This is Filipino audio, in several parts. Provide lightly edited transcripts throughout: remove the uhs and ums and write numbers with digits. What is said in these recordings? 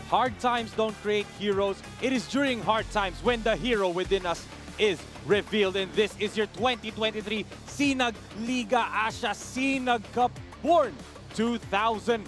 hard times don't create heroes. It is during hard times when the hero within us is revealed. And this is your 2023 SINAG Liga Asya SINAG Cup Born 2001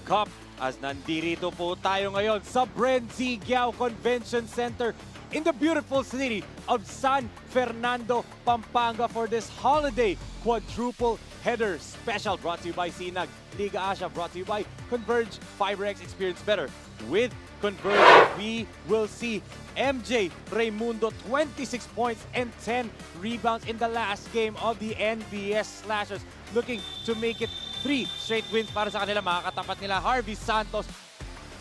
Cup. As nandito po tayo ngayon sa BREN GUIAO Convention Center in the beautiful city of San Fernando, Pampanga for this holiday quadruple header special brought to you by SINAG Liga Asya, brought to you by Converge FiberX. Experience better with Converge. We will see MJ Raimundo 26 points and 10 rebounds in the last game of the NBS Slashers, looking to make it 3 straight wins para sa kanila. Makakatapat nila Harvey Santos,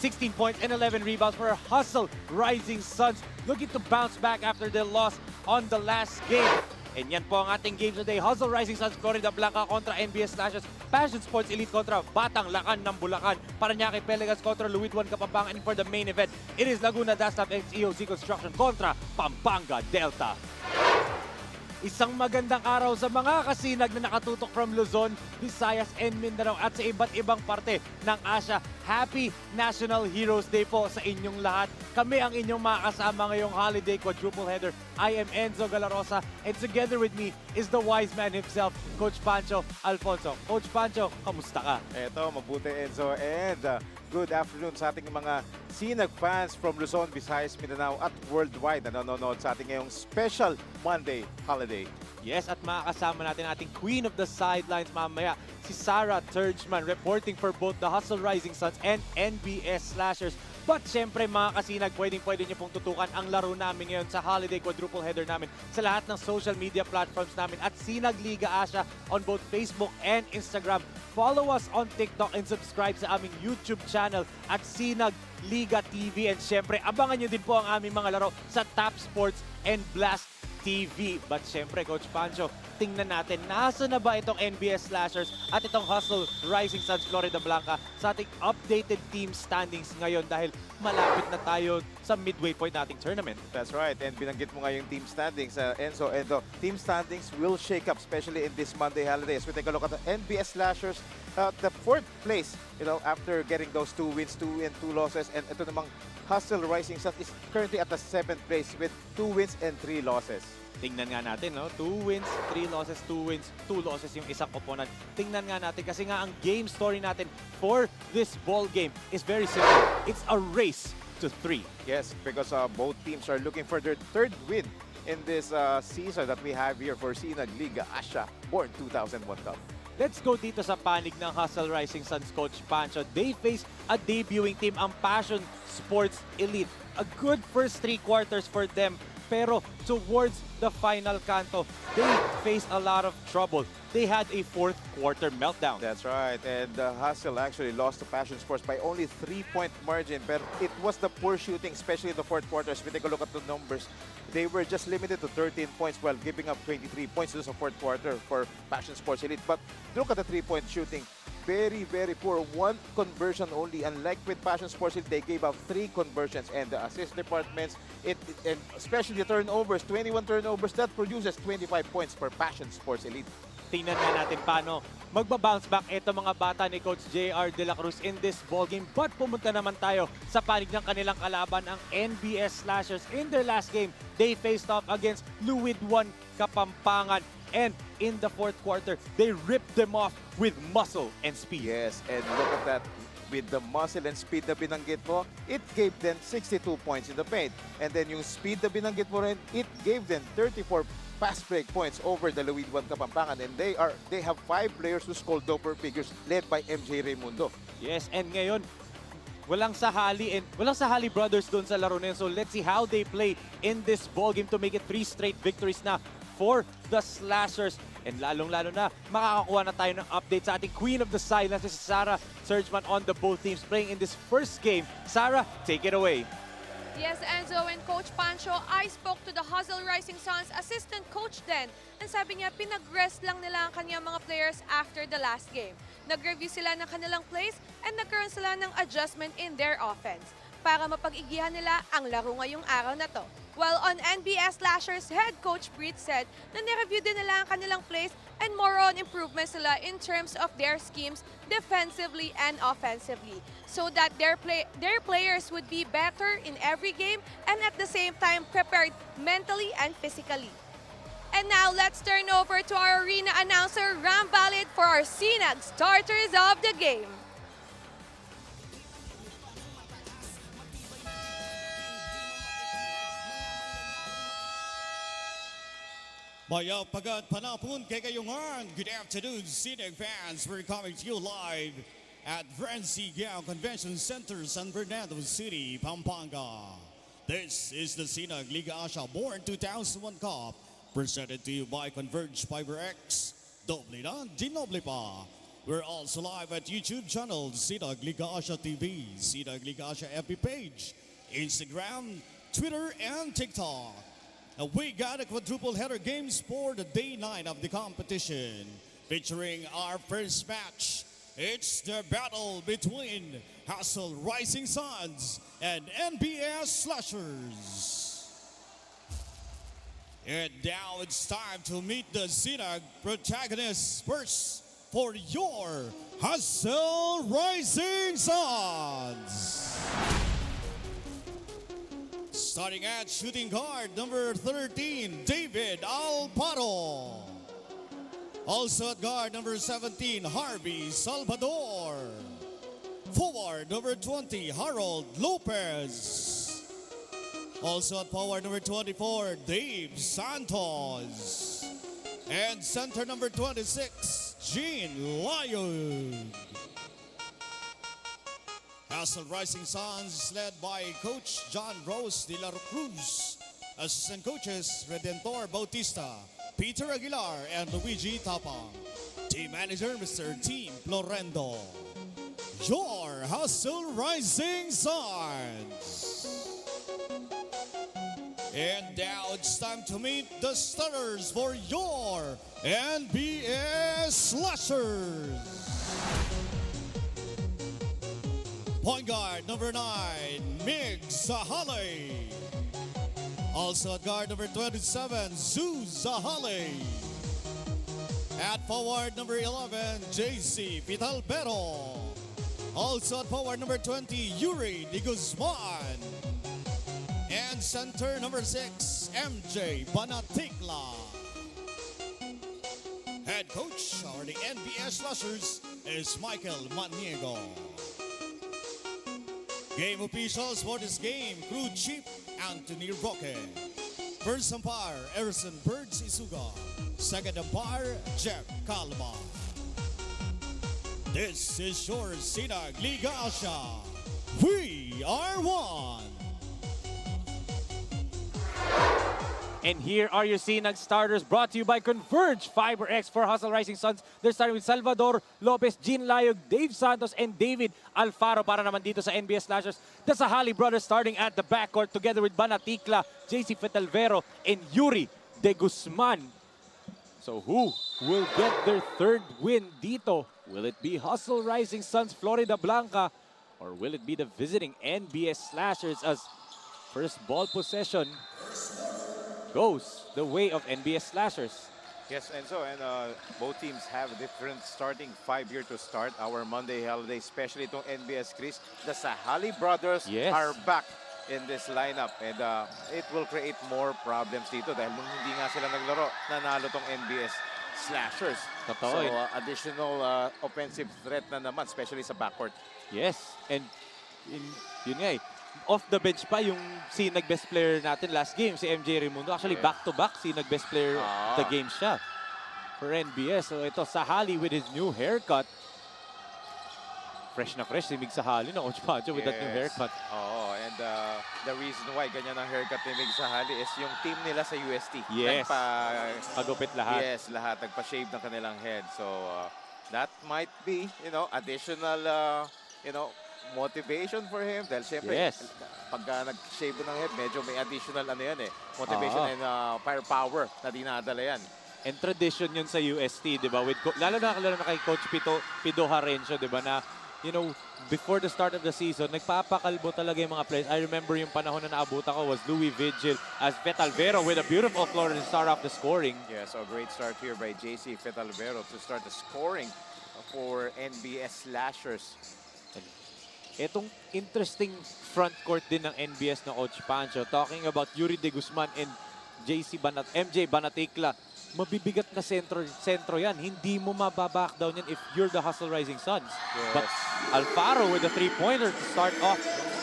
16 points and 11 rebounds for Hustle Rising Suns, looking to bounce back after their loss on the last game. And yan po ang ating game today. Hustle Rising Suns, Florida Blanca kontra NBS Slashers. Passion Sports Elite kontra Batang Lakan ng Bulacan. Paranaque Pelicans kontra Luidwan Kapampangan. And for the main event, it is Laguna Dastab XEOC Construction kontra Pampanga Delta. Isang magandang araw sa mga kasinag na nakatutok from Luzon, Visayas, and Mindanao at sa iba't ibang parte ng Asya. Happy National Heroes Day po sa inyong lahat. Kami ang inyong makakasama ngayong holiday quadruple header. I am Enzo Galarosa, and together with me is the wise man himself, Coach Pancho Alfonso. Coach Pancho, kamusta ka? Eto, mabuti Enzo, and good afternoon sa ating mga SINAG fans from Luzon, Visayas, Mindanao at worldwide na nanonood sa ating ngayong special Monday holiday. Yes, at makakasama natin ating queen of the sidelines mamaya, si Sarah Turgeman, reporting for both the Hustle Rising Suns and NBS Slashers. But syempre mga kasinag, pwede niyo pong tutukan ang laro namin ngayon sa holiday quadruple header namin sa lahat ng social media platforms namin at SINAG Liga Asya on both Facebook and Instagram. Follow us on TikTok and subscribe sa aming YouTube channel at SINAG Liga TV. And syempre, abangan nyo din po ang aming mga laro sa Top Sports and Blast TV. But syempre, Coach Pancho, tingnan natin, nasa na ba itong NBS Slashers at itong Hustle Rising Suns Florida Blanca sa ating updated team standings ngayon dahil malapit na tayo sa midway point nating tournament. That's right, and binanggit mo nga yung team standings, Enzo. And team standings will shake up, especially in this Monday holiday. As we take a look at the NBS Slashers, the 4th place, after getting those 2 wins, 2 and 2 losses. And ito namang Hustle Rising Suns is currently at the 7th place with 2 wins and 3 losses. Tingnan nga natin, no? 2 wins, 3 losses, 2 wins, 2 losses yung isang opponent. Tingnan nga natin kasi nga ang game story natin for this ball game is very simple. It's a race to 3. Yes, because both teams are looking for their 3rd win in this season that we have here for SINAG Liga Asya Born 2001 Cup. Let's go dito sa panig ng Hustle Rising Suns, Coach Pancho. They face a debuting team, ang Passion Sports Elite. A good first 3 quarters for them. Pero towards the final kanto, they faced a lot of trouble. They had a 4th quarter meltdown. That's right, and Hustle actually lost to Passion Sports by only 3-point margin. But it was the poor shooting, especially in the 4th quarter. As we take a look at the numbers, they were just limited to 13 points while giving up 23 points in the 4th quarter for Passion Sports Elite. But look at the 3-point shooting. Very, very poor. 1 conversion only. Unlike with Passion Sports Elite, they gave up 3 conversions. And the assist departments, and especially the turnovers, 21 turnovers, that produces 25 points for Passion Sports Elite. Tingnan nga natin paano magbabounce back ito mga bata ni Coach JR De La Cruz in this ballgame. But pumunta naman tayo sa panig ng kanilang kalaban, ang NBS Slashers. In their last game, they faced off against Luidwan Kapampangan. And in the 4th quarter, they ripped them off with muscle and speed. Yes, and look at that. With the muscle and speed na binanggit mo, it gave them 62 points in the paint. And then yung speed na binanggit mo rin, it gave them 34 fast break points over the Luidwan Kapampangan. And they have 5 players who scored double figures led by MJ Raimundo. Yes, and ngayon, walang sahali brothers doon sa laro na yun. So let's see how they play in this ballgame to make it 3 straight victories na for the Slashers. And lalong-lalo na, makakakuha na tayo ng update sa ating queen of the sidelines, si Sarah Turgeman, on the both teams playing in this first game. Sarah, take it away. Yes, Enzo and Coach Pancho, I spoke to the Hustle Rising Suns assistant coach then. And sabi niya, pinag-rest lang nila ang kanyang mga players after the last game. Nag-review sila ng kanilang plays and nagkaroon sila ng adjustment in their offense para mapag-igihan nila ang laro ngayong araw na to. While on NBS Slashers, head coach Britt said na nireview din nila ang kanilang plays and more on improvements nila in terms of their schemes defensively and offensively so that their players would be better in every game and at the same time prepared mentally and physically. And now let's turn over to our arena announcer Ram Valid for our SINAG starters of the game. Mayang pagat panapun kay kayungan. Good afternoon, SINAG fans. We're coming to you live at BREN GUIAO Convention Center, San Fernando City, Pampanga. This is the SINAG Liga Asya Born 2001 Cup, presented to you by Converge Fiber X. Doble na, dinoble pa. We're also live at YouTube channel, SINAG Liga Asya TV, SINAG Liga Asya FB page, Instagram, Twitter, and TikTok. We got a quadruple header games for the day 9 of the competition. Featuring our first match, it's the battle between Hassel Rising Suns and NBS Slashers. And now it's time to meet the SINAG protagonists first for your Hassel Rising Suns. Starting at shooting guard, number 13, David Alparo. Also at guard, number 17, Harvey Salvador. Forward, number 20, Harold Lopez. Also at forward, number 24, Dave Santos. And center, number 26, Gene Lyons. Hassel Rising Suns is led by Coach John Rose de la Cruz. Assistant coaches, Redentor Bautista, Peter Aguilar, and Luigi Tapang. Team manager, Mr. Team Florendo. Your Hassel Rising Suns. And now it's time to meet the starters for your NBS Slashers. Point guard, number 9, Mig Zahale. Also at guard, number 27, Zeus Zahale. At forward, number 11, JC Pitalbero. Also at forward, number 20, Yuri Di Guzman. And center, number 6, MJ Banatikla. Head coach for the NBS Slashers is Michael Maniego. Game officials for this game, crew chief Anthony Roque. First umpire, Erison Birds Isuga. Second umpire, Jeff Calma. This is your SINAG Liga Asya. We are one. And here are your SINAG starters brought to you by Converge Fiber X for Hassel Rising Suns. They're starting with Salvador Lopez, Gene Layog, Dave Santos, and David Alfaro para naman dito sa NBS Slashers. The Zahale brothers starting at the backcourt together with Banatikla, JC Fetalvero, and Yuri De Guzman. So who will get their third win dito? Will it be Hassel Rising Suns Florida Blanca, or will it be the visiting NBS Slashers as first ball possession goes the way of NBS Slashers? Yes, and both teams have a different starting 5-year to start our Monday holiday, especially itong NBS Chris. The Zahale brothers are back in this lineup, and it will create more problems dito dahil nung hindi nga sila naglaro, nanalo tong NBS Slashers. Totoo. So additional offensive threat na naman, especially sa backcourt. Yes, and yun nga eh. Off the bench pa yung SINAG best player natin last game, si MJ Raimundo. Actually, back-to-back SINAG best player of the game siya for NBS. So ito, Zahale with his new haircut. Fresh na fresh si Mig Zahale, no? Coach Pancho with that new haircut. Oh, and the reason why ganyan ang haircut ni Mig Zahale is yung team nila sa UST. Yes, pagupit lahat. Yes, lahat. Nagpa-shave ng kanilang head. So that might be, additional, motivation for him. Dahil siyempre, pagka nag-shave ng head, medyo may additional motivation and firepower na dinadala yan. And tradition yun sa UST, di ba? Lalo na kay Coach Pido Harencio, di ba? Na you know, before the start of the season, nagpapakalbo talaga yung mga players. I remember yung panahon na naabutan ko was Louis Vigil as Fetalvero with a beautiful floor to start off the scoring. Yeah, so great start here by JC Fetalvero to start the scoring for NBS Slashers. Itong interesting front court din ng NBS na Coach Pancho. Talking about Yuri De Guzman and MJ Banatikla. Mabibigat na sentro yan. Hindi mo mababack down yan if you're the Hustle Rising Suns. Yes. But Alfaro with a three-pointer to start off.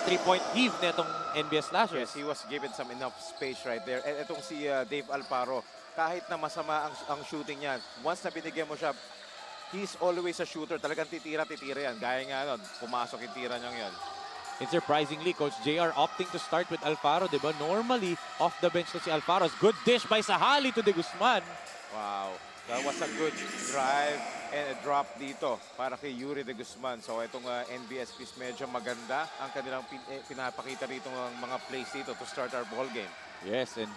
Three-point heave na itong NBS Slashers. Yes, he was given some enough space right there. And itong si Dave Alfaro, kahit na masama ang shooting niya, once na binigyan mo siya, he's always a shooter. Talagang titira yan. Gaya nga nun, pumasok yung tira niyang yan. And surprisingly, Coach JR opting to start with Alfaro, diba? Normally, off the bench to si Alfaro's. Good dish by Sahali to De Guzman. Wow, that was a good drive and a drop dito para kay Yuri De Guzman. So itong NBS piece medyo maganda ang kanilang pinapakita rito ng mga plays dito to start our ball game. Yes, and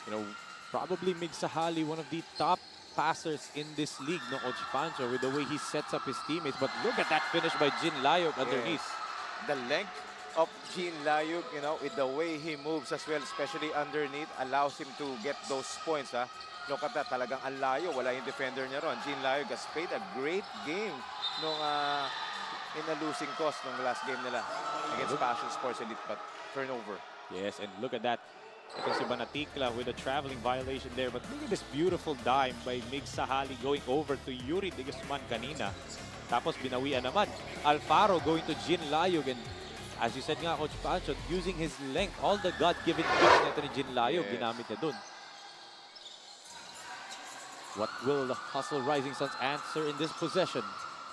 you know, probably Mig Sahali, one of the top passers in this league, no, Coach Pancho, with the way he sets up his teammates. But look at that finish by Jin Layog underneath. Yes. The length of Jin Layog, you know, with the way he moves as well, especially underneath, allows him to get those points. Look at that, talagang ang layo, wala yung defender niya ron. Jin Layog has played a great game nung in a losing cause nung last game nila against Passion Sports Elite, but turnover. Yes, and look at that. Ito si Banatikla with a traveling violation there. But look at this beautiful dime by Mig Sahali going over to Yuri De Guzman kanina. Tapos binawian naman. Alfaro going to Jin Layog. And as you said nga, Coach Pancho, using his length, all the God-given gifts nito ni Jin Layog, ginamit niya dun. What will the Hustle Rising Suns answer in this possession?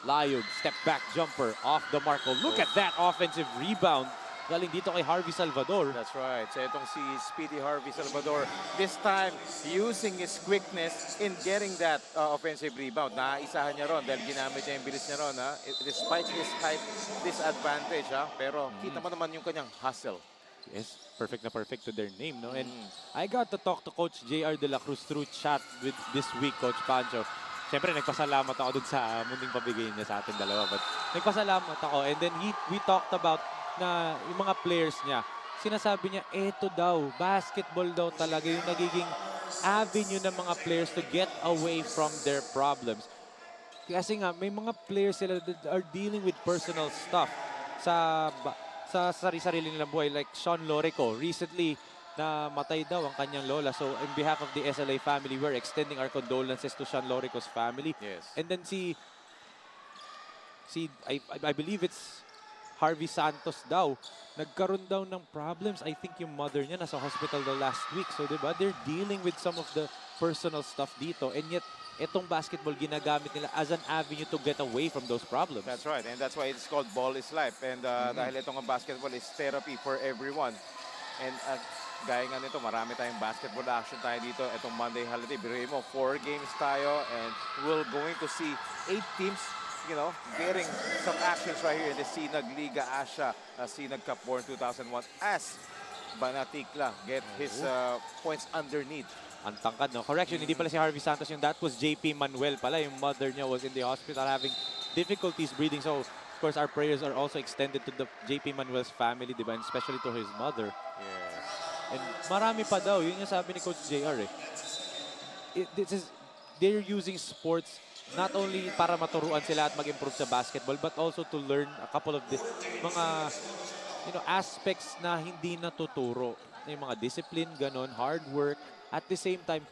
Layog, step back jumper, off the mark. Oh, look at that offensive rebound. Galing dito kay Harvey Salvador. That's right. So itong si Speedy Harvey Salvador, this time using his quickness in getting that offensive rebound. Naisahan niya ron dahil ginamit niya yung bilis niya ron. Despite his height disadvantage, pero kita mo naman yung kanyang hustle. Yes, perfect na perfect to their name, no? And I got to talk to Coach JR De La Cruz through chat with this week, Coach Pancho. Siyempre, nagpasalamat ako dun sa munting pabigay niya sa atin dalawa. But nagpasalamat ako. And then we talked about na yung mga players niya, sinasabi niya, eto daw, basketball daw talaga yung nagiging avenue ng mga players to get away from their problems. Kasi nga, may mga players sila that are dealing with personal stuff sa sarili nilang buhay. Like Sean Lorico, recently, na matay daw ang kanyang lola. So, in behalf of the SLA family, we're extending our condolences to Sean Lorico's family. Yes. And then I believe it's Harvey Santos daw, nagkaroon daw ng problems. I think yung mother niya nasa hospital daw last week. So, diba, they're dealing with some of the personal stuff dito. And yet, itong basketball ginagamit nila as an avenue to get away from those problems. That's right. And that's why it's called Ball is Life. And dahil itong basketball is therapy for everyone. And gaya nga nito, marami tayong basketball action tayo dito. Itong Monday holiday, biruin mo, 4 games tayo. And we're going to see 8 teams, you know, getting some actions right here in the SINAG Liga Asya, SINAG Cup Born 2001 as Banatikla get his points underneath. Ang tangkad, no? Correction, hindi pala si Harvey Santos yung that was JP Manuel pala. Yung mother niya was in the hospital having difficulties breathing. So, of course, our prayers are also extended to the JP Manuel's family, diba? And especially to his mother. Yeah. And marami pa daw. Yun yung sabi ni Coach JR eh. They're using sports not only para maturuan sila at mag-improve sa basketball, but also to learn a couple of the mga aspects na hindi natuturo. Yung mga discipline, ganon, hard work. At the same time,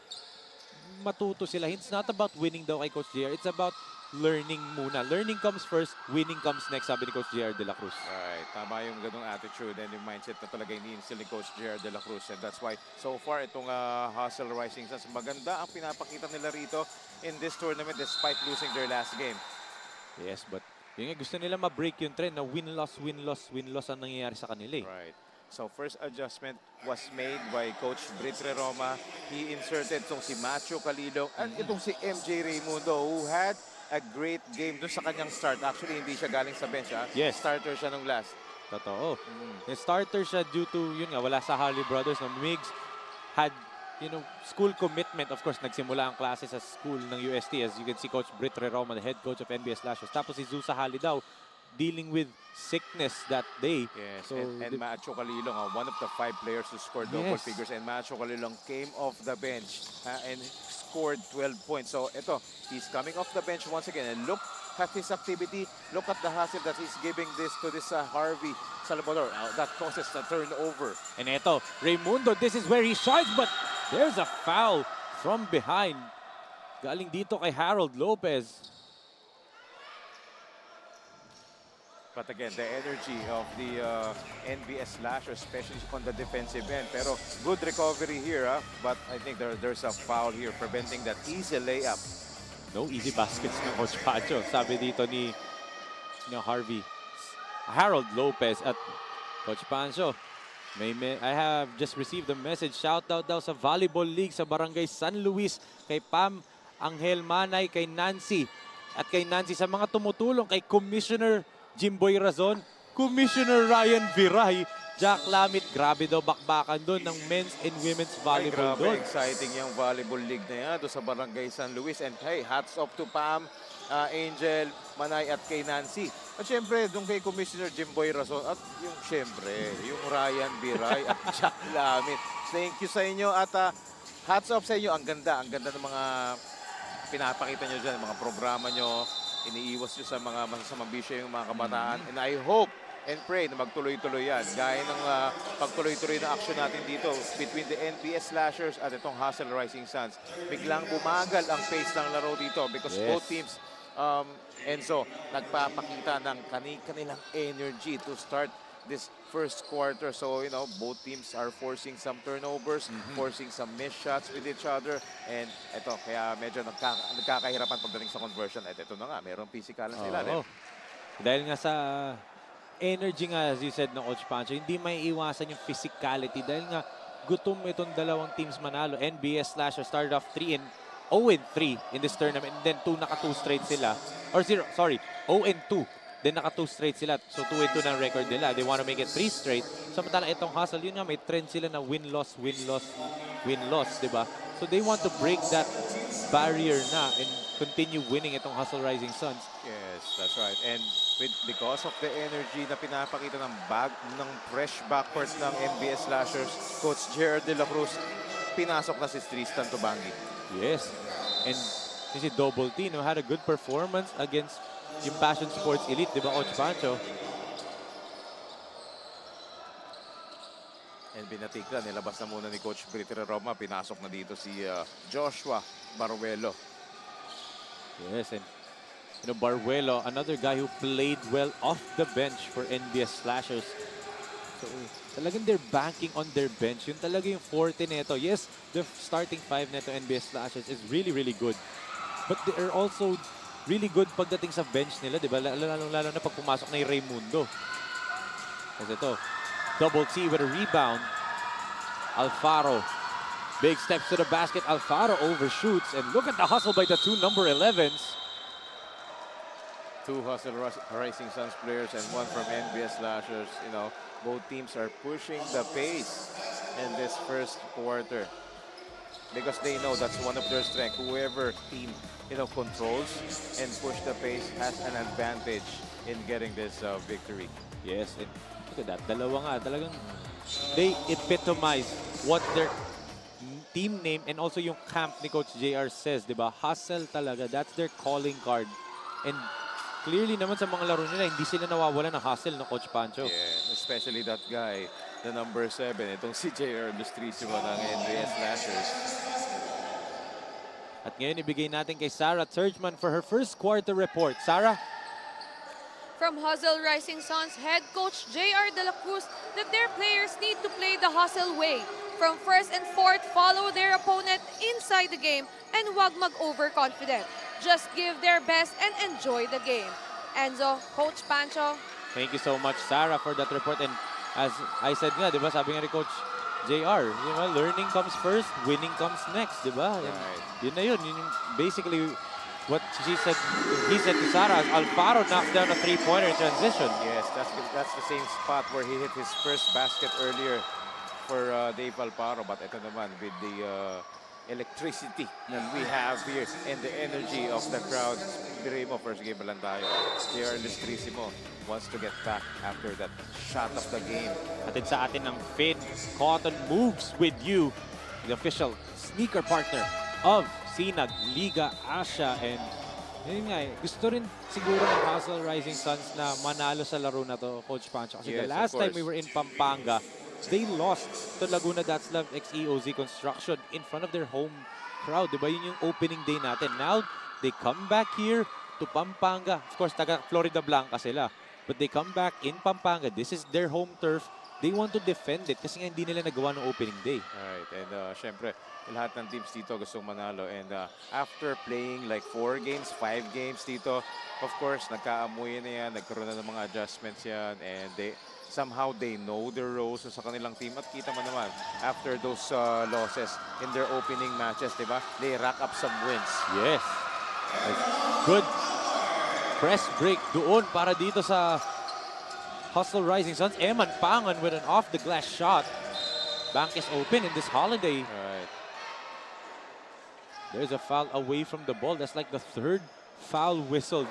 matuto sila. It's not about winning daw kay Coach JR. It's about learning muna. Learning comes first, winning comes next, sabi ni Coach JR De La Cruz. Right. Tama yung ganung attitude and yung mindset na talaga iniinstill ni Coach JR De La Cruz. And that's why, so far, itong Hustle Rising Suns, maganda ang pinapakita nila rito in this tournament despite losing their last game. Yes, but yun nga, gusto nila ma-break yung trend na win-loss, win-loss, win-loss ang nangyayari sa kanila eh. Right. So first adjustment was made by Coach Britre Roma. He inserted itong si Macho Calilong and itong si MJ Raimundo who had a great game dun sa kanyang start. Actually, hindi siya galing sa bench. Yes. Starter siya nung last. Totoo. Yung starter siya due to, yun nga, wala sa Harley Brothers. No? Migs had, school commitment. Of course, nagsimula ang klase sa school ng UST. As you can see, Coach Britre Roma, the head coach of NBS Slashers. Tapos si Zusa Hali daw, dealing with sickness that day. Yes, So, and Macho Kalilong, one of the 5 players who scored double Yes. figures, and Macho Kalilong came off the bench and scored 12 points. So ito, he's coming off the bench once again, and look at his activity. Look at the hustle that he's giving to this Harvey Salvador. That causes the turnover. and eto, Raimundo, this is where he shines, but there's a foul from behind. Galing dito kay Harold Lopez. But again, the energy of the NBS Slashers, especially on the defensive end. Pero good recovery here, but I think there's a foul here preventing that easy layup. No easy baskets ng Coach Pacho. Sabi dito ni Harvey. Harold Lopez at Coach Pancho. I have just received a message. Shout out daw sa Volleyball League sa Barangay San Luis. Kay Pam Angel Manay, kay Nancy. At kay Nancy sa mga tumutulong kay Commissioner Jimboy Razon, Commissioner Ryan Viray, Jack Lamit. Grabe daw bakbakan doon ng men's and women's volleyball Grabe, doon. exciting yung volleyball league na yan doon sa Barangay San Luis. And hey, hats off to Pam, Angel, Manay at kay Nancy. At syempre, doon kay Commissioner Jimboy Razon at yung syempre, yung Ryan Viray at Jack Lamit. Thank you sa inyo at hats off sa inyo. Ang ganda ng mga pinapakita nyo dyan, mga programa nyo. Iniiwas nyo sa mga masasamang bisyo yung mga kabataan. And I hope and pray na magtuloy-tuloy yan. Gaya ng pagtuloy-tuloy na action natin dito between the NBS Slashers at itong Hustle Rising Suns. Biglang bumagal ang pace ng laro dito because both teams, Enzo, nagpapakita ng kanilang energy to start this first quarter. So, both teams are forcing some turnovers, forcing some missed shots with each other. And ito, kaya medyo nagkakahirapan pagdating sa conversion. At ito na nga, mayroong physical sila. Dahil nga sa energy nga, as you said, ng Coach Pancho, hindi may iwasan yung physicality. Dahil nga, gutom itong dalawang teams manalo. NBS Slasher started off 0-3 in this tournament. And then naka-2 straight sila. Or 0-2. Then naka-2 straight sila. So 2-2 na record nila. They want to make it 3 straight. Samantala itong Hustle, yun nga, may trend sila na win-loss, diba? So they want to break that barrier na and continue winning itong Hustle Rising Suns. Yes, that's right. And because of the energy na pinapakita ng fresh backcourt ng NBS Slashers, Coach Gerard De La Cruz, pinasok na si Tristan Tubangi. Yes. And si Double T, had a good performance against yung Passion Sports Elite, di ba, Coach Pancho? And binatikla, nilabas na muna ni Coach Britera Roma. Pinasok na dito si Joshua Baruelo. Yes, and Baruelo, another guy who played well off the bench for NBS Slashers. So, talagang they're banking on their bench. Yun talaga yung forte neto. Yes, the starting 5 neto NBS Slashers is really, really good. But they are also really good pagdating sa bench nila, di ba? Lalo na pag pumasok na yung Raimundo. Kasi ito, Double T with a rebound. Alfaro, big steps to the basket. Alfaro overshoots. And look at the hustle by the 2 number 11s. 2 Hustle Rising Suns players and 1 from NBS Slashers. Both teams are pushing the pace in this first quarter because they know that's one of their strengths. Whoever team controls and push the pace has an advantage in getting this victory. Yes, and look at that. Dalawa nga, talagang they epitomize what their team name and also yung camp ni Coach JR says, di ba? Hustle talaga. That's their calling card. And clearly naman sa mga laro nila, hindi sila nawawala ng hustle ng Coach Pancho. Yeah, especially that guy, the number 7, itong si JR Lustrisimo ng NBS Slashers. At ngayon, ibigay natin kay Sarah Turchman for her first quarter report. Sarah? From Hustle Rising Suns head coach JR De La Cruz that their players need to play the hustle way. From first and fourth, follow their opponent inside the game and wag mag-overconfident. Just give their best and enjoy the game. Enzo, Coach Pancho. Thank you so much, Sarah, for that report. And as I said nga, di ba, sabi nga ni Coach JR, learning comes first, winning comes next, di ba? Right. Yun na yun. Basically, what he said to Sarah, Alfaro knocked down a 3-pointer in transition. Yes, that's the same spot where he hit his first basket earlier for Dave Alfaro. But ito naman with the electricity that we have here and the energy of the crowd. Biro mo, first game pa lang tayo. JR Ilustrisimo wants to get back after that shot of the game. Atid sa atin ng Finn Cotton moves with you, the official sneaker partner of SINAG Liga Asya. And yun nga gusto rin siguro ng Hustle Rising Suns na manalo sa laro na to, Coach Pancho. Kasi Yes, the last of time course. we were in Pampanga, they lost to Laguna Datslav XEOZ Construction in front of their home crowd. Diba yun yung opening day natin? Now, they come back here to Pampanga. Of course, taga Florida Blanca sila. But they come back in Pampanga. This is their home turf. They want to defend it kasi nga hindi nila nagawa ng opening day. Alright, and syempre, lahat ng teams dito gustong manalo. And after playing like 4 games, 5 games dito, of course, nagkaamuyan na yan, nagkaroon na ng mga adjustments yan, and somehow they know their roles sa kanilang team. At kita mo naman, after those losses in their opening matches, diba? They rack up some wins. Yes. Good press break doon para dito sa Hustle Rising Suns. Eman Pangan with an off-the-glass shot. Bank is open in this holiday. Alright. There's a foul away from the ball. That's like the third foul whistled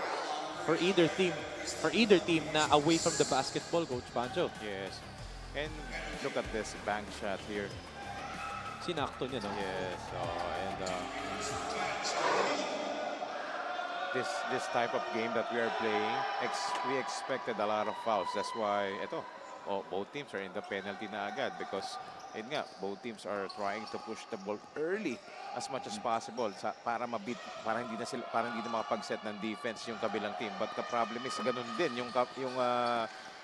for either team. For either team na away from the basketball, Coach Pancho. Yes. And look at this bank shot here. Sinakto niya, no? Yes. And this type of game that we are playing, we expected a lot of fouls. That's why both teams are in the penalty na agad because both teams are trying to push the ball early as much as possible para hindi na makapag-set ng defense yung kabilang team. But the problem is ganun din yung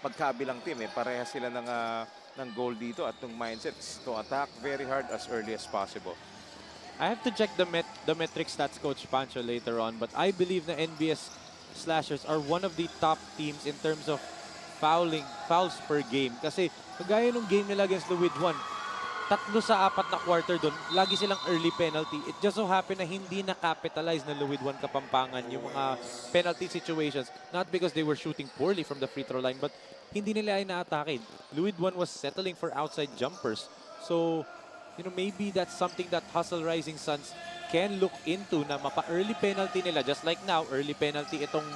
magkabilang team parehas sila ng goal dito at yung mindset is to attack very hard as early as possible. I have to check the metric stats, Coach Pancho, later on, but I believe the NBS Slashers are one of the top teams in terms of fouls per game. Kasi kagaya nung game nila against Luwid 1, 3 sa 4 na quarter doon, lagi silang early penalty. It just so happened na hindi na-capitalize na Luwid 1 Kapampangan yung mga penalty situations. Not because they were shooting poorly from the free throw line, but hindi nila ay na-atake. Luwid 1 was settling for outside jumpers. So, maybe that's something that Hustle Rising Suns can look into na mapa-early penalty nila. Just like now, early penalty itong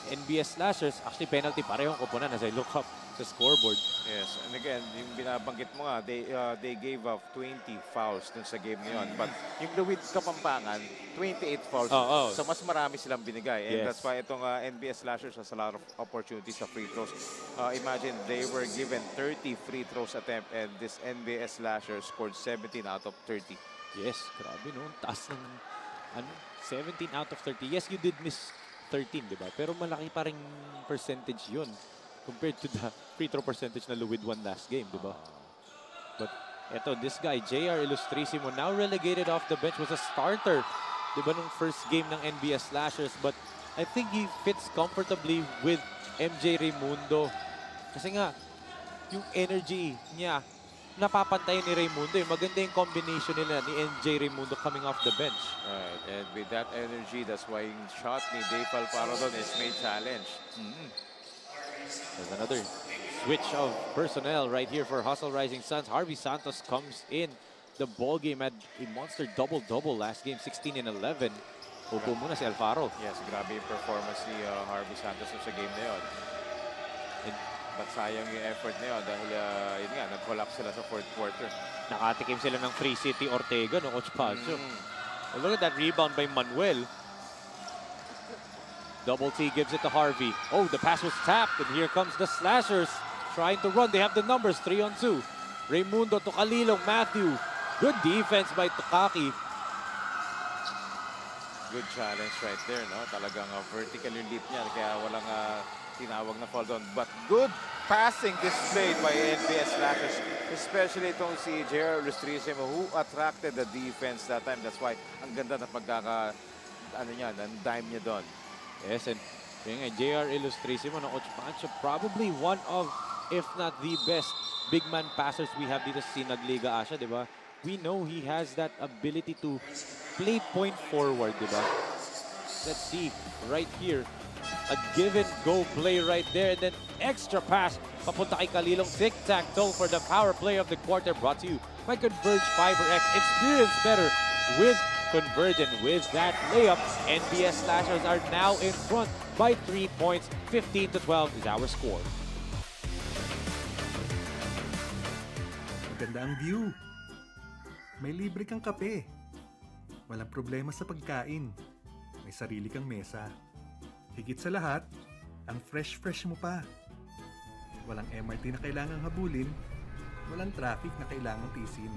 NBS Slashers. Actually, penalty parehong koponan as I look up sa scoreboard. Yes, and again, yung binabanggit mo nga, they gave up 20 fouls dun sa game na yun. But yung Luwid Kapampangan, 28 fouls. So mas marami silang binigay. And that's why itong NBS Slashers has a lot of opportunities sa free throws. Imagine, they were given 30 free throws attempt and this NBS Slashers scored 17 out of 30. Yes, grabe no. Taas ng 17 out of 30. Yes, you did miss 13, di ba? Pero malaki pa ring percentage yun compared to the free throw percentage na Luwid 1 last game, di ba? But this guy, JR Ilustrisimo, now relegated off the bench, was a starter, di ba, nung first game ng NBS Slashers. But I think he fits comfortably with MJ Raimundo. Kasi nga, yung energy niya, napapantay ni Raimundo. Maganda yung combination nila ni MJ Raimundo coming off the bench. Right, and with that energy, that's why yung shot ni Dave Alfaro doon is made challenge. There's another switch of personnel right here for Hustle Rising Suns. Harvey Santos comes in. The ball game had a monster double-double last game, 16 and 11. Upo muna si Alfaro. Yes, grabe yung performance ni Harvey Santos sa game na yun. But sayang yung effort na yun dahil yun nga, nag-collapse sila sa fourth quarter. Nakatikim sila ng Free City Ortega, no, Coach Pancho? Well, look at that rebound by Manuel. Double T gives it to Harvey. Oh, the pass was tapped, and here comes the Slashers trying to run. They have the numbers, 3-on-2. Raimundo to Kalilong, Matthew. Good defense by Tukaki. Good challenge right there, no? Talagang vertical yung leap niya, kaya walang tinawag na fall down. But good passing displayed by NBS Slashers, especially itong si JR Ilustrisimo who attracted the defense that time. That's why ang ganda na ng dime niya doon. Yes, and JR Ilustrisimo na Coach Pancho, probably one of, if not the best, big man passers we have dito sa SINAG Liga Asya, di ba? We know he has that ability to play point forward, di ba? Let's see, right here, a give-and-go play right there, and then extra pass papunta kay Kalilong. Tic-tac-toe for the power play of the quarter, brought to you by Converge Fiber X. Experience better with Converge, and with that layup, NBS Slashers are now in front by 3 points. 15-12 is our score. Maganda ang view. May libre kang kape. Walang problema sa pagkain. May sarili kang mesa. Higit sa lahat, ang fresh mo pa. Walang MRT na kailangang habulin. Walang traffic na kailangang tisin.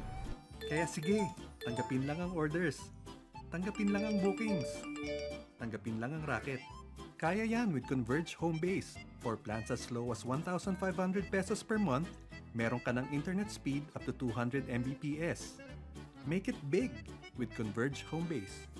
Kaya sige, tanggapin lang ang orders. Tanggapin lang ang bookings. Tanggapin lang ang racket. Kaya yan with Converge Home Base. For plans as low as 1,500 pesos per month, meron ka ng internet speed up to 200 Mbps. Make it big with Converge Home Base.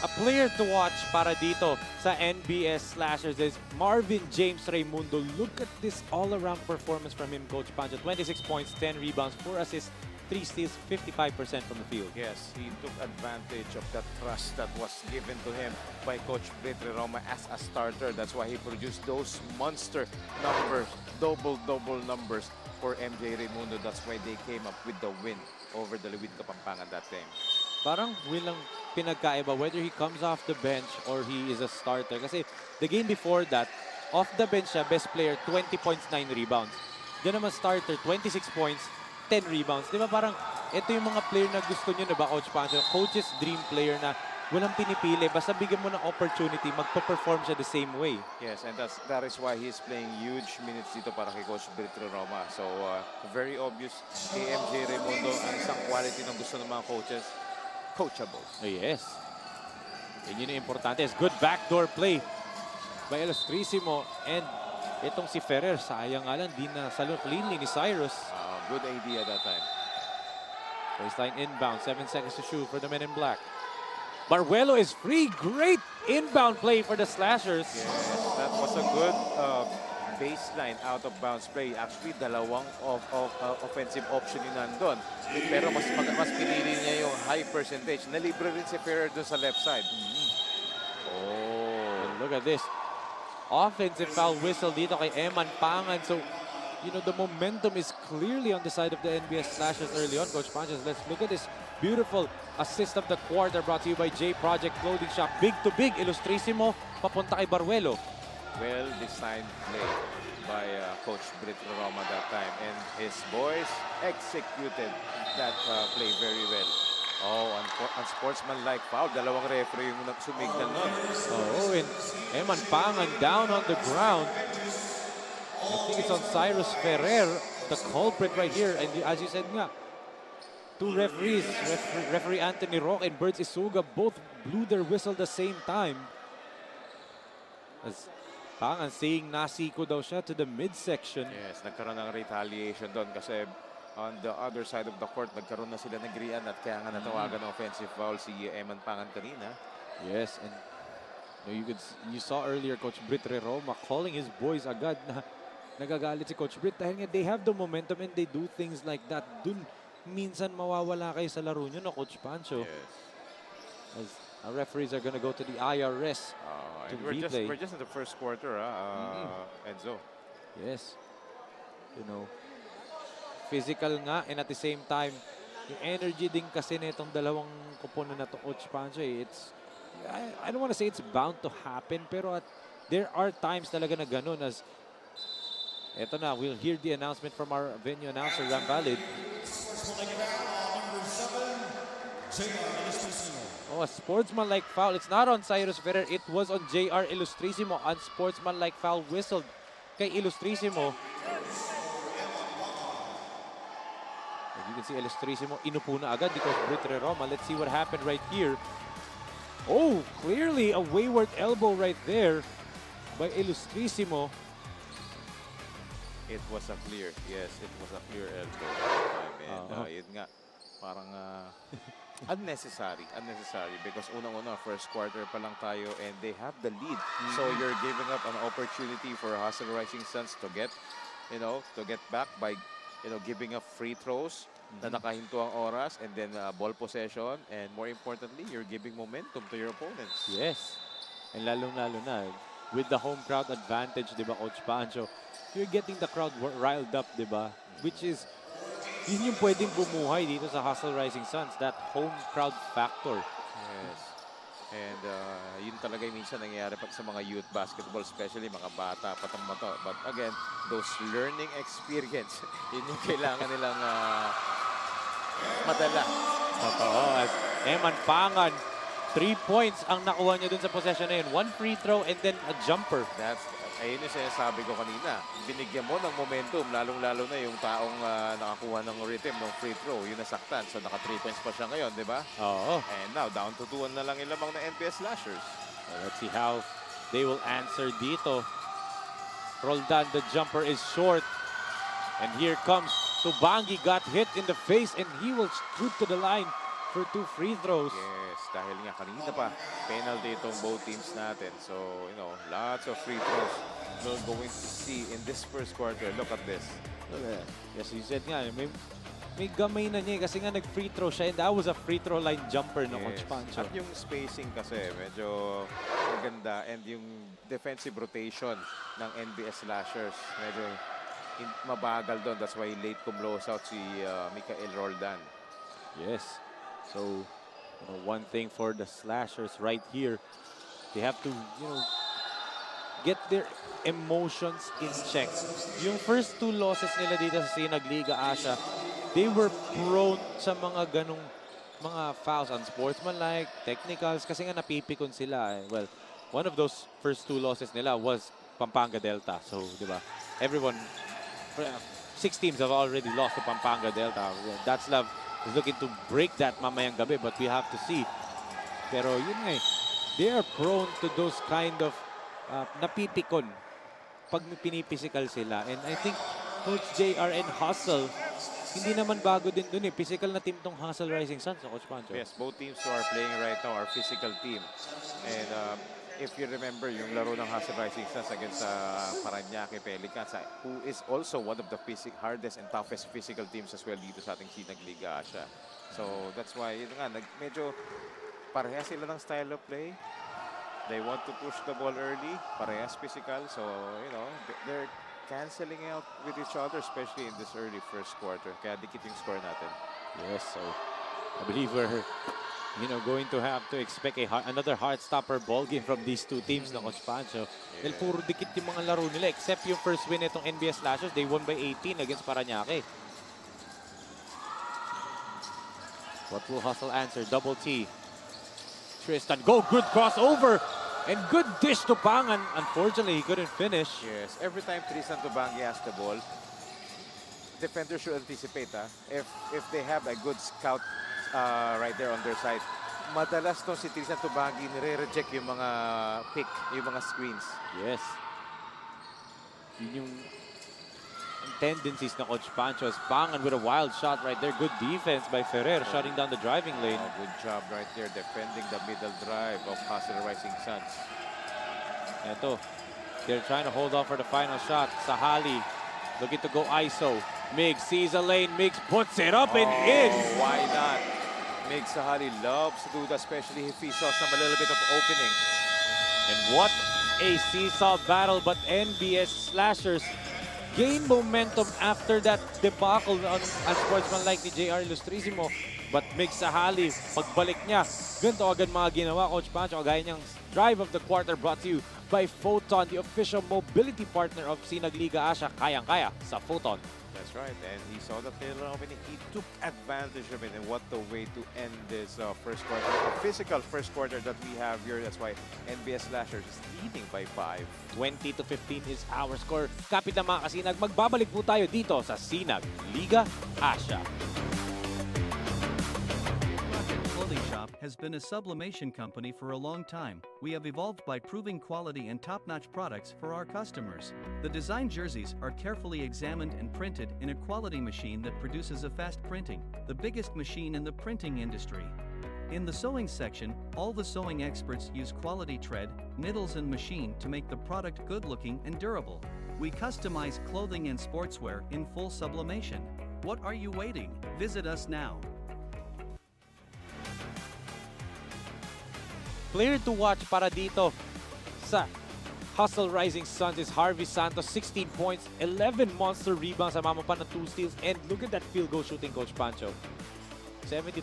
A player to watch para dito sa NBS Slashers is Marvin James Raimundo. Look at this all-around performance from him, Coach Pancho. 26 points, 10 rebounds, 4 assists, 3 steals, 55% from the field. Yes, he took advantage of the trust that was given to him by Coach Britre Roma as a starter. That's why he produced those monster numbers, double numbers for MJ Raimundo. That's why they came up with the win over the Liwidco Pampanga that time. Parang wilang pinagkaiba whether he comes off the bench or he is a starter. Kasi the game before that, off the bench siya, best player, 20 points, 9 rebounds. Diyan naman starter, 26 points, 10 rebounds. Di ba parang ito yung mga player na gusto nyo, diba, Coach Pancho? Coach's dream player na walang pinipili. Basta bigyan mo ng opportunity, magpa-perform siya the same way. Yes, and that is why he's playing huge minutes dito para kay Coach Britre Roma. So, very obvious kay MJ Raimundo ang isang quality ng gusto ng mga coaches. Coachable. Yes. Yun yung importante. It's good backdoor play by Ilustrisimo. And itong si Ferrer, sayang nga lang, di na salo cleanly ni Cyrus. Good idea that time. Baseline inbound, 7 seconds to shoot for the men in black. Baruelo is free. Great inbound play for the Slashers. Yes, that was a good baseline out of bounds play. Actually, dalawang offensive option yung nandun. Pero mas pinili niya yung high percentage. Nalibre rin si Ferrer dun sa left side. Oh, look at this. Offensive foul whistle dito kay Eman Pangan. So, you know, the momentum is clearly on the side of the NBS Slashers early on, Coach Panchas. Let's look at this beautiful assist of the quarter brought to you by J Project Clothing Shop. Big to big, Ilustrisimo, papunta kay Baruelo. Well-designed play by Coach Britre Roma that time. And his boys executed that play very well. Oh, unsportsmanlike foul. Dalawang referee yung sumignal nun. Oh, and Eman Pangan down on the ground. I think it's on Cyrus Ferrer, the culprit right here. And as you said nga, two referees, referee Anthony Roque and Birds Isuga, both blew their whistle the same time. As Pangan saying nasiko daw siya to the midsection. Yes, nagkaroon ng retaliation doon kasi on the other side of the court, nagkaroon na sila ng grian at kaya nga natawagan ng offensive foul si Eman Pangan kanina. Yes, and you saw earlier Coach Britre Roma calling his boys agad na nagagalit si Coach Brit dahil nga they have the momentum and they do things like that. Dun minsan mawawala kayo sa laro nyo na Coach Pancho. Yes. As our referees are gonna go to the IRS to replay. We're just in the first quarter, Enzo. Yes. You know, physical nga and at the same time, yung energy din kasi nitong dalawang kuponan na to, Coach Pancho, it's, I don't want to say it's bound to happen, pero there are times talaga na ganun as, eto na, we'll hear the announcement from our venue announcer, Ram Valid. Oh, a sportsman-like foul. It's not on Cyrus Ferrer. It was on JR Ilustrisimo. Unsportsman-like foul whistled kay Ilustrisimo. As you can see, Ilustrisimo inupo na agad because Britre Roma. Let's see what happened right here. Oh, clearly a wayward elbow right there by Ilustrisimo. It was a clear, yes, it was a clear elbow. And yun nga, parang unnecessary because unang-una, first quarter pa lang tayo and they have the lead. So you're giving up an opportunity for Hustle Rising Suns to get, to get back by, giving up free throws na nakahinto ang oras and then ball possession and more importantly, you're giving momentum to your opponents. Yes. And lalong-lalo na, with the home crowd advantage, di ba, Coach Pancho? You're getting the crowd riled up, di ba? Which is, yun yung pwedeng bumuhay dito sa Hustle Rising Suns, that home crowd factor. Yes. And yun talaga yung minsan nangyayari pa sa mga youth basketball, especially mga bata, patang mata. But again, those learning experience, yun yung kailangan nilang madala. Totoo. As Eman Pangan, 3 points ang nakuha niya dun sa possession na yun. 1 free throw and then a jumper. Ayun yung sinasabi ko kanina. Binigyan mo ng momentum, lalong-lalo na yung taong nakakuha ng rhythm ng free throw. Yun nasaktan. So naka 3 points pa siya ngayon, di ba? Oo. And now, down to 2 na lang yung lamang na NBS Slashers. So let's see how they will answer dito. Roldan, the jumper is short. And here comes Tubangi, got hit in the face and he will shoot to the line for 2 free throws. Yes, dahil nga kanina pa, penalty itong both teams natin. So, you know, lots of free throws we're going to see in this first quarter. Look at this. Yes, you said nga, may gamay na niya kasi nga nag-free throw siya and that was a free throw line jumper ng Coach Pancho. At yung spacing kasi medyo maganda and yung defensive rotation ng NBS Slashers medyo mabagal doon. That's why late kumlos out si Mikael Roldan. Yes. So, one thing for the Slashers right here, they have to, get their emotions in check. Yung first 2 losses nila dito sa SINAG Liga Asya, they were prone sa mga ganong mga fouls, unsportsmanlike, technicals, kasi nga napipikon sila. Well, one of those first 2 losses nila was Pampanga Delta. So, di ba, everyone, 6 teams have already lost to Pampanga Delta. That's love. Is looking to break that mamayang gabi, but we have to see. Pero yun nga they are prone to those kind of napipikon pag pinipisikal sila. And I think Coach JR and Hustle, hindi naman bago din dun eh. Physical na team tong Hustle Rising Suns, Coach Pancho. Yes, both teams who are playing right now are physical team. And if you remember yung laro ng Hustle Rising Suns against Paranaque Pelicans, who is also one of the hardest and toughest physical teams as well dito sa ating SINAG Liga Asya. So that's why, yun nga, medyo parehas sila ng style of play. They want to push the ball early, parehas physical. So, they're canceling out with each other, especially in this early first quarter. Kaya dikit yung score natin. Yes, so I believe we're going to have to expect another heart-stopper ball game from these 2 teams na Coach Pancho. Dahil puro dikit yung mga laro nila except yung first win itong NBS Slashers. They won by 18 against Paranaque. What will Hustle answer? Double T. Tristan, go! Good crossover! And good dish to Pangan. Unfortunately, he couldn't finish. Yes, every time Tristan Tubangi has the ball, defenders should anticipate. If they have a good scout right there on their side, madalas to si Tristan Tubangi nire-reject yung mga pick, yung mga screens. Yes. Yun yung tendencies na Coach Pancho. As Pangan with a wild shot right there. Good defense by Ferrer, shutting down the driving lane. Good job right there defending the middle drive of Hustle Rising Suns. Ito, they're trying to hold on for the final shot. Sahali looking to go ISO. Miggs sees a lane. Miggs puts it up and in. Why not? Miggs Sahali loves to do that, especially if he saw a little bit of opening. And what a seesaw battle, but NBS Slashers gain momentum after that debacle on unsportsmanlike ni JR Ilustrisimo. But Miggs Sahali, pagbalik niya, ganito agad mga ginawa, Coach Pancho. Gaya niyang drive of the quarter brought to you by Photon, the official mobility partner of SINAG Liga Asya. Kayang-kaya sa Photon. That's right, and he saw the little opening. He took advantage of it, and what the way to end this first quarter, a physical first quarter that we have here. That's why NBS Slashers is leading by 5. 20-15 is our score. Kapit na mga kasinag, magbabalik po tayo dito sa SINAG Liga Asya. Clothing Shop has been a sublimation company for a long time. We have evolved by proving quality and top-notch products for our customers. The design jerseys are carefully examined and printed in a quality machine that produces a fast printing, the biggest machine in the printing industry. In the sewing section, all the sewing experts use quality thread, needles and machine to make the product good-looking and durable. We customize clothing and sportswear in full sublimation. What are you waiting? Visit us now. Player to watch para dito sa Hustle Rising Suns is Harvey Santos, 16 points, 11 monster rebounds, sama pa ng 2 steals, and look at that field goal shooting, Coach Pancho. 72%.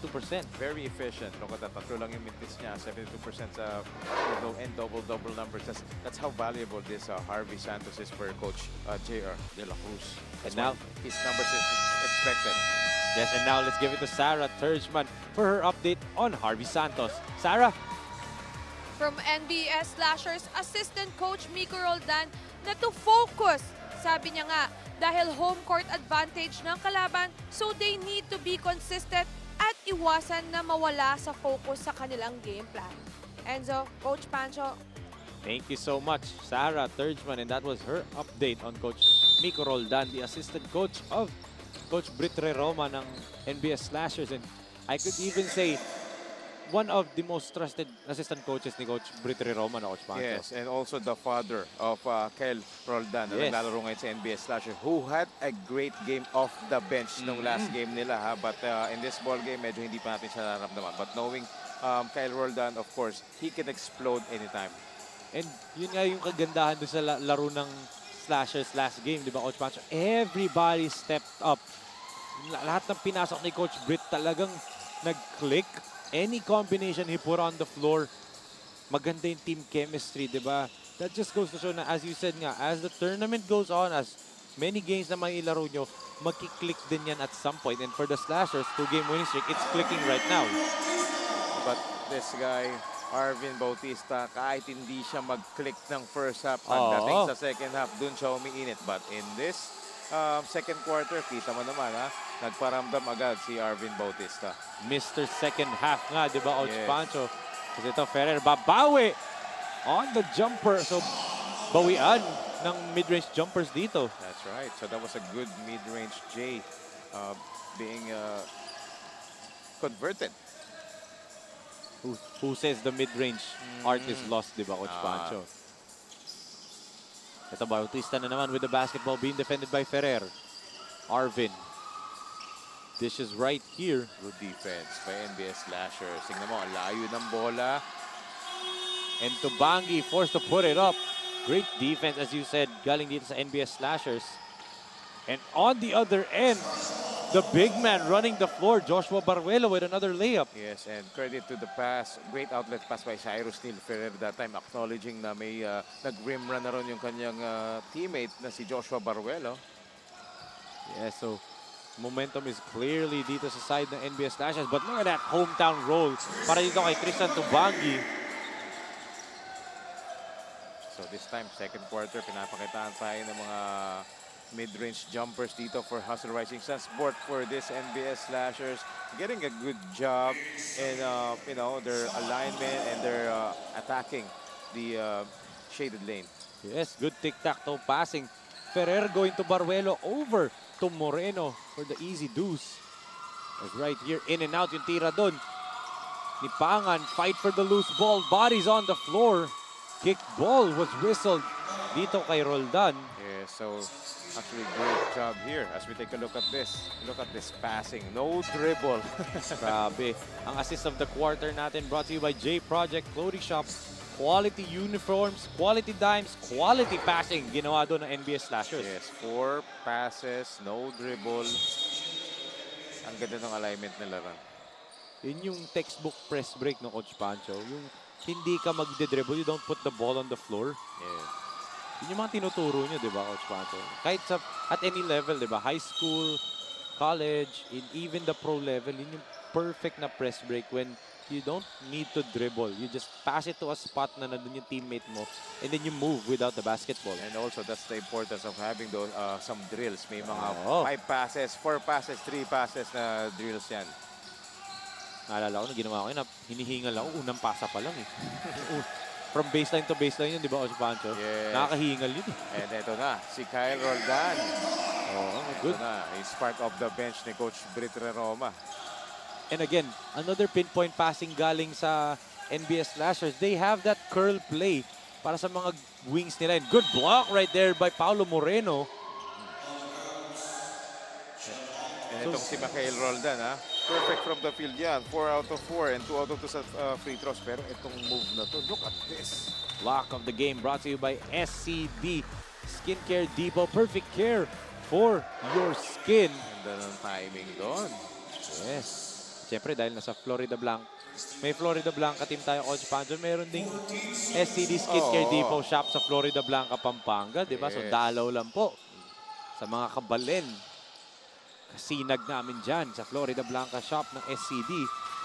Very efficient. Look at that. Tatlo lang yung minutes niya. 72% sa field goal and double-double numbers. That's how valuable this Harvey Santos is for Coach J.R. De La Cruz. And That's now, what his numbers is expected. yes, and now let's give it to Sarah Turgeman for her update on Harvey Santos. Sarah? From NBS Slashers assistant coach Miko Roldan na to focus. Sabi niya nga, dahil home court advantage ng kalaban, so they need to be consistent at iwasan na mawala sa focus sa kanilang game plan. Enzo, Coach Pancho. Thank you so much, Sarah Turgeman, and that was her update on Coach Miko Roldan, the assistant coach of Coach Britre Roma ng NBS Slashers, and I could even say one of the most trusted assistant coaches ni Coach Britre Roma na Coach Pancho. Yes, and also the father of Kyle Roldan na Yes. naglalaro ngayon sa NBS Slasher, who had a great game off the bench nung last game nila. But in this ball game, medyo hindi pa natin siya nararamdaman. But knowing Kyle Roldan, of course, he can explode anytime. And yun nga yung kagandahan doon sa laro ng Slashers last game, di ba Coach Pancho? Everybody stepped up. Lahat ng pinasok ni Coach Brit talagang nag-click. Any combination he put on the floor, maganda yung team chemistry, di ba? That just goes to show na, as you said nga, as the tournament goes on, as many games na may ilaro nyo, magkiklick din yan at some point. And for the Slashers, 2-game winning streak, it's clicking right now. But this guy, Arvin Bautista, kahit hindi siya mag-click ng first half, pagdating sa second half, dun siya umiinit. But in this second quarter, kita mo naman, nagparamdam agad si Arvin Bautista. Mr. Second Half nga, di ba, Coach Yes. Pancho? Kasi ito, Ferrer, babawi on the jumper. So, bawian ng mid-range jumpers dito. That's right. So that was a good mid-range J being converted. Who says the mid-range art is lost, di ba, Coach Pancho? Ito, Bautista na naman with the basketball being defended by Ferrer. Arvin. Dishes right here. Good defense by NBS Slashers. Tingnan mo, ang layo ng bola. And Tubangi forced to put it up. Great defense, as you said, galing dito sa NBS Slashers. And on the other end, the big man running the floor, Joshua Baruelo with another layup. Yes, and credit to the pass. Great outlet pass by Cyrus Neal Ferrer that time, acknowledging na may nag-rim run na ron yung kanyang teammate na si Joshua Baruelo. Yeah, so momentum is clearly dito sa side ng NBS Slashers. But look at that hometown roll para dito kay Tristan Tubangi. So this time, second quarter, pinapakitaan tayo ng mga mid-range jumpers dito for Hustle Rising Suns. Sport for this NBS Slashers, getting a good job in their alignment and their attacking the shaded lane. Yes, good tic-tac-toe passing. Ferrer going to Baruelo over to Moreno for the easy deuce. As right here, in and out yung tira doon. Ni Pangan, fight for the loose ball. Bodies on the floor. Kick ball was whistled dito kay Roldan. Yeah, so actually great job here as we take a look at this. Look at this passing. No dribble. Grabe. Ang assist of the quarter natin brought to you by J Project Clothing Shop. Quality uniforms, quality dimes, quality passing. Ginawa doon ng NBS Slashers. Yes, 4 passes, no dribble. Ang ganda ng alignment nila ron. Yun yung textbook press break ng Coach Pancho. Yung hindi ka magde-dribble, you don't put the ball on the floor. Yeah. Yun yung mga tinuturo nyo, di ba, Coach Pancho? Kahit sa, at any level, di ba? High school, college, and even the pro level, yun yung perfect na press break when you don't need to dribble. You just pass it to a spot na nandun yung teammate mo, and then you move without the basketball. And also, that's the importance of having those some drills. May mga Oo. 5 passes, 4 passes, 3 passes na drills yan. Naalala ko na ginawa ko yun, hinihingal ako, unang pasa pa lang eh. From baseline to baseline yun, di ba, Coach Pancho? Yes. Nakakahingal yun eh. And ito na, si Kyle Roldan. Oo, good. Ito na, he's part of the bench ni Coach Britre Roma. And again, another pinpoint passing galing sa NBS Slashers. They have that curl play para sa mga wings nila. And good block right there by Paulo Moreno. And itong si Mikael Roldan, perfect from the field yan. 4 out of 4 and 2 out of 2 sa free throws. Pero itong move na to, look at this. block of the game brought to you by SCD Skincare Depot. Perfect care for your skin. Ganda ng timing doon. Yes. Siyempre dahil nasa Florida Blanca. May Florida Blanca team tayo, Coach Pancho. Meron ding SCD Skincare Depot shop sa Florida Blanca, Pampanga. Diba? So Yes. dalaw lang po sa mga kabalen. Kasinag namin dyan sa Florida Blanca shop ng SCD.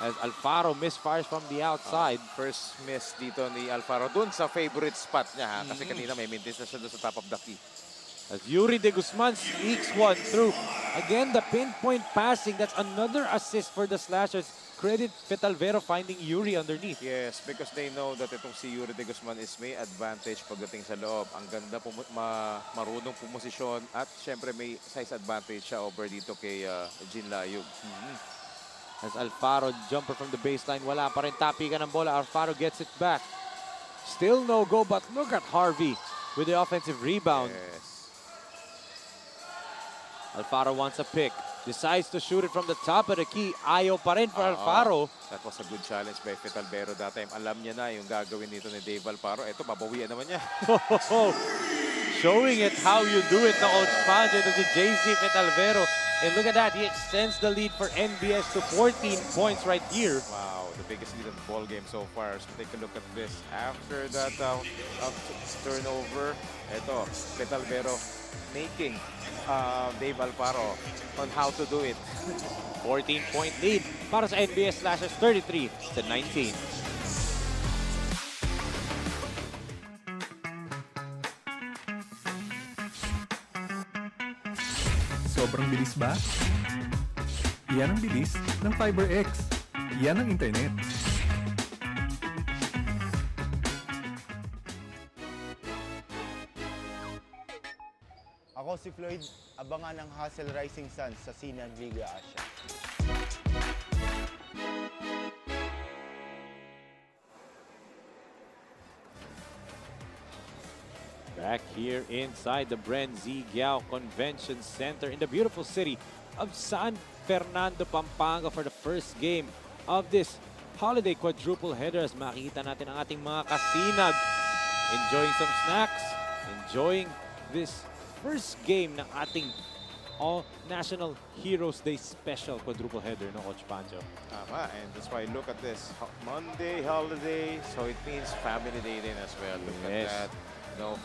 As Alfaro misfires from the outside. First miss dito ni Alfaro dun sa favorite spot niya, ha? Kasi kanina may maintenance na siya dun sa top of the key. As Yuri De Guzman sneaks one through. Again, the pinpoint passing. That's another assist for the Slashers. Credit Fetalvero finding Yuri underneath. Yes, because they know that itong si Yuri De Guzman is may advantage pagdating sa loob. Ang ganda, marunong pumosisyon at syempre may size advantage siya over dito kay Jean Layug. As Alfaro jumper from the baseline. Wala pa rin tapikan ng bola. Alfaro gets it back. Still no go, but look at Harvey with the offensive rebound. Yes. Alfaro wants a pick. Decides to shoot it from the top of the key. Ayaw pa rin for Alfaro. That was a good challenge by Fetalvero that time. Alam niya na yung gagawin nito ni Dave Alfaro. Ito, babawian naman niya. Showing it how you do it na Coach Pancho. Ito si JC Fetalvero. And look at that. He extends the lead for NBS to 14 points right here. Wow, the biggest lead of the ball game so far. So take a look at this. After that turnover, ito, Fetalvero making Dave Alfaro on how to do it. 14-point lead para sa NBS Slashers, 33-19. Sobrang bilis ba? Iyan ang bilis ng FiberX. Iyan ang internet. Ako si Floyd, abangan ang Hustle Rising Suns sa SINAG Liga Asya. Back here inside the BREN GUIAO Convention Center in the beautiful city of San Fernando, Pampanga for the first game of this holiday quadruple header. As makikita natin ang ating mga kasinag enjoying some snacks, enjoying this first game ng ating All-National Heroes Day special quadruple header, no, Coach Pancho? Tama, and that's why look at this. Monday, holiday, so it means family day din as well. Look at that. No,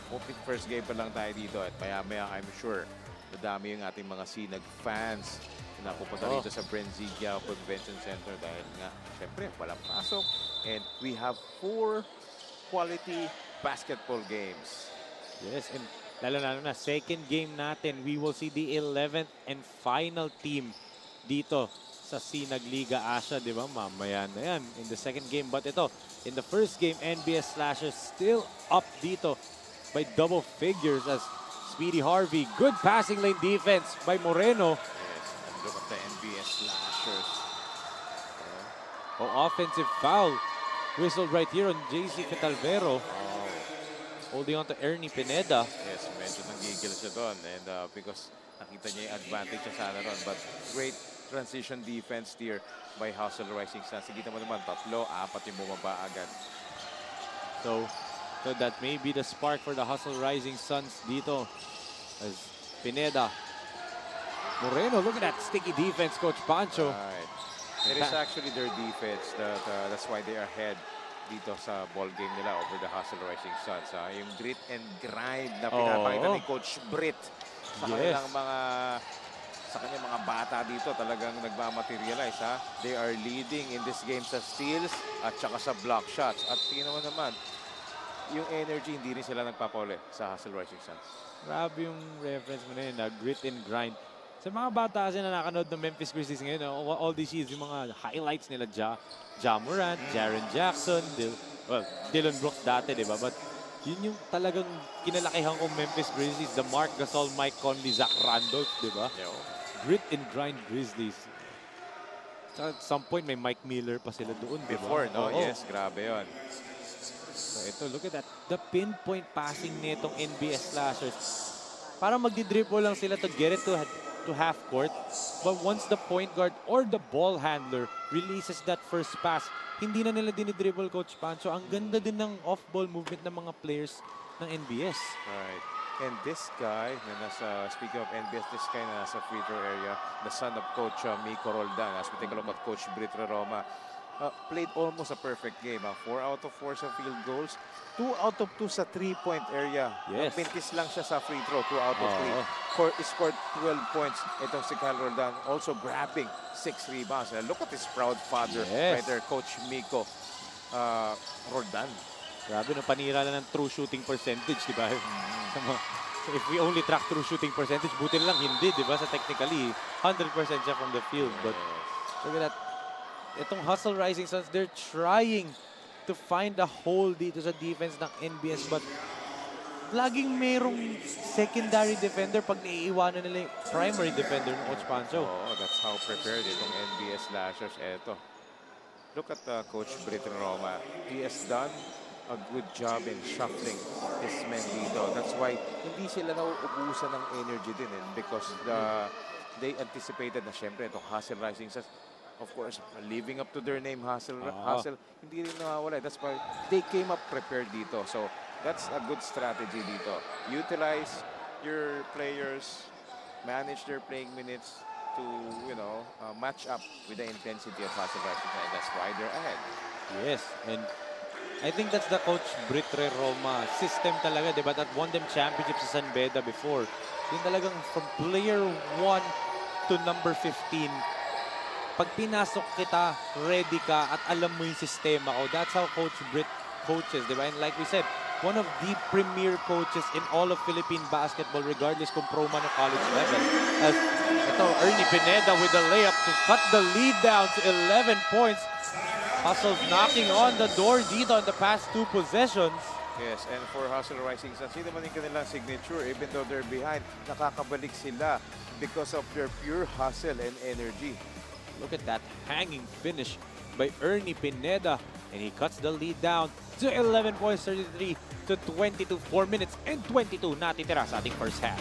first game pa lang tayo dito at maya-maya I'm sure nadami yung ating mga Sinag fans na pupunta dito sa BREN GUIAO Convention Center dahil nga, syempre, walang pasok. And we have 4 quality basketball games. Yes, and lalo na second game natin, we will see the 11th and final team dito sa SINAG Liga Asya, di ba? Mamaya na yan in the second game. But ito, in the first game, NBS Slashers still up dito by double figures as Speedy Harvey. Good passing lane defense by Moreno. Yes, and look at the NBS Slashers. Offensive foul whistled right here on JC Fetalvero. Holding on to Ernie Pineda. Yes, medyo nanggigil siya doon. And because nakita niya yung advantage siya sana ron. But great transition defense here by Hustle Rising Suns. Sigita mo naman, 3, 4 yung bumaba agad. So that may be the spark for the Hustle Rising Suns dito. As Pineda. Moreno, look at that sticky defense, Coach Pancho. Right. It is actually their defense that's why they are ahead dito sa ball game nila over the Hustle Rising Suns. Yung grit and grind na pinapakita ni Coach Britt sa kanyang mga bata dito, talagang nagmamaterialize. They are leading in this game sa steals at saka sa block shots. At tingnan mo naman, yung energy, hindi rin sila nagpapole sa Hustle Rising Suns. Grabe yung reference mo na yun, grit and grind. Sa mga bata kasi na nakanood ng Memphis Grizzlies ngayon, all these years, yung mga highlights nila, Ja Morant, Jaren Jackson, Dillon Brooks dati, di ba? But yun yung talagang kinalakihan kong Memphis Grizzlies, the Mark Gasol, Mike Conley, Zach Randolph, di ba? Grit and grind Grizzlies. At some point, may Mike Miller pa sila doon, di ba? Before, no? Yes, grabe yun. So ito, look at that. The pinpoint passing nitong NBS Slashers. Parang magdi-dribble lang sila to get it to to half court. But once the point guard or the ball handler releases that first pass, hindi na nila dinidribble, Coach Pancho. Ang ganda din ng off-ball movement ng mga players ng NBS. Right. And this guy, speaking of NBS, this guy na nasa free throw area, the son of Coach Miko Roldan, as we take a look at Coach Britre Roma, played almost a perfect game. 4 out of 4 sa field goals, 2 out of 2 sa 3-point area. Yes. Pintis lang siya sa free throw, 2 out of 3. He scored 12 points. Itong si Kyle Roldan also grabbing 6 rebounds. Look at his proud father right there, Coach Miko Roldan. Grabe, no, panira na ng true shooting percentage, di ba? So if we only track true shooting percentage, buti lang hindi, di ba? Sa technically, 100% siya from the field. But look at that. Itong Hustle Rising Suns, they're trying to find a hole dito sa defense ng NBS. But laging merong secondary defender pag naiiwanan nila yung primary defender ng Coach Pancho. Oh, that's how prepared itong NBS Slashers. Eto. Look at Coach Britre Roma. He has done a good job in shuffling his men dito. That's why hindi sila nauubusan ng energy din because they anticipated na syempre itong Hustle Rising Suns, of course, living up to their name, Hustle, hindi rin nawawala. That's why they came up prepared dito. So that's a good strategy dito. Utilize your players, manage their playing minutes to, match up with the intensity of Hustle Rising Suns. That's why they're ahead. Yes, and I think that's the Coach Britre Roma system talaga, di ba? That won them championships sa San Beda before. Yung talagang from player 1 to number 15, pag pinasok kita, ready ka, at alam mo yung sistema ko. That's how Coach Brit coaches, di ba? And like we said, one of the premier coaches in all of Philippine basketball, regardless kung pro man o college level. As ito, Ernie Pineda with the layup to cut the lead down to 11 points. Hustle's knocking on the door dito on the past 2 possessions. Yes, and for Hustle Rising Suns, yun naman yung kanilang signature. Even though they're behind, nakakabalik sila because of their pure hustle and energy. Look at that hanging finish by Ernie Pineda. And he cuts the lead down to 11 points, 33 to 22. 4 minutes and 22 natitira sa ating first half.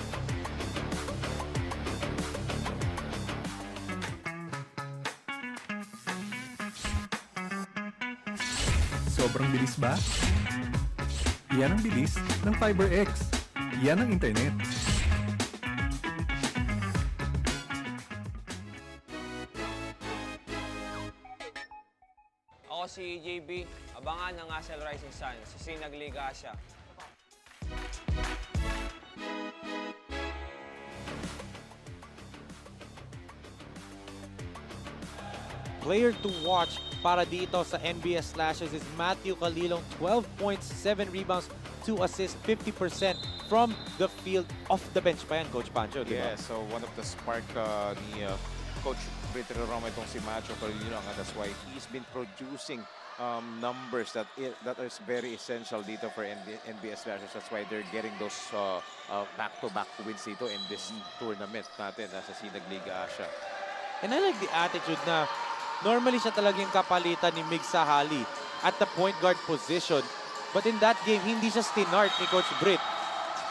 Sobrang bilis ba? Yan ang bilis ng FiberX. Yan ang internet. Ako si JB, abangan ng Hustle Rising Suns sa SINAG Liga Asya. Player to watch para dito sa NBS Slashes is Matthew Calilong, 12 points, 7 rebounds, 2 assists, 50% from the field off the bench pa yan, Coach Pancho, di ba? Yeah, so one of the spark ni Coach Britre Roma itong si Matthew Calilong. That's why he's been producing numbers that is very essential dito for NBS Slashers. That's why they're getting those back-to-back wins dito in this tournament natin sa SINAG Liga Asya. And I like the attitude na normally siya talaga yung kapalitan ni Mig Sahali at the point guard position. But in that game, hindi siya stinart ni Coach Brit.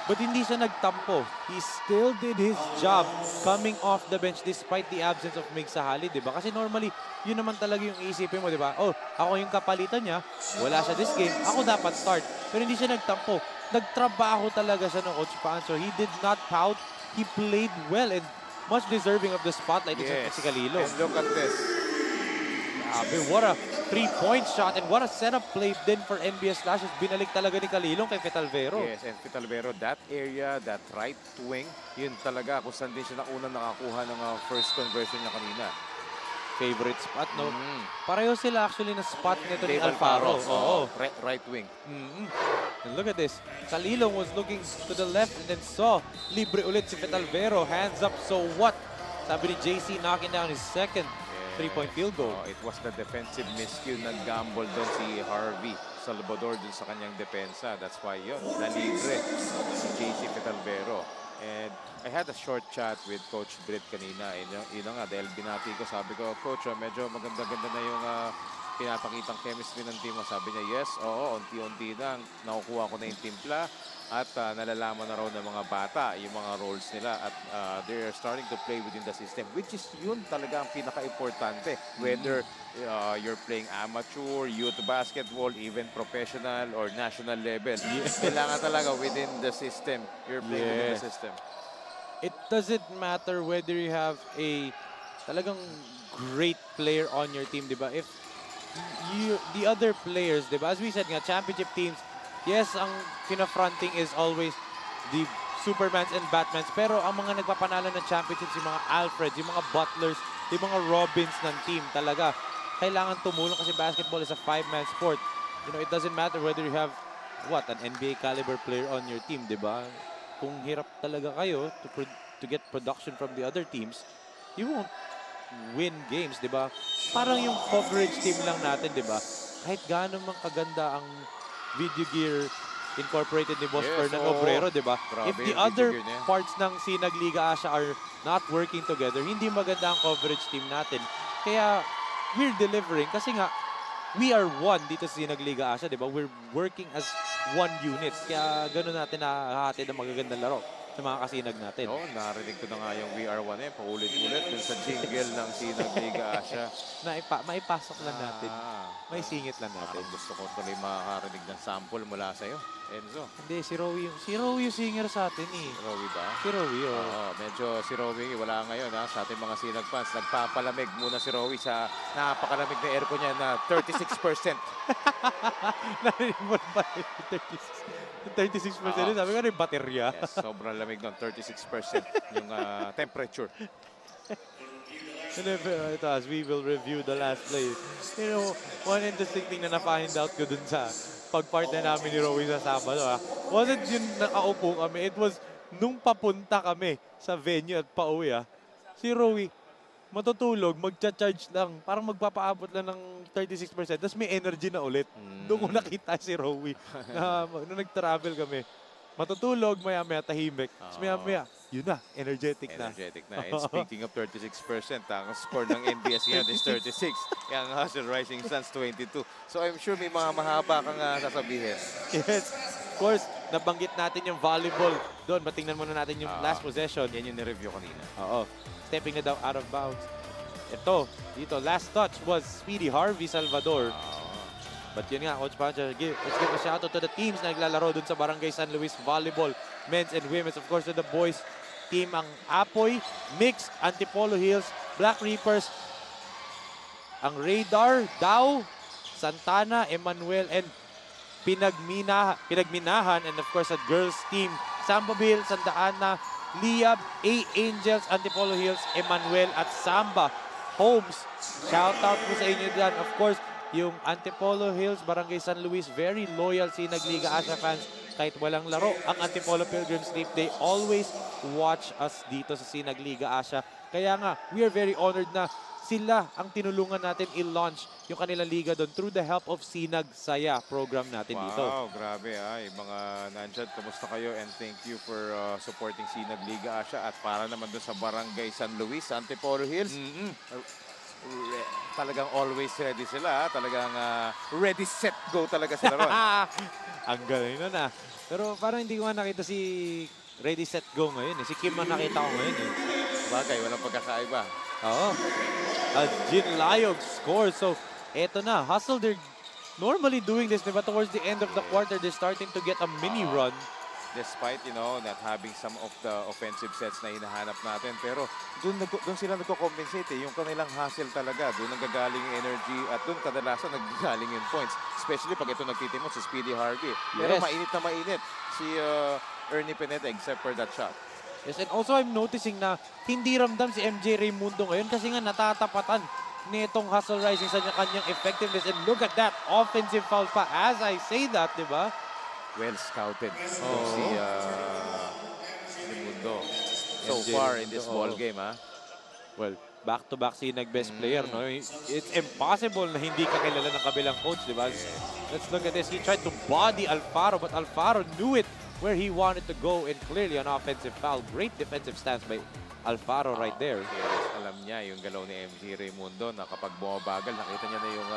But hindi siya nagtampo. He still did his job coming off the bench despite the absence of Mig Sahali, di ba? Kasi normally, yun naman talaga yung isipin mo, di ba? Oh, ako yung kapalitan niya, wala siya this game, ako dapat start. Pero hindi siya nagtampo. Nagtrabaho talaga siya ng Coach Pancho. He did not pout. He played well and much deserving of the spotlight. Yes, si Calilo. and look at this. What a three-point shot and what a setup play din for NBS Slashes. Binalik talaga ni Calilong kay Fetalvero. Yes, and Fetalvero, that area, that right wing, yun talaga kung saan din siya na unang nakakuha ng first conversion niya kanina. Favorite spot, no? Pareho sila actually na spot nito ni Alfaro. Right wing. And look at this. Calilong was looking to the left and then saw libre ulit si Fetalvero. Hands up, so what? Sabi ni JC knocking down his second three-point field goal. It was the defensive miscue. Nag-gamble doon si Harvey Salvador dun sa kanyang depensa. That's why yun, nalibre si JC Fetalvero. And I had a short chat with Coach Brit kanina. Yun nga, dahil binati ko, sabi ko, Coach, medyo maganda-ganda na yung pinapakitang chemistry ng team mo. Sabi niya, yes, oo, unti-unti na nakukuha ko na yung timpla at nalalaman na raw ng mga bata yung mga roles nila at they are starting to play within the system, which is yun talaga ang pinaka-importante. Whether you're playing amateur, youth basketball, even professional or national level. Kailangan talaga within the system. You're playing within the system. It doesn't matter whether you have a talagang great player on your team, di ba? If the other players, di ba? As we said nga, championship teams, yes, ang fina-fronting is always the Supermans and Batmans. Pero ang mga nagpapanalo ng championships, yung mga Alfreds, yung mga Butlers, yung mga Robins ng team talaga. Kailangan tumulong kasi basketball is a 5-man sport. You know, it doesn't matter whether you have, an NBA caliber player on your team, di ba? Kung hirap talaga kayo to get production from the other teams, you won't win games, di ba? Parang yung coverage team lang natin, di ba? Kahit gaano man kaganda ang video gear incorporated ni Boss Fernando Obrero, di ba? If the other parts ng SINAG Liga Asya are not working together, hindi maganda ang coverage team natin. Kaya we're delivering kasi nga we are one dito sa SINAG Liga Asya, di ba? We're working as one unit. Kaya gano'n natin nahahatid ang magagandang laro sa mga kasinag natin. Oo, narinig ko na nga yung VR1 paulit-ulit dun sa jingle ng SINAG Liga Asya. Maipasok lang natin. May singit lang natin. Gusto ko tuloy makakarinig ng sample mula sa'yo, Enzo. Hindi, si Rowie yung singer sa atin eh. Rowie ba? Si Rowie, medyo si Rowie wala ngayon sa ating mga SINAG fans. Nagpapalamig muna si Rowie sa napakalamig na aircon niya na 36%. Narinig mo ba 36%? Sabi ko na yung baterya. Yes, sobrang lamig ng 36% yung temperature. Ito, as we will review the last play. You know, one interesting thing na na-find out ko dun sa pag-partner namin ni Rowie sa Sabado. Wasn't yun nakaupo kami. It was nung papunta kami sa venue at pauwi. Si Rowie, matutulog, magcha-charge lang. Parang magpapaabot lang ng 36%. Tapos may energy na ulit. Doon ko nakita si Rowie. Nung nag-travel kami. Matutulog, maya-maya tahimik. Tapos maya-maya, yun na, energetic na. And speaking of 36%, ang score ng NBS ngayon is 36. Yung Hustle Rising Suns 22. So I'm sure may mga mahaba kang sasabihin. Yes, of course, nabanggit natin yung volleyball. Doon, matingnan muna natin yung last possession. Yan yung nireview kanina. Stepping na daw out of bounds. Ito, dito, last touch was Speedy Harvey Salvador. But yun nga, Coach Pancho, let's give a shout out to the teams na naglalaro dun sa Barangay San Luis Volleyball, men's and women's. Of course, to the boys team, ang Apoy, Mixed, Antipolo Hills, Black Reapers, ang Radar, Dow, Santana, Emmanuel, and Pinagminahan, and of course, at girls team, Sambaville, Santa Ana, Liab, A Angels, Antipolo Hills, Emmanuel, at Samba Homes. Shout out po sa inyo dyan. Of course, yung Antipolo Hills, Barangay San Luis, very loyal SINAG Liga Asya fans. Kahit walang laro, ang Antipolo Pilgrims League, they always watch us dito sa SINAG Liga Asya. Kaya nga, we are very honored na sila ang tinulungan natin i-launch yung kanilang liga doon through the help of SINAG Saya program natin dito. Wow, grabe yung mga nandyan, kamusta kayo? And thank you for supporting SINAG Liga Asya. At para naman doon sa Barangay San Luis, Antipolo Hills, talagang always ready sila. Talagang ready, set, go talaga sila ron. Ang galing nun Pero parang hindi ko nga nakita si ready, set, go ngayon. Si Kim ang nakita ko ngayon. Bagay, walang pagkakaiba. As Jin Layog scores. So, eto na. Hustle, they're normally doing this, diba? Towards the end of the quarter, they're starting to get a mini run. Despite, not having some of the offensive sets na hinahanap natin. Pero doon sila nagko-compensate. Yung kanilang hustle talaga. Doon nanggagaling yung energy at doon kadalasan naggagaling yung points. Especially pag ito nagtitimot si Speedy Harvey. Pero mainit na mainit si Ernie Pineda except for that shot. Yes, and also I'm noticing na hindi ramdam si MJ Raimundo ngayon kasi nga natatapatan nitong Hustle Rising sa kanyang effectiveness. And look at that offensive foul pa. As I say that, di ba? Well scouted si Raimundo so far in this ball game. Well, back-to-back SINAG best player. No? It's impossible na hindi ka kilala ng kabilang coach, di ba? Let's look at this. He tried to body Alfaro, but Alfaro knew it where he wanted to go, and clearly an offensive foul. Great defensive stance by Alfaro right there. Alam niya yung galaw ni MG Raimundo na kapag bumabagal, nakita niya na yung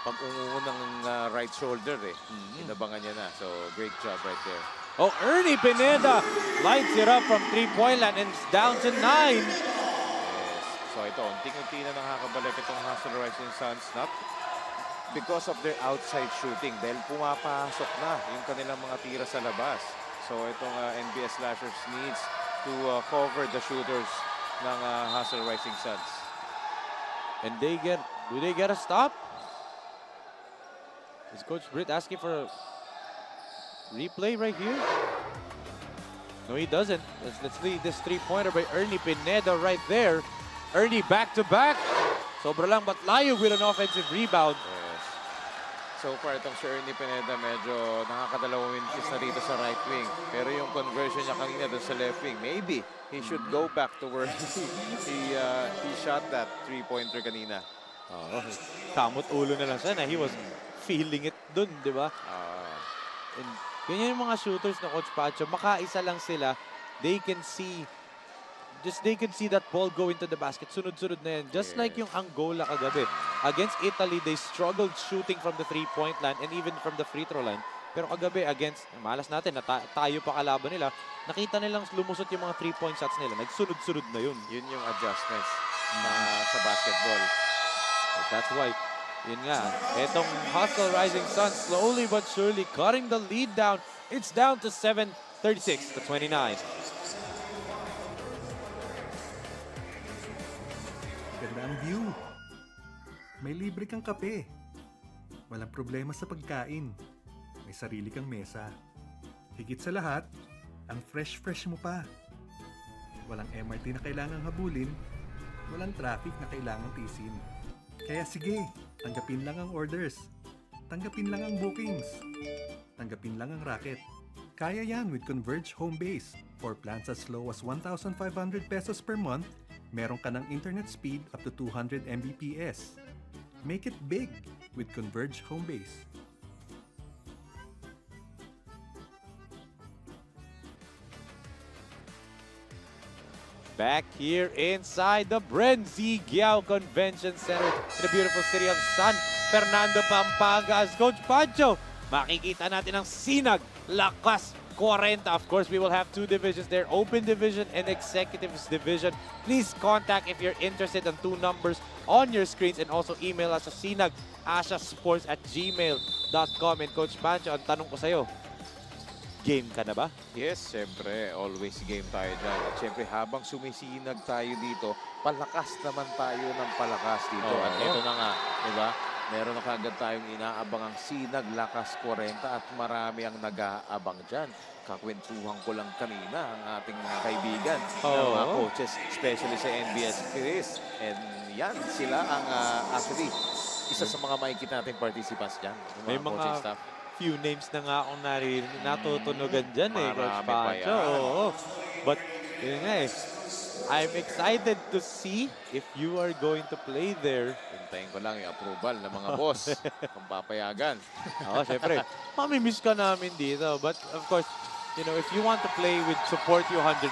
pag-ungungo ng right shoulder eh. Inabangan niya na. So, great job right there. Oh, Ernie Pineda lights it up from 3-point land and it's down to 9. Yes. So, ito, unting-unti na nakakabalik itong Hustle Rising Suns. Not because of their outside shooting. Dahil pumapasok na yung kanilang mga tira sa labas. So, itong NBS Slashers needs to cover the shooters ng Hustle Rising Suns. And do they get a stop? Is Coach Britt asking for a replay right here? No, he doesn't. Let's see this three-pointer by Ernie Pineda right there. Ernie back-to-back. Sobra lang but layo with an offensive rebound. Yes. So far, itong si Ernie Pineda medyo nakakadalawang minutes na dito sa right wing. Pero yung conversion niya kanina dun sa left wing, maybe he should go back to where he shot that three-pointer kanina. Oh, kamot ulo na lang siya na he was feeling it dun, di ba? And ganyan yung mga shooters na Coach Pacho, makaisa lang sila, they can see that ball go into the basket. Sunod-sunod na yan. Just like yung Angola kagabi. Against Italy, they struggled shooting from the three-point line and even from the free throw line. Pero kagabi, against, malas natin, na tayo pa kalaban nila, nakita nilang lumusot yung mga three-point shots nila. Nagsunod-sunod na yun. Yun yung adjustments sa basketball. That's why, yun nga, etong Hustle Rising Suns slowly but surely cutting the lead down. It's down to 36 to 29. Ganda ang view. May libre kang kape. Walang problema sa pagkain. May sarili kang mesa. Higit sa lahat, ang fresh mo pa. Walang MRT na kailangang habulin. Walang traffic na kailangang tiisin. Kaya sige, tanggapin lang ang orders. Tanggapin lang ang bookings. Tanggapin lang ang racket. Kaya yan with Converge Home Base. For plans as low as 1,500 pesos per month, meron ka ng internet speed up to 200 Mbps. Make it big with Converge Home Base. Back here inside the BREN GUIAO Convention Center in the beautiful city of San Fernando, Pampanga. As Coach Pancho, makikita natin ang SINAG Lakas 40. Of course, we will have two divisions there, Open Division and Executives Division. Please contact if you're interested on two numbers on your screens and also email us sa sinagasiasports@gmail.com. And Coach Pancho, ang tanong ko sa'yo, game ka na ba? Yes, siyempre. Always game tayo dyan. At siyempre, habang sumisinag tayo dito, palakas naman tayo ng palakas dito. Oo. At ito na nga, di ba? Meron na kagad tayong inaabang ang Sinag Lakas 40 at marami ang nag-aabang dyan. Kakwentuhan ko lang kanina ang ating mga kaibigan, ng mga coaches, especially sa NBS Chris. And yan, sila ang actually isa sa mga makikita nating participants dyan. May Coaching mga staff. few names na nga akong natutunugan dyan eh, Coach Marami pa Pancho. yan. Oo. But, yun nga eh, I'm excited to see if you are going to play there. Hintayin ko lang yung approval ng mga boss kung papayagan. Oo, syempre. Mamimiss ka namin dito. But, of course, you know, if you want to play, we'd support you 100%.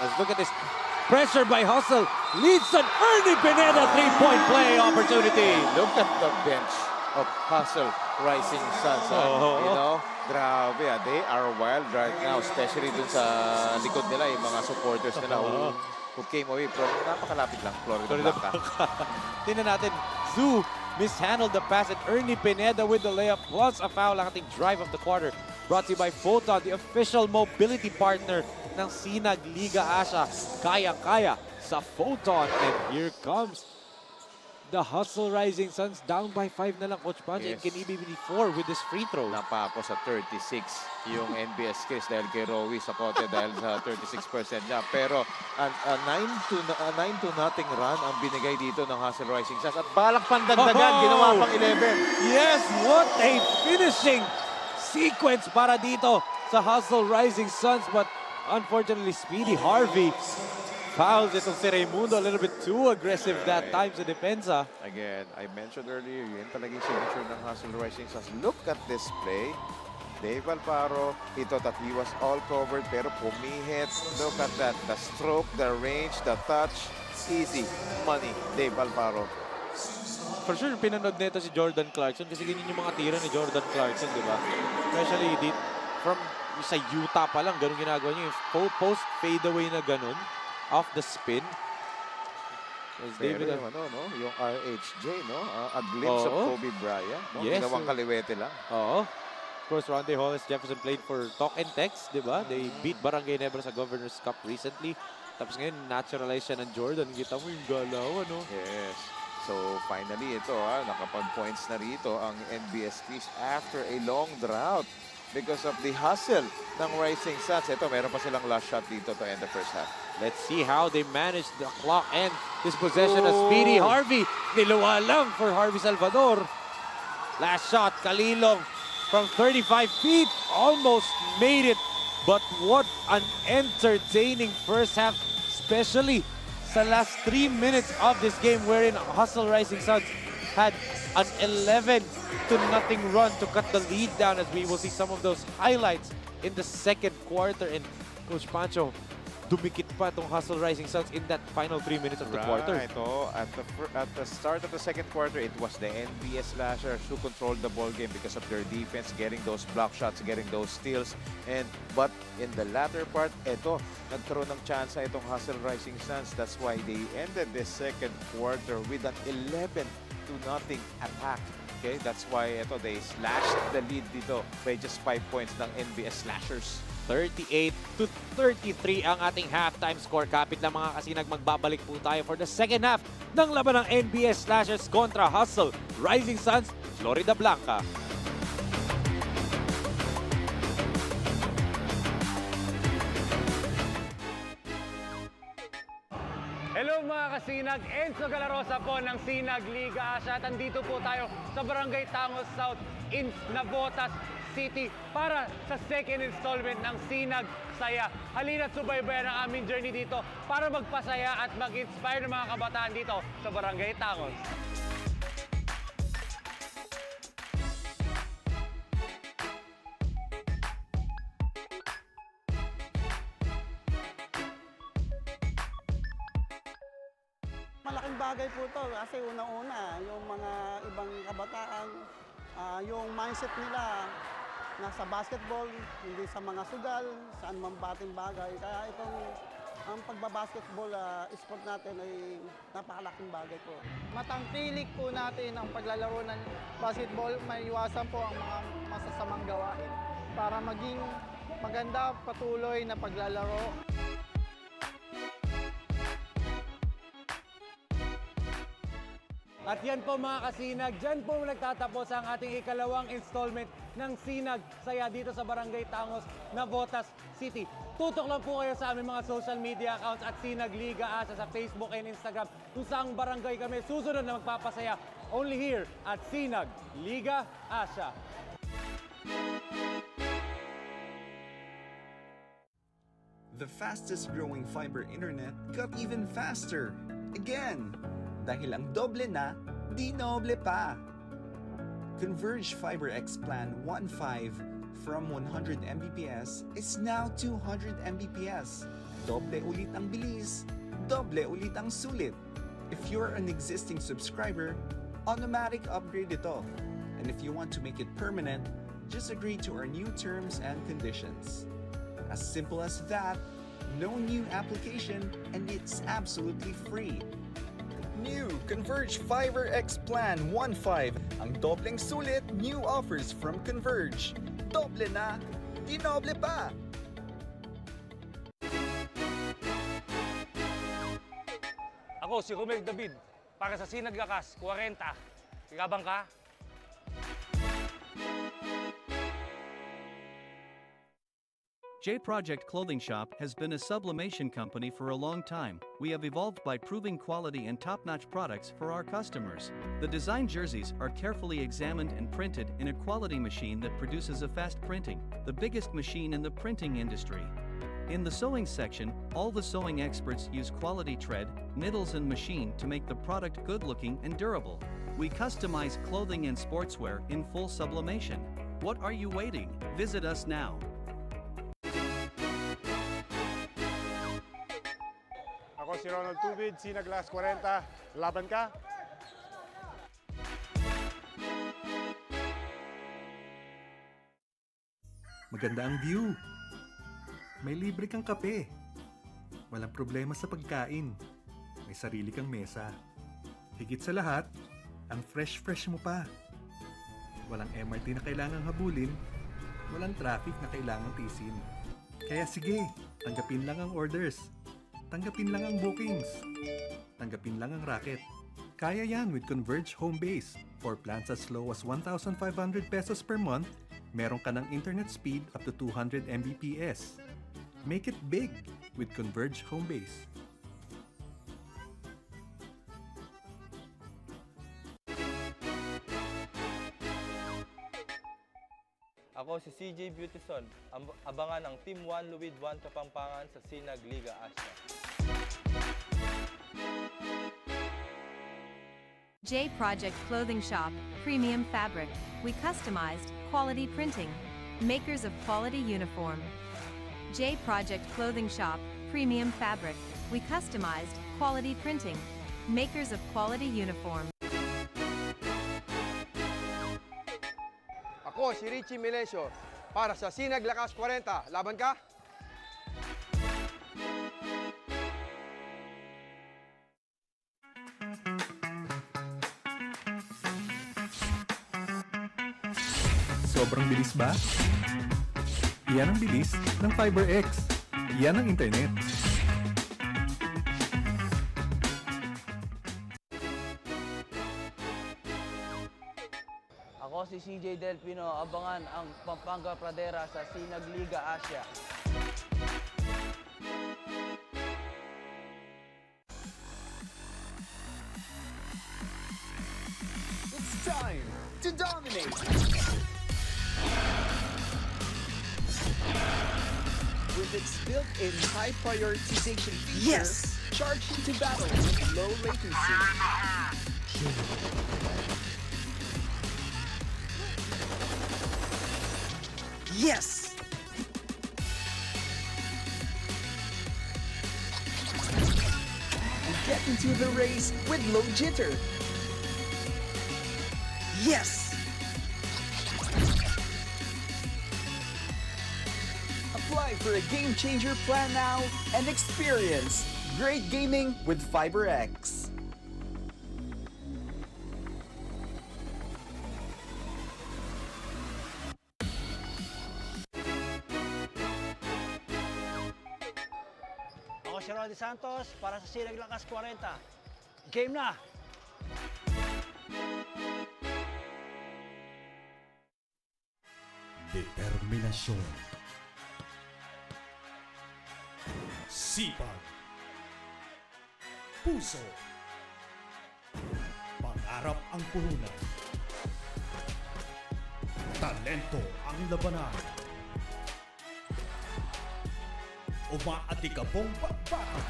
Let's look at this. Pressure by Hustle. Leads an Ernie Pineda three-point play opportunity. Look at the bench of Hustle Rising Suns. You know, grabe. They are wild right now, especially dun sa likod nila, yung mga supporters nila who came away from napakalapit lang, Florida Blanca. Tingnan natin, Zoo mishandled the pass at Ernie Pineda with the layup plus a foul ang ating drive of the quarter. Brought to you by Photon, the official mobility partner ng SINAG Liga Asya. Kaya-kaya sa Photon. And here comes the Hustle Rising Suns down by 5 na lang, Coach Pancho. Yes. And can even be 4 with this free throw. Napako sa 36 yung NBS Chris dahil kay Rowie sa kote dahil sa 36% niya. Pero a 9-0 run ang binigay dito ng Hustle Rising Suns. At balak pandagdagan, ginawa pang 11. Yes, what a finishing sequence para dito sa Hustle Rising Suns. But unfortunately, Speedy Harvey fouls itong si Raimundo a little bit too aggressive that time sa depensa. Again, I mentioned earlier, yun talaga yung signature ng Hustle Rising Suns. Look at this play. Dave Alfaro, he thought that he was all covered pero pumihit. Look at that, the stroke, the range, the touch. easy money, Dave Alvaro. For sure, pinanood nito si Jordan Clarkson kasi ganyan yung mga tira ni Jordan Clarkson, di ba? Especially from sa Utah pa lang, ganun ginagawa niya. Yung post fadeaway na ganun, off the spin. Pero yung, yung RHJ, no? A glimpse of Kobe Bryant. No? Yes. Ginawang kaliwete lang. Oo. Of course, Ronde Hollis Jefferson played for Talk and Text, di ba? They beat Barangay Nebra sa Governor's Cup recently. Tapos ngayon, naturalize siya ng Jordan. Kita mo yung galaw, ano? Yes. So finally, ito nakapag-points na rito ang NBS Keys after a long drought because of the hustle ng Rising Suns. Ito, meron pa silang last shot dito to end the first half. Let's see how they manage the clock and this possession of Speedy Harvey. Niluwa lang for Harvey Salvador. Last shot, Kalilong from 35 feet. Almost made it. But what an entertaining first half, especially sa last 3 minutes of this game wherein Hustle Rising Suns had an 11-0 run to cut the lead down, as we will see some of those highlights in the second quarter. And Coach Pancho, dumikit pa itong Hustle Rising Suns in that final 3 minutes of the quarter. Oh, at the start of the second quarter, it was the NBS Slashers who controlled the ball game because of their defense, getting those block shots, getting those steals. But in the latter part, ito, nagkaroon ng chance itong Hustle Rising Suns. That's why they ended the second quarter with an 11-0 attack. Okay, that's why ito, they slashed the lead dito by just 5 points ng NBS Slashers. 38-33 ang ating halftime score. Kapit lang mga kasinag, magbabalik po tayo for the second half ng laban ng NBS Slashers kontra Hustle Rising Suns, Florida Blanca. Hello mga kasinag, Enzo Galarosa po ng SINAG Liga Asya. At andito po tayo sa Barangay Tangos South in Navotas City para sa second installment ng SINAG Saya. Halina't subaybayan ang aming journey dito para magpasaya at mag-inspire ng mga kabataan dito sa Barangay Tangos. Malaking bagay po ito kasi unang-una yung mga ibang kabataan, yung mindset nila nasa basketball, hindi sa mga sugal, saan man bating bagay. Kaya itong ang pagbabasketball sport natin ay napakalaking bagay po. Matangkilik po natin ang paglalaro ng basketball, maiwasan po ang mga masasamang gawain para maging maganda patuloy na paglalaro. At yan po mga kasinag, dyan po nagtatapos ang ating ikalawang installment ng SINAG Saya dito sa Barangay Tangos, Navotas City. Tutok lang po kayo sa aming mga social media accounts at SINAG Liga Asya sa Facebook and Instagram kung saang barangay kami susunod na magpapasaya. Only here at SINAG Liga Asya. The fastest growing fiber internet got even faster. Again! Dahil ang doble na, di noble pa. Converge Fiber X Plan 1.5 from 100 Mbps is now 200 Mbps. Doble ulit ang bilis, doble ulit ang sulit. If you're an existing subscriber, automatic upgrade ito. And if you want to make it permanent, just agree to our new terms and conditions. As simple as that, no new application, and it's absolutely free. New Converge Fiber X Plan 1.5. Ang dobleng sulit, new offers from Converge. Doble na, di noble pa. Ako si Romel David para sa SINAG Lakas 40. Sigabang ka? J Project Clothing Shop has been a sublimation company for a long time. We have evolved by proving quality and top-notch products for our customers. The design jerseys are carefully examined and printed in a quality machine that produces a fast printing, the biggest machine in the printing industry. In the sewing section, all the sewing experts use quality thread, needles and machine to make the product good-looking and durable. We customize clothing and sportswear in full sublimation. What are you waiting? Visit us now. Ako si Ronald Tubid, SINAG Liga 40. Laban ka? Maganda ang view. May libre kang kape. Walang problema sa pagkain. May sarili kang mesa. Higit sa lahat, ang fresh mo pa. Walang MRT na kailangang habulin. Walang traffic na kailangang tisin. Kaya sige, tanggapin lang ang orders. Tanggapin lang ang bookings. Tanggapin lang ang racket. Kaya yan with Converge Home Base. For plans as low as 1,500 pesos per month, meron ka ng internet speed up to 200 Mbps. Make it big with Converge Home Base. Ako si CJ Beautyson. Abangan ang Team 1 Luwid 1 Kapampangan sa SINAG Liga Asya. J Project Clothing Shop, Premium Fabric. We customized, quality printing. Makers of quality uniform. J Project Clothing Shop, Premium Fabric. We customized, quality printing. Makers of quality uniform. Ako si Richie Melesio para sa SINAG Lakas 40. Laban ka? Sobrang bilis ba? Yan ang bilis ng FiberX. Yan ang internet. Ako si CJ Delpino. Abangan ang Pampanga Pradera sa SINAG Liga Asya. It's time to dominate! With its built-in high prioritization feature, yes! Charge into battle with low latency. Yes! And get into the race with low jitter. Yes! Apply for a game changer plan now and experience great gaming with FiberX. Ako si Roddy Santos para sa SINAG Lakas 40. Game na! Determinasyon, sipag, puso, pangarap ang puhunan, talento ang labanan, umaatikabong bakbakan.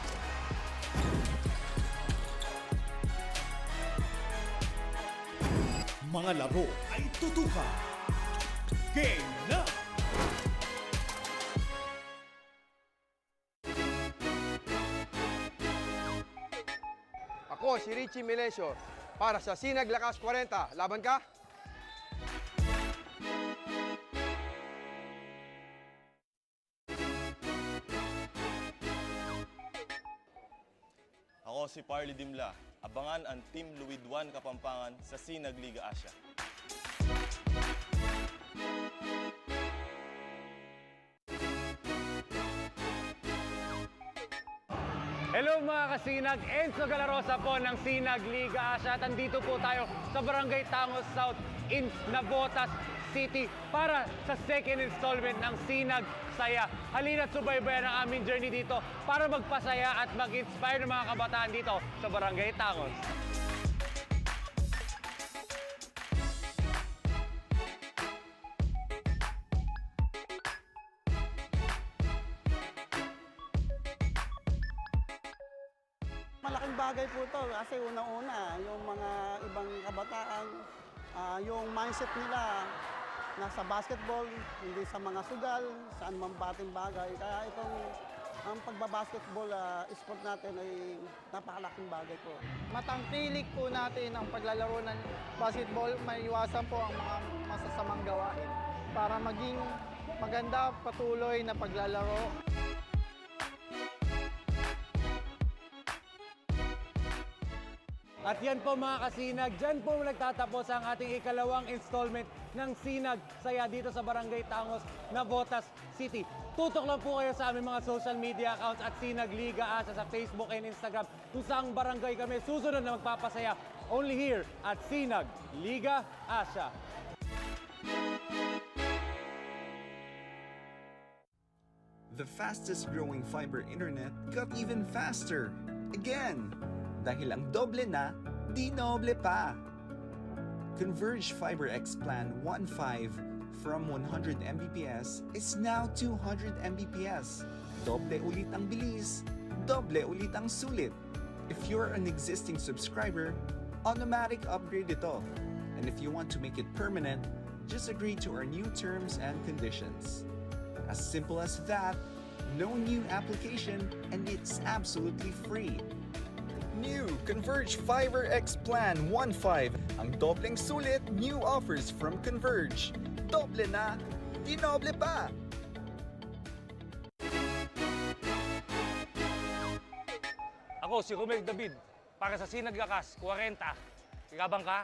Mga laro ay tutukan. Game na! Ako si Richie Melesio para sa SINAG Lakas 40. Laban ka? Ako si Parley Dimla. Abangan ang Team Luwid 1 Kapampangan sa SINAG Liga Asya. Hello mga kasinag, Enzo Galarosa po ng SINAG Liga Asya. Andito po tayo sa Barangay Tangos South in Navotas City para sa second installment ng SINAG Saya. Halina't subaybayan ang aming journey dito para magpasaya at mag-inspire ng mga kabataan dito sa Barangay Tangos. Malaking bagay po ito kasi unang-una, yung mga ibang kabataan, yung mindset nila nasa basketball, hindi sa mga sugal, saan man bating bagay. Kaya itong ang pagbabasketball sport natin ay napakalaking bagay po. Matangkilik po natin ang paglalaro ng basketball, maiwasan po ang mga masasamang gawain para maging maganda patuloy na paglalaro. At yan po mga kasinag, dyan po nagtatapos ang ating ikalawang installment ng Sinag Saya dito sa Barangay Tangos, Navotas City. Tutok lang po kayo sa aming mga social media accounts at Sinag Liga Asya sa Facebook and Instagram kung saang barangay kami susunod na magpapasaya. Only here at Sinag Liga Asya. The fastest growing fiber internet got even faster. Again! Dahil ang doble na, di noble pa. Converge Fiber X Plan 1.5 from 100 Mbps is now 200 Mbps. Doble ulit ang bilis, doble ulit ang sulit. If you're an existing subscriber, automatic upgrade ito. And if you want to make it permanent, just agree to our new terms and conditions. As simple as that, no new application, and it's absolutely free. New Converge Fiber X Plan 1.5. Ang dobleng sulit, new offers from Converge. Doble na, di noble pa! Ako si Romel David, para sa Sinag Lakas 40. Ikabang ka?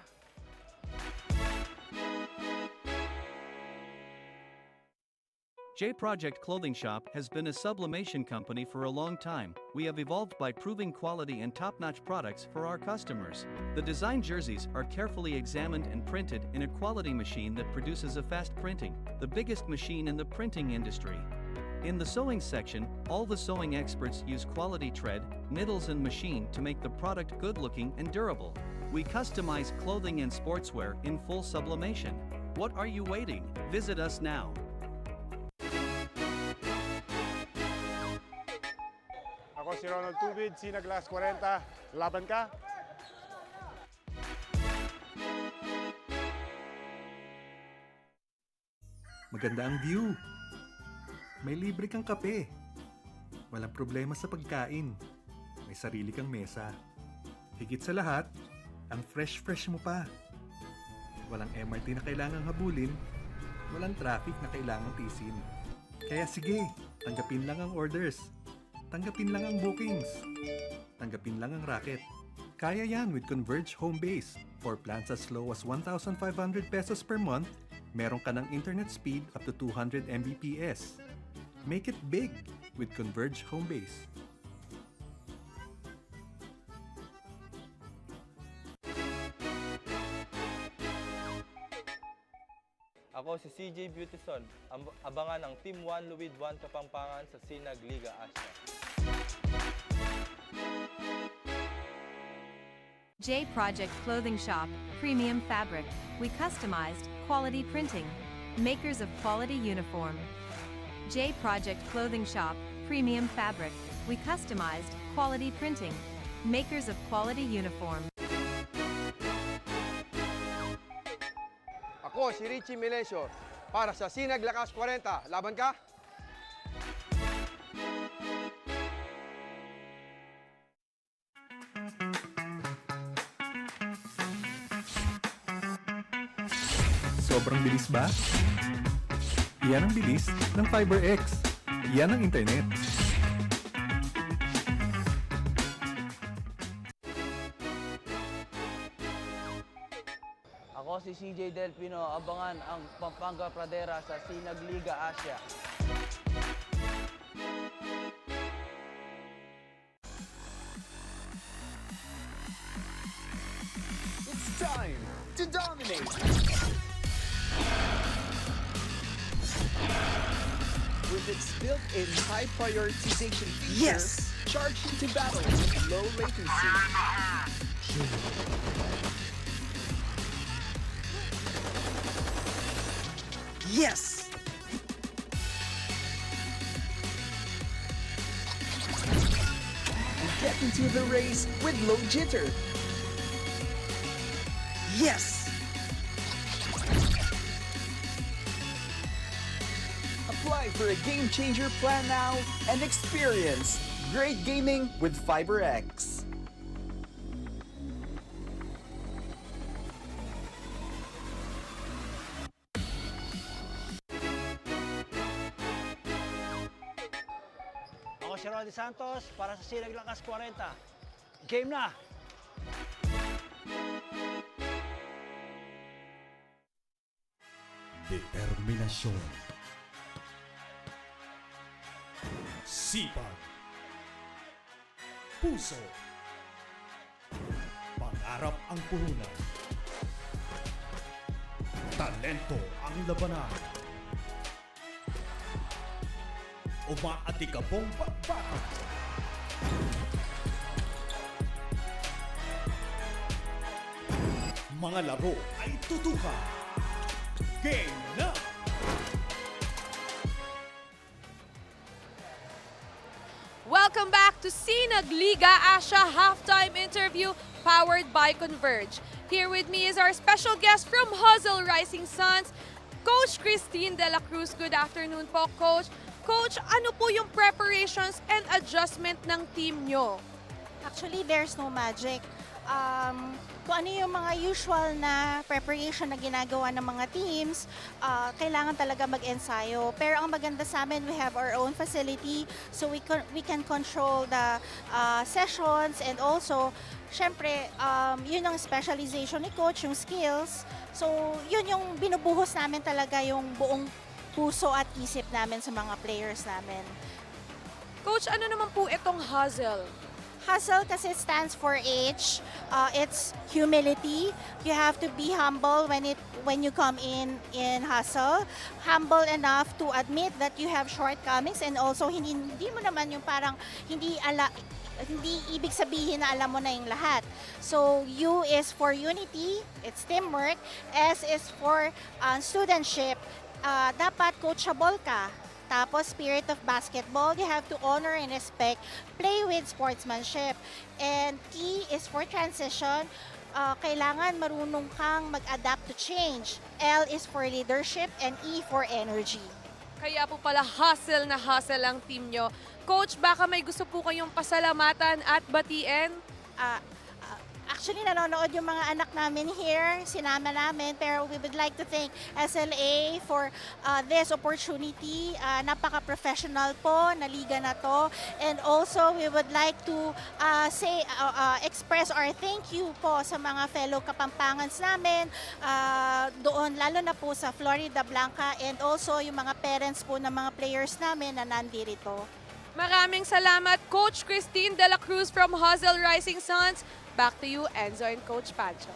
J Project Clothing Shop has been a sublimation company for a long time. We have evolved by proving quality and top-notch products for our customers. The design jerseys are carefully examined and printed in a quality machine that produces a fast printing, the biggest machine in the printing industry. In the sewing section, all the sewing experts use quality thread, needles and machine to make the product good-looking and durable. We customize clothing and sportswear in full sublimation. What are you waiting? Visit us now. Ako si Ronald Tubid, SINAG Liga 40. Laban ka? Maganda ang view. May libre kang kape. Walang problema sa pagkain. May sarili kang mesa. Higit sa lahat, ang fresh-fresh mo pa. Walang MRT na kailangang habulin. Walang traffic na kailangang tisin. Kaya sige, tanggapin lang ang orders. Tanggapin lang ang bookings. Tanggapin lang ang racket. Kaya yan with Converge Home Base. For plans as low as 1,500 pesos per month, meron ka ng internet speed up to 200 Mbps. Make it big with Converge Home Base. Ako si CJ Beautyson, abangan ang Team 1 Luwid 1 Kapampangan sa Sinag Liga Asya. J Project Clothing Shop, Premium Fabric. We customized, quality printing. Makers of quality uniform. J Project Clothing Shop, Premium Fabric. We customized, quality printing. Makers of quality uniform. Ako si Richie Melesio, para sa Sinag Lakas 40. Laban ka? Sobrang bilis ba? Yan ang bilis ng FiberX. Yan ang internet. Ako si CJ Delpino, abangan ang Pampanga Pradera sa Sinag Liga Asya. It's time to dominate! With its built-in high prioritization feature, Yes! charge into battle with low latency. Yes! And get into the race with low jitter. Yes! A Apply for a Game Changer plan now and experience great gaming with FiberX. Ako si Roddy Santos para sa Sinag Lakas 40. Game na! Determinasyon, sipag, puso, pangarap ang puhunan, talento ang labanan, umaatikabong bakbakan. Mga laro ay tutukan. Game na! Welcome back to SINAG Liga Asya halftime interview powered by Converge. Here with me is our special guest from Hustle Rising Suns, Coach Christine De La Cruz. Good afternoon po, Coach. Coach, ano po yung preparations and adjustment ng team nyo? Actually, there's no magic. Kung ano yung mga usual na preparation na ginagawa ng mga teams, kailangan talaga mag-ensayo. Pero ang maganda sa amin, we have our own facility, so we can control the sessions, and also, syempre, yun ang specialization ni Coach, yung skills. So, yun yung binubuhos namin talaga, yung buong puso at isip namin sa mga players namin. Coach, ano naman po itong hustle? Hustle kasi stands for H. It's humility. You have to be humble when you come in hustle. Humble enough to admit that you have shortcomings, and also hindi mo naman yung parang hindi ibig sabihin na alam mo na yung lahat. So U is for unity, it's teamwork. S is for studentship. Dapat coachable ka. Tapos, spirit of basketball, you have to honor and respect, play with sportsmanship. And T is for transition, kailangan marunong kang mag-adapt to change. L is for leadership, and E for energy. Kaya po pala hustle na hustle ang team nyo. Coach, baka may gusto po kayong pasalamatan at batiin? Actually, nanonood yung mga anak namin here, sinama namin, pero we would like to thank SLA for this opportunity. Napaka-professional po na liga na to. And also, we would like to express our thank you po sa mga fellow Kapampangans namin, doon, lalo na po sa Florida Blanca, and also yung mga parents po ng mga players namin na nandirito. Maraming salamat, Coach Christine De La Cruz from Hustle Rising Suns. Back to you, Enzo and Coach Pancho.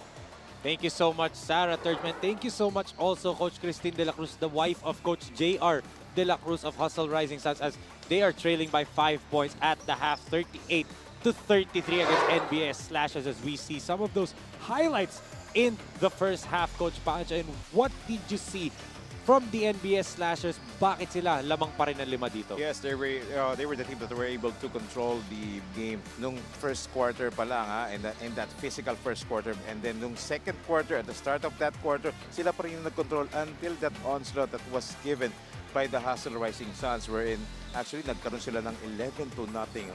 Thank you so much, Sarah Thurman. Thank you so much also, Coach Christine De La Cruz, the wife of Coach JR De La Cruz of Hustle Rising Suns, as they are trailing by 5 points at the half, 38-33 against NBS Slashes, as we see some of those highlights in the first half, Coach Pancho. And what did you see from the NBS Slashers? Bakit sila lamang pa rin ng 5 dito? Yes, they were the team that were able to control the game nung first quarter pa lang, in that physical first quarter. And then nung second quarter, at the start of that quarter, sila pa rin yung nag-control until that onslaught that was given by the Hustle Rising Suns, wherein actually nagkaroon sila ng 11-0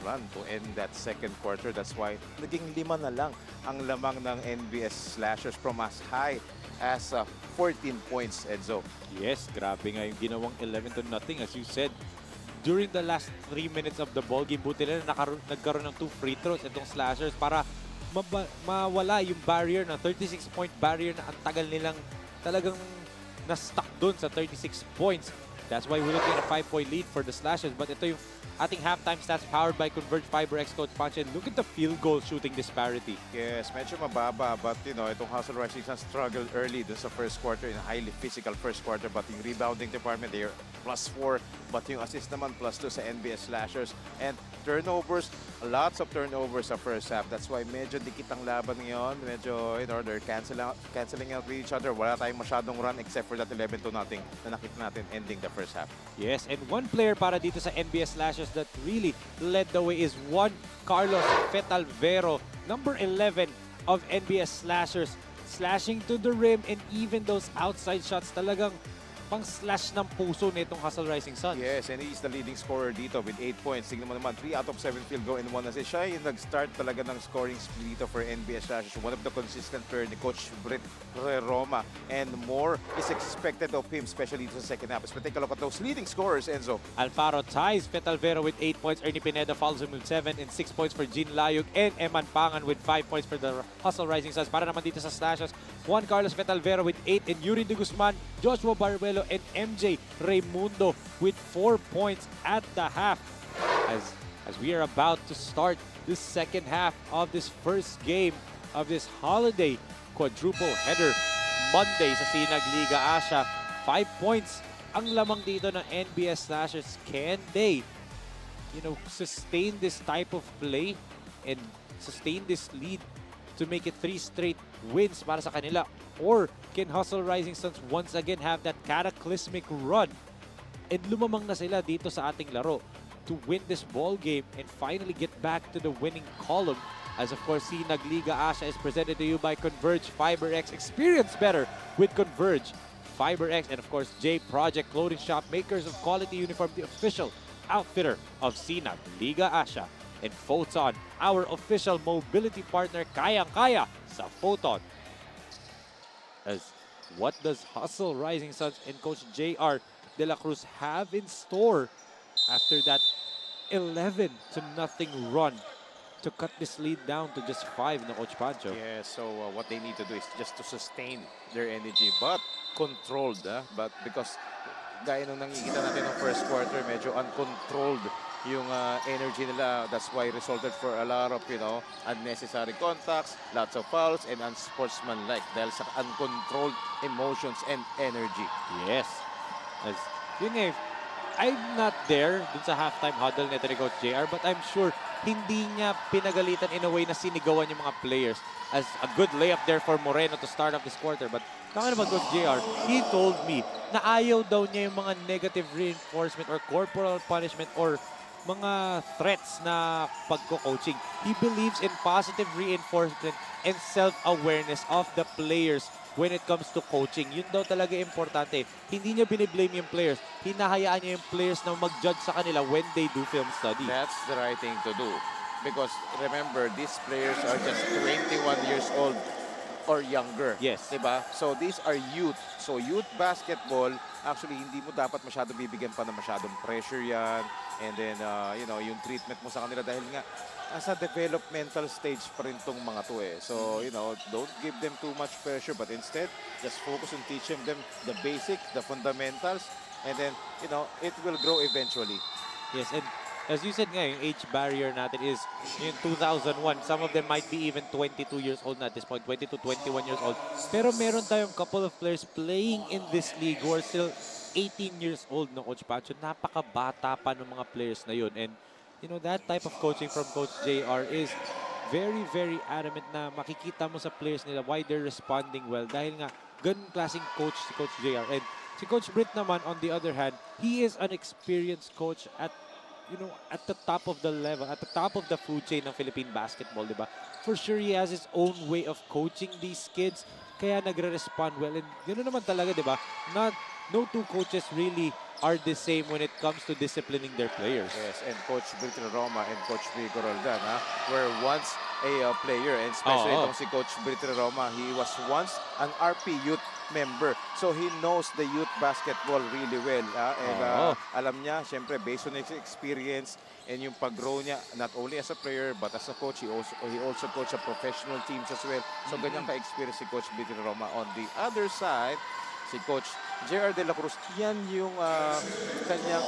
run to end that second quarter. That's why naging 5 na lang ang lamang ng NBS Slashers from as high as 14 points, Enzo. Yes, grabe nga yung ginawang 11-0, as you said. During the last 3 minutes of the ball game, buti na nagkaroon ng 2 free throws itong Slashers para mawala yung barrier, na 36-point barrier na ang tagal nilang talagang na-stuck dun sa 36 points. That's why we're looking at a 5-point lead for the Slashers. But ito yung ating halftime stats powered by Converge FiberX, Coach Pancho. And look at the field goal shooting disparity. Yes, medyo mababa, but itong Hustle Rising Suns struggled early dun sa first quarter, in a highly physical first quarter. But yung rebounding department, they're +4. But yung assist naman +2 sa NBS Slashers. And turnovers, lots of turnovers sa first half. That's why medyo dikit ang laban ngayon. Medyo, they're canceling out with each other. Wala tayong masyadong run except for that 11-0 natin na nakita natin ending the first half. Yes, and one player para dito sa NBS Slashers that really led the way is one Carlos Fetalvero, number 11 of NBS Slashers, slashing to the rim, and even those outside shots, talagang pang-slash ng puso nitong Hustle Rising Suns. Yes, and he's the leading scorer dito with 8 points. Tingnan mo naman, 3 out of 7 field goal and 1 assist. Siya yung nag-start talaga ng scoring spree dito for NBS Slashers. One of the consistent player ni Coach Britt Roma. And more is expected of him, especially sa second half. But take a look at those leading scorers, Enzo. Alfaro ties Fetalvero with 8 points. Ernie Pineda follows him with 7 and 6 points for Jean Layug. And Eman Pangan with 5 points for the Hustle Rising Suns. Para naman dito sa Slashers, Juan Carlos Fetalvero with 8 and Yuri De Guzman, Joshua Barbelo, and MJ Raimundo with 4 points at the half. As we are about to start the second half of this first game of this holiday quadruple header Monday sa SINAG Liga Asya. 5 points ang lamang dito ng NBS Slashers. Can they, sustain this type of play and sustain this lead to make it 3 straight wins para sa kanila? Or can Hustle Rising Suns once again have that cataclysmic run and lumamang na sila dito sa ating laro to win this ball game and finally get back to the winning column? As of course, SINAG Liga Asya is presented to you by Converge FiberX. Experience better with Converge FiberX, and of course, J Project Clothing Shop, makers of quality uniform, the official outfitter of SINAG Liga Asya. And Photon, our official mobility partner, kayang-kaya sa Photon. As what does Hustle Rising Suns and Coach JR De La Cruz have in store after that 11-0 run to cut this lead down to just 5 na Coach Pancho? Yeah, so what they need to do is just to sustain their energy, but controlled. But because gaya nung nakikita natin ng first quarter, medyo uncontrolled yung energy nila. That's why resulted for a lot of, unnecessary contacts, lots of fouls, and unsportsmanlike dahil sa uncontrolled emotions and energy. Yes. As yun I'm not there dun sa halftime huddle nito ni Coach JR, but I'm sure hindi niya pinagalitan in a way na sinigawan yung mga players. As a good layup there for Moreno to start off this quarter. But kaya naman Coach JR, he told me na ayaw daw niya yung mga negative reinforcement or corporal punishment or mga threats na pagko-coaching. He believes in positive reinforcement and self-awareness of the players when it comes to coaching. Yun daw talaga importante. Hindi niya biniblame yung players. Hinahayaan niya yung players na mag-judge sa kanila when they do film study. That's the right thing to do. Because remember, these players are just 21 years old or younger. Yes. Diba? So these are youth. So youth basketball, actually hindi mo dapat masyado bibigyan pa ng masyadong pressure yan. And then, yung treatment mo sa kanila dahil nga nasa developmental stage pa rin tong mga to eh. So, don't give them too much pressure, but instead, just focus on teaching them the basics, the fundamentals, and then, it will grow eventually. Yes, and as you said nga, yung age barrier natin is in 2001. Some of them might be even 22 years old na at this point, 22, 21 years old. Pero meron tayong couple of players playing in this league who are still 18 years old na Coach Pancho. Napakabata pa ng mga players na yun. And, that type of coaching from Coach JR is very, very adamant na makikita mo sa players nila why they're responding well. Dahil nga, ganun klaseng coach si Coach JR. And si Coach Britt naman, on the other hand, he is an experienced coach at the top of the level, at the top of the food chain ng Philippine basketball, diba? For sure, he has his own way of coaching these kids, kaya nagre-respond well. And ganoon naman talaga, diba? No two coaches really are the same when it comes to disciplining their players. Yes, and Coach Britt Roma and Coach Vigo Roldan were once a player, and especially itong si Coach Britt Roma, he was once an RP youth member. So he knows the youth basketball really well. And alam niya, syempre, based on his experience and yung pag-grow niya, not only as a player, but as a coach, he also coached a professional teams as well. So ganyan ka-experience si Coach Britt Roma. On the other side, si Coach JR De La Cruz, yan yung kanyang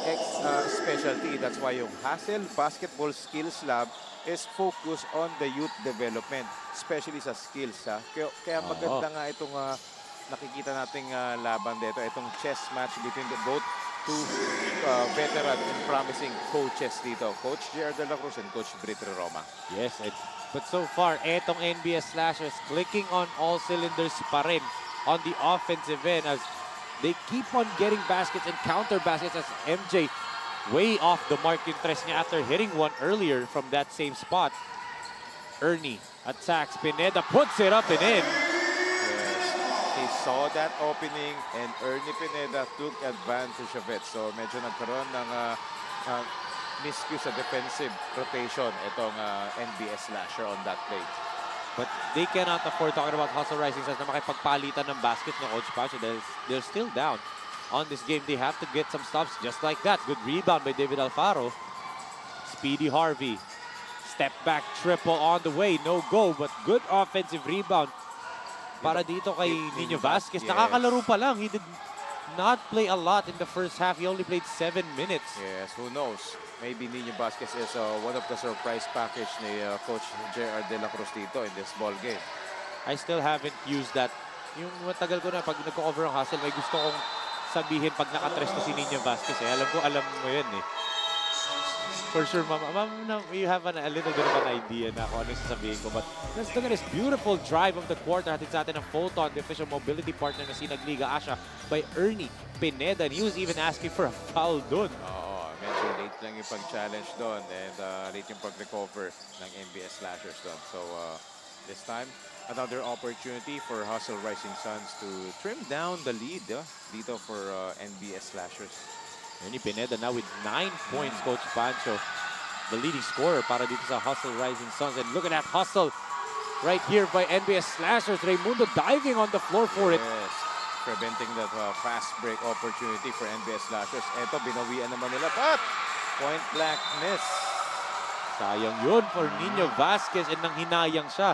specialty. That's why yung Hustle Basketball Skills Lab is focused on the youth development, especially sa skills. Kaya maganda nga itong nakikita nating laban dito, itong chess match between both two veteran and promising coaches dito, Coach JR De La Cruz and Coach Britt Roma. Yes, but so far, etong NBS Slashers clicking on all cylinders pa rin on the offensive end as they keep on getting baskets and counter baskets as MJ way off the mark yung tres niya after hitting one earlier from that same spot. Ernie attacks, Pineda puts it up and in. Yes. He saw that opening and Ernie Pineda took advantage of it. So medyo nagkaroon ng miscue sa defensive rotation itong NBS slasher on that play. But they cannot afford, talking about Hustle Rising Suns, na makipagpalitan ng basket ng Coach Pancho. They're still down on this game. They have to get some stops just like that. Good rebound by David Alfaro. Speedy Harvey. Step back triple on the way. No go, but good offensive rebound para dito kay Nino Vasquez. Yes. Nakakalaro pa lang. He did not play a lot in the first half. He only played 7 minutes. Yes, who knows? Maybe Nino Vasquez is one of the surprise package ni Coach J.R. De La Cruz dito in this ball game. I still haven't used that. Yung matagal ko na pag nagko-cover ang hustle, may gusto kong sabihin pag nakatres na si Nino Vasquez. Alam mo yun eh. For sure, ma'am, you have a little bit of an idea na kung ano sasabihin ko. But let's look at this beautiful drive of the quarter. Hatid sa atin ng Fulton, the official mobility partner ng SINAG Liga Asya by Ernie Pineda. And he was even asking for a foul dun. Medyo late lang yung pag-challenge doon and late yung pag-recover ng NBS Slashers doon. So this time, another opportunity for Hustle Rising Suns to trim down the lead dito for NBS Slashers. Ernie Pineda now with 9 points, Coach Pancho. The leading scorer para dito sa Hustle Rising Suns. And look at that hustle right here by NBS Slashers. Raimundo diving on the floor for it. Yes, preventing that fast break opportunity for NBS Slashers. Eto, binawian naman nila, but point blank miss. Sayang yun for Nino Vasquez and nang hinayang siya.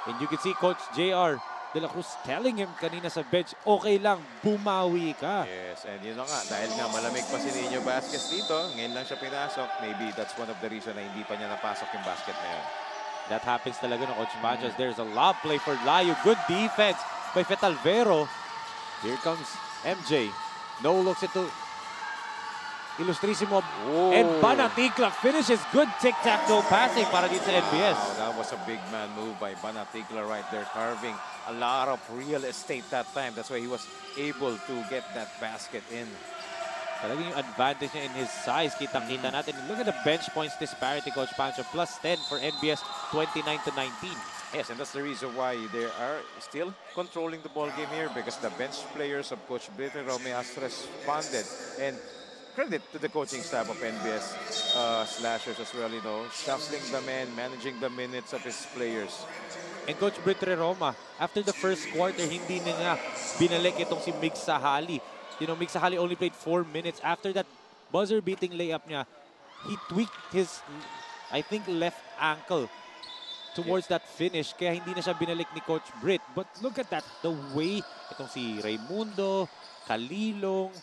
And you can see Coach J.R. De La Cruz telling him kanina sa bench, okay lang, bumawi ka. Yes, and yun na nga, dahil nga malamig pa si Nino Vasquez dito, ngayon lang siya pinasok, maybe that's one of the reason na hindi pa niya napasok yung basket na yun. That happens talaga ng Coach Pancho. There's a lob play for Layo. Good defense by Fetalvero. Here comes MJ. No looks into Ilustrísimo. And Banaticla finishes. Good tic-tac-toe passing para dito sa NBS. Wow, that was a big man move by Banaticla right there, carving a lot of real estate that time. That's why he was able to get that basket in. Talagang yung advantage niya in his size. Kitang-kita natin. Look at the bench points disparity, Coach Pancho. Plus 10 for NBS, 29-19. Yes, and that's the reason why they are still controlling the ball game here, because the bench players of Coach Brito Rome has responded. And credit to the coaching staff of NBS Slashers as well, you know, shuffling the men, managing the minutes of his players. And Coach Britre Roma, after the first quarter, hindi na niya binalik itong si Mig Sahali. You know, Mig Sahali only played 4 minutes. After that buzzer-beating layup niya, he tweaked his, I think, left ankle towards that finish. Kaya hindi na siya binalik ni Coach Brit. But look at that, the way itong si Raimundo, Kalilong,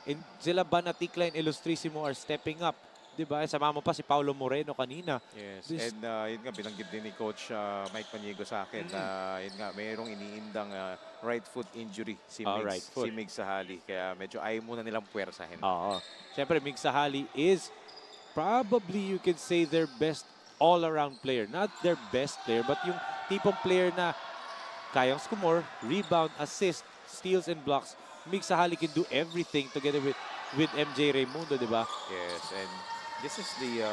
and sila Banaticla and Ilustrísimo are stepping up. Diba? Sama mo pa si Paulo Moreno kanina. Yes, and yun nga, binanggit din ni Coach Mike Paniego sa akin na yun nga, mayroong iniindang right foot injury si Mig Sahali. Kaya medyo ayaw muna nilang puwersahin. Oo. Siyempre, Mig Sahali is probably, you can say, their best all-around player. Not their best player, but yung tipong player na kayang score, rebound, assist, steals, and blocks. Mig Sahali can do everything together with MJ Raimundo, di ba? Yes, and this is the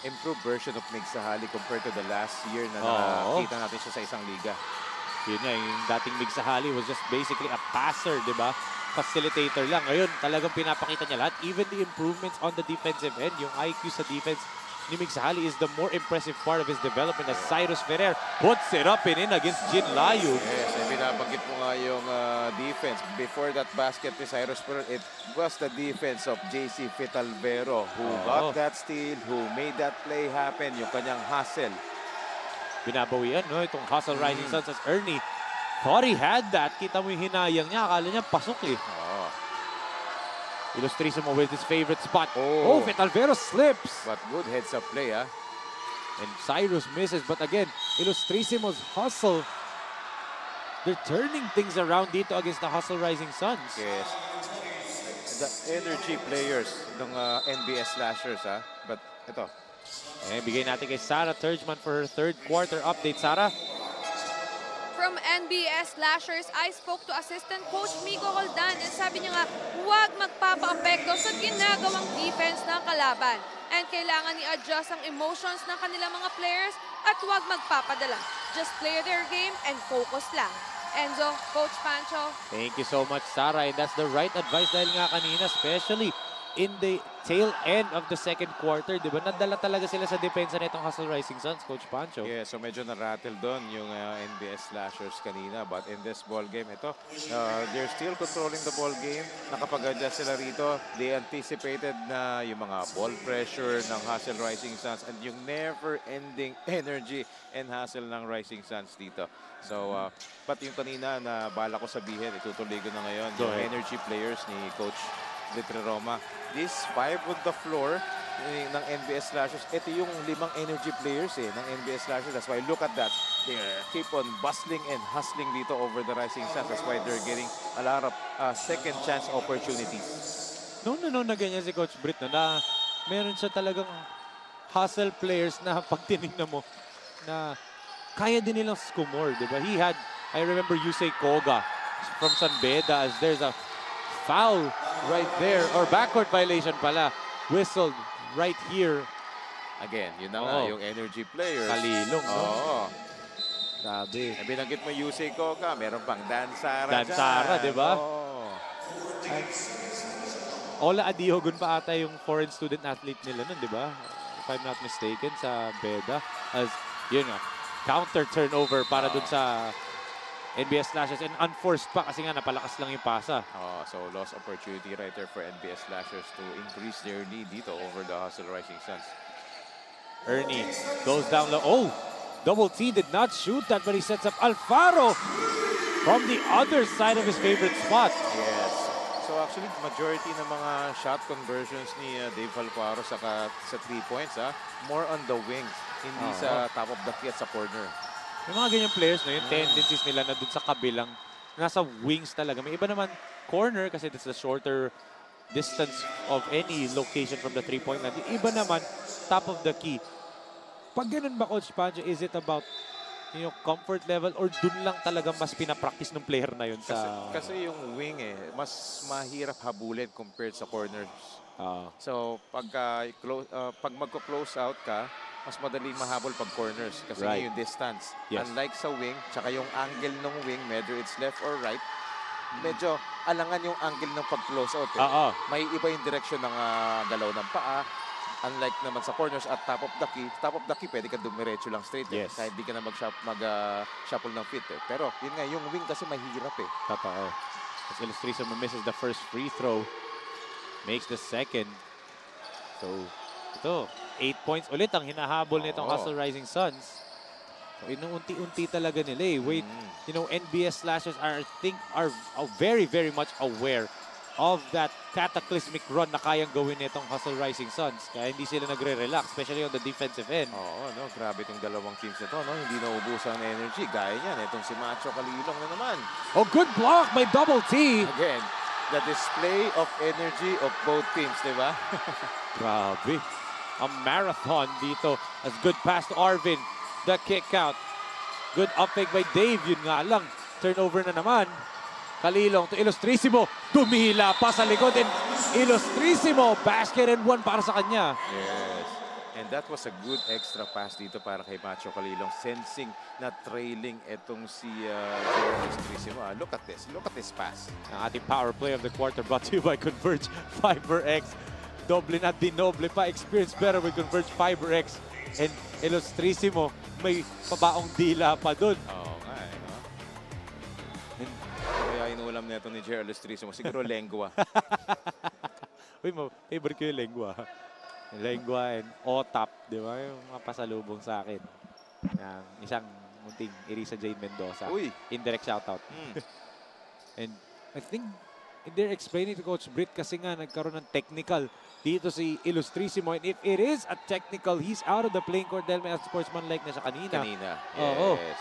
improved version of Mig Sahali compared to the last year na nakita natin siya sa isang liga. Yun nga, yung dating Mig Sahali was just basically a passer, di ba? Facilitator lang. Ngayon, talagang pinapakita niya lahat. Even the improvements on the defensive end, yung IQ sa defense ni Mig Sahali is the more impressive part of his development as Cyrus Ferrer puts it up and in against Jin Layo. Yes, and binabanggit mo nga yung defense. Before that basket ni Cyrus Ferrer, it was the defense of JC Fetalvero who got that steal, who made that play happen, yung kanyang hustle. Binabawian, no? Itong Hustle Rising Suns as Ernie thought he had that. Kita mo yung hinayang niya. Akala niya pasok eh. Ilustrísimo with his favorite spot. Oh, Fetalvero slips. But good heads-up play, ah. And Cyrus misses. But again, Ilustrísimo's hustle. They're turning things around dito against the Hustle Rising Suns. Yes. The energy players ng NBS Slashers, ah. But ito. Eh, bigay natin kay Sarah Turgeman for her third quarter update. Sarah? From NBS Slashers, I spoke to assistant coach Migo Roldan and sabi niya nga, huwag magpapa-apekto sa ginagawang defense ng kalaban. And kailangan i-adjust ang emotions ng kanilang mga players at huwag magpapadala. just play their game and focus lang. Enzo, Coach Pancho. Thank you so much, Sarah. And that's the right advice dahil nga kanina, especially in the tail end of the second quarter, di ba? Nadala talaga sila sa depensa nitong Hustle Rising Suns, Coach Pancho. Yeah, so medyo na-rattle doon yung NBS Slashers kanina. But in this ball game, they're still controlling the ball game. Nakapag-adjust sila rito. They anticipated na yung mga ball pressure ng Hustle Rising Suns and yung never-ending energy and hustle ng Rising Suns dito. So, but yung kanina na bala ko sabihin, itutuloy ko na ngayon, yung energy players ni Coach Roma. These 5 on the floor ng NBS Slashers, ito yung 5 energy players ng NBS Slashers. That's why look at that. They keep on bustling and hustling dito over the Rising Suns. That's why they're getting a lot of second chance opportunities. No, na ganyan si Coach Britt, na meron siya talagang hustle players na pag tinignan mo na kaya din nilang skumore, di ba? I remember Yusei Koga from San Beda as there's a foul right there, or backcourt violation pala. Whistled right here. Again, yun na nga, yung energy players. Kalilong, no? Oo. Grabe. Binanggit mo Yusei Koga, meron pang Dan Sara di ba? Oh. Ola Adihogun pa ata yung foreign student athlete nila nun, di ba? If I'm not mistaken, sa Beda. As, yun nga, counter turnover para dun sa NBS Slashers, and unforced pa kasi nga napalakas lang yung pasa. So lost opportunity right there for NBS Slashers to increase their lead dito over the Hustle Rising Suns. Ernie goes down low. Oh, Double T did not shoot that, but he sets up Alfaro from the other side of his favorite spot. Yes. So actually, majority ng mga shot conversions ni Dave Alfaro sa 3 points, more on the wings, hindi sa top of the key at sa corner. Yung mga ganyang players na yung tendencies nila na dun sa kabilang, nasa wings talaga. May iba naman corner kasi that's the shorter distance of any location from the 3-point line. Yung iba naman, top of the key. Pag ganun ba, Coach Pancho, is it about comfort level or dun lang talaga mas pinapractice ng player na yun sa... Kasi yung wing mas mahirap habulin compared sa corners. So pag magko-close out ka, mas madaling mahabol pag corners kasi yung distance. Yes. Unlike sa wing, tsaka yung angle ng wing, whether it's left or right, medyo alangan yung angle ng pag-close out. May iba yung direction ng galaw ng paa. Unlike naman sa corners at top of the key, pwede ka dumiretso lang straight. Yes. Kahit di ka na mag-shuffle ng feet. Pero yun nga, yung wing kasi mahirap Totoo. As Illustration misses the first free throw, makes the second. So, ito, 8 points ulit ang hinahabol nitong Hustle Rising Suns. So, inuunti-unti talaga nila Wait, NBS Slashers are very, very much aware of that cataclysmic run na kayang gawin nitong Hustle Rising Suns. Kaya hindi sila nagre-relax, especially on the defensive end. Grabe itong dalawang teams na to, Hindi naubusan ng energy. Gaya niyan, itong si Macho Kalilong na naman. Oh, good block by Double T. Again, the display of energy of both teams, di ba? Grabe. A marathon dito. As good pass to Arvin. The kick out. Good up fake by Dave. Yun nga lang. Turnover na naman. Kalilong to Illustrissimo. Dumila pa sa likod. And Illustrissimo. Basket and 1 para sa kanya. Yes. And that was a good extra pass dito para kay Macho Kalilong. Sensing na trailing itong si Illustrissimo. Look at this. Look at this pass. Ang ating power play of the quarter brought to you by Converge FiberX. Doble na dinoble pa. Experience better with Converge FiberX. And Illustrissimo, may pabaong dila pa dun. Nga Kaya inulam na ito ni Jer Illustrissimo. Siguro lengua. Uy, favorite ko yung lengua. Lengua and OTAP, di ba? Yung mga pasalubong sa akin. Isang munting Irisa Jane Mendoza. Uy! Indirect shoutout. And I think they're explaining to Coach Britt kasi nga nagkaroon ng technical dito si Illustrissimo. And if it is a technical, he's out of the playing court dahil may sportsmanlike na siya kanina. Yes.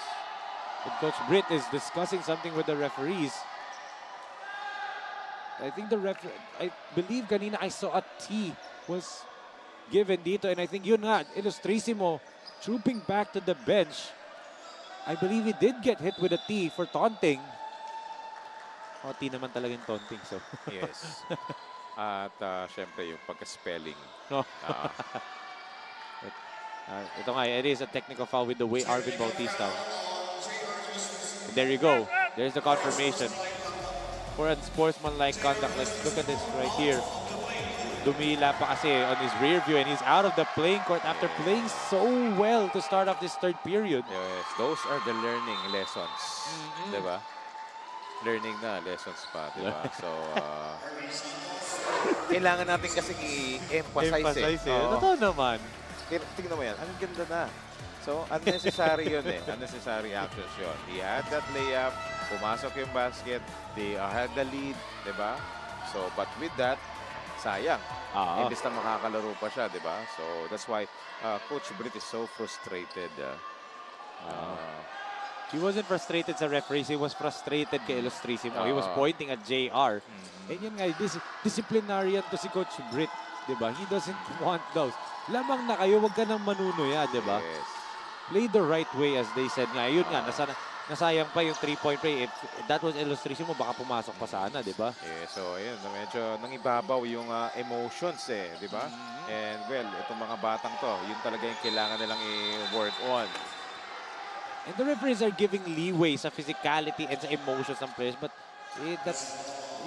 And Coach Britt is discussing something with the referees. I think I believe kanina I saw a T was given dito. And I think yun nga, Illustrissimo trooping back to the bench. I believe he did get hit with a T for taunting. T naman talaga yung taunting. So. Yes. At syempre yung pagka-spelling. Ito nga, it is a technical foul with the way Arvin Bautista. And there you go. There's the confirmation. For unsportsmanlike conduct, let's look at this right here. Dumila pa kasi on his rear view and he's out of the playing court after playing so well to start off this third period. Yes, those are the learning lessons. Diba? Learning na lessons pa, diba? So, kailangan natin kasi i-emphasize eh. Totoo naman. Tingnan mo yan, ang ganda na. So, unnecessary yun eh. Unnecessary actions yun. He had that layup, pumasok yung basket, they had the lead, diba? So, but with that, sayang. Imbis na makakalaro pa siya, di ba? So, that's why Coach Britt is so frustrated. He wasn't frustrated sa referees. He was frustrated kay Illustrissimo. He was pointing at JR. And yun nga, disciplinarian to si Coach Britt, di ba? He doesn't want those. Lamang na kayo, wag ka nang manunuya, di ba? Yes. Play the right way as they said nga. Yun nga, nasayang pa yung 3-point play. If that was Illustrissimo, baka pumasok pa sana, di ba? Yeah, so, ayun, medyo nangibabaw yung emotions eh, di ba? And, well, itong mga batang to, yun talaga yung kailangan nilang i-work on. And the referees are giving leeway sa physicality and sa emotions ng players. But that's,